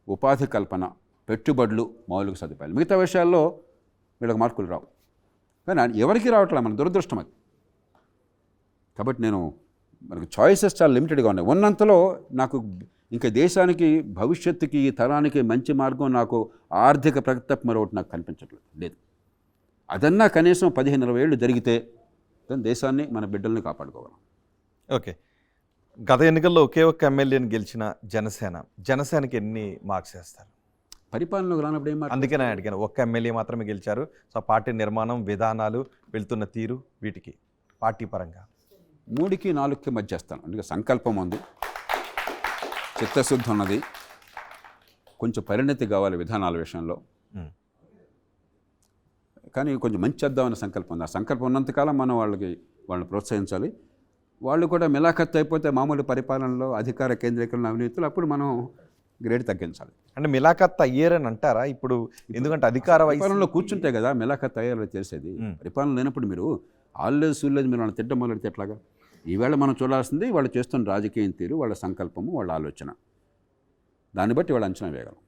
ఉపాధి కల్పన, పెట్టుబడులు, మౌలిక సదుపాయాలు, మిగతా విషయాల్లో వీళ్ళకి మార్కులు రావు. కానీ ఎవరికి రావట్లే, మన దురదృష్టం అది. కాబట్టి మనకు చాయిసెస్ చాలా లిమిటెడ్గా ఉన్నాయి. ఉన్నంతలో నాకు ఇంకా దేశానికి, భవిష్యత్తుకి, ఈ తరానికి మంచి మార్గం, నాకు ఆర్థిక ప్రగతి తప్ప మరొకటి నాకు కనిపించట్లేదు లేదు. అదన్నా కనీసం 15-20 ఏళ్ళు జరిగితే దేశాన్ని, మన బిడ్డల్ని కాపాడుకోగలం. ఓకే, గత ఎన్నికల్లో ఒకే ఒక్క ఎమ్మెల్యేని గెలిచిన జనసేనకి ఎన్ని మార్క్స్ వేస్తారు? పరిపాలనలోకి రానప్పుడు ఏం అందుకే నేను అడిగాను, ఒక్క ఎమ్మెల్యే మాత్రమే గెలిచారు. సో పార్టీ నిర్మాణం, విధానాలు, వెళ్తున్న తీరు, వీటికి పార్టీ పరంగా 3కి 4కి మధ్య చేస్తాను. అందుకే సంకల్పం ఉంది, చిత్తశుద్ధి ఉన్నది, కొంచెం పరిణతి కావాలి విధానాల విషయంలో. కానీ కొంచెం మంచి చేద్దామనే సంకల్పం ఉంది. ఆ సంకల్పం ఉన్నంతకాలం మనం వాళ్ళని ప్రోత్సహించాలి. వాళ్ళు కూడా మిలాఖత్ అయిపోతే మామూలు పరిపాలనలో, అధికార కేంద్రీకరణ, అవినీతులు, అప్పుడు మనం గ్రేడ్ తగ్గించాలి. అంటే మిలాఖత్ అయ్యారని అంటారా ఇప్పుడు? ఎందుకంటే అధికార పరిపాలనలో కూర్చుంటే కదా మిలాఖత్ అయ్యారో తెలిసేది. పరిపాలన లేనప్పుడు మీరు ఆల్లేదు సూర్లేదు మీరు వాళ్ళని తిట్టం మొదలెడితే ఎట్లాగా? ఈవేళ మనం చూడాల్సింది వాళ్ళు చేస్తున్న రాజకీయం తీరు, వాళ్ళ సంకల్పము, వాళ్ళ ఆలోచన, దాన్ని బట్టి వాళ్ళు అంచనా వేయగలం.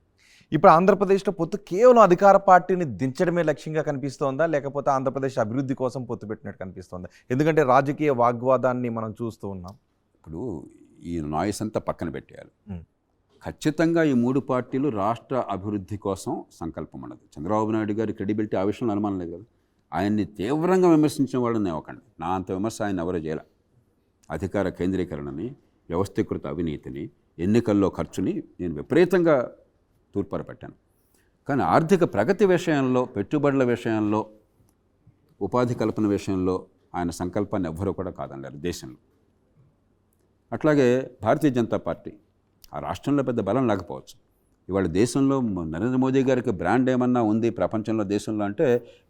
ఇప్పుడు ఆంధ్రప్రదేశ్లో పొత్తు కేవలం అధికార పార్టీని దించడమే లక్ష్యంగా కనిపిస్తోందా, లేకపోతే ఆంధ్రప్రదేశ్ అభివృద్ధి కోసం పొత్తు పెట్టినట్టు కనిపిస్తోందా? ఎందుకంటే రాజకీయ వాగ్వాదాన్ని మనం చూస్తూ ఉన్నాం. ఇప్పుడు ఈ నాయిస్ అంతా పక్కన పెట్టేయాలి. ఖచ్చితంగా ఈ 3 పార్టీలు రాష్ట్ర అభివృద్ధి కోసం సంకల్పం అన్నది. చంద్రబాబు నాయుడు గారి క్రెడిబిలిటీ ఆ విషయంలో అనుమానం లేదు కదా. ఆయన్ని తీవ్రంగా విమర్శించిన వాళ్ళని ఇవ్వకండి. నా అంత విమర్శ ఆయన ఎవరో చేయాల. అధికార కేంద్రీకరణని, వ్యవస్థీకృత అవినీతిని, ఎన్నికల్లో ఖర్చుని నేను విపరీతంగా తూర్పారపెట్టాను. కానీ ఆర్థిక ప్రగతి విషయంలో, పెట్టుబడుల విషయంలో, ఉపాధి కల్పన విషయంలో ఆయన సంకల్పాన్ని ఎవ్వరూ కూడా కాదన్నారు దేశంలో. అట్లాగే భారతీయ జనతా పార్టీ ఆ రాష్ట్రంలో పెద్ద బలం లేకపోవచ్చు. ఇవాళ దేశంలో నరేంద్ర మోదీ గారికి బ్రాండ్ ఏమన్నా ఉంది ప్రపంచంలో, దేశంలో అంటే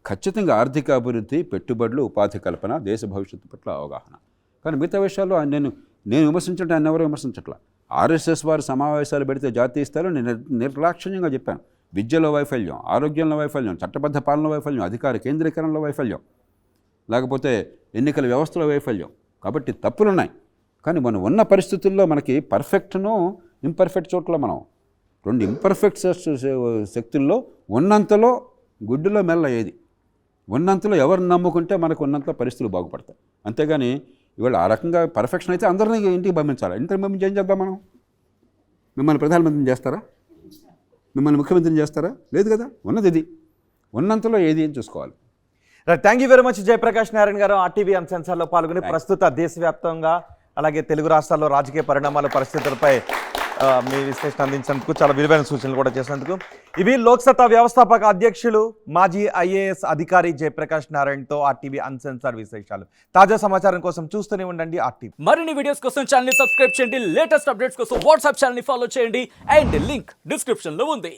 ఖచ్చితంగా ఆర్థిక అభివృద్ధి, పెట్టుబడులు, ఉపాధి కల్పన, దేశ భవిష్యత్తు పట్ల అవగాహన. కానీ మిగతా విషయాల్లో నేను విమర్శించట్లే, ఆయన ఎవరో విమర్శించట్లా. ఆర్ఎస్ఎస్ వారు సమావేశాలు పెడితే జాతీయ స్థాయిలో నేను నిర్లక్ష్యంగా చెప్పాను. విద్యలో వైఫల్యం, ఆరోగ్యంలో వైఫల్యం, చట్టబద్ధ పాలన వైఫల్యం, అధికార కేంద్రీకరణలో వైఫల్యం, లేకపోతే ఎన్నికల వ్యవస్థలో వైఫల్యం. కాబట్టి తప్పులు ఉన్నాయి. కానీ మనం ఉన్న పరిస్థితుల్లో మనకి పర్ఫెక్ట్ను, ఇంపర్ఫెక్ట్ చోట్ల మనం 2 ఇంపర్ఫెక్ట్ శక్తుల్లో ఉన్నంతలో గుడ్డులో మెల్ల ఏది, ఉన్నంతలో ఎవరిని నమ్ముకుంటే మనకు ఉన్నంత పరిస్థితులు బాగుపడతాయి. అంతేగాని ఇవాళ ఆ రకంగా పర్ఫెక్షన్ అయితే అందరినీ ఇంటికి పంపించాలి. ఇంటికి పంపించి ఏం చేద్దాం మనం? మిమ్మల్ని ప్రధానమంత్రిని చేస్తారా? మిమ్మల్ని ముఖ్యమంత్రిని చేస్తారా? లేదు కదా. ఉన్నది ఇది, ఉన్నంతలో ఏది అని చూసుకోవాలి. Thank you very much Jayaprakash Narayana గారు RTV అన్సెన్సార్లో పాల్గొని ప్రస్తుత దేశవ్యాప్తంగా అలాగే తెలుగు రాష్ట్రాల్లో రాజకీయ పరిణామాల పరిస్థితులపై మీ విశ్లేషణ అందించినందుకు, చాలా విలువైన సూచనలు కూడా చేసినందుకు. ఇవి లోక్సత్తా వ్యవస్థాపక అధ్యక్షులు, మాజీ IAS అధికారి జయప్రకాష్ నారాయణతో RTV అన్సెన్సార్ విశేషాలు. తాజా సమాచారం కోసం చూస్తూనే ఉండండి RTV. మరిన్ని వీడియోస్ కోసం ఛానల్ ని సబ్స్క్రైబ్ చేయండి. లేటెస్ట్ అప్డేట్స్ కోసం వాట్సాప్ ఛానల్ ని ఫాలో చేయండి. అండ్ లింక్ డిస్క్రిప్షన్ లో ఉంది.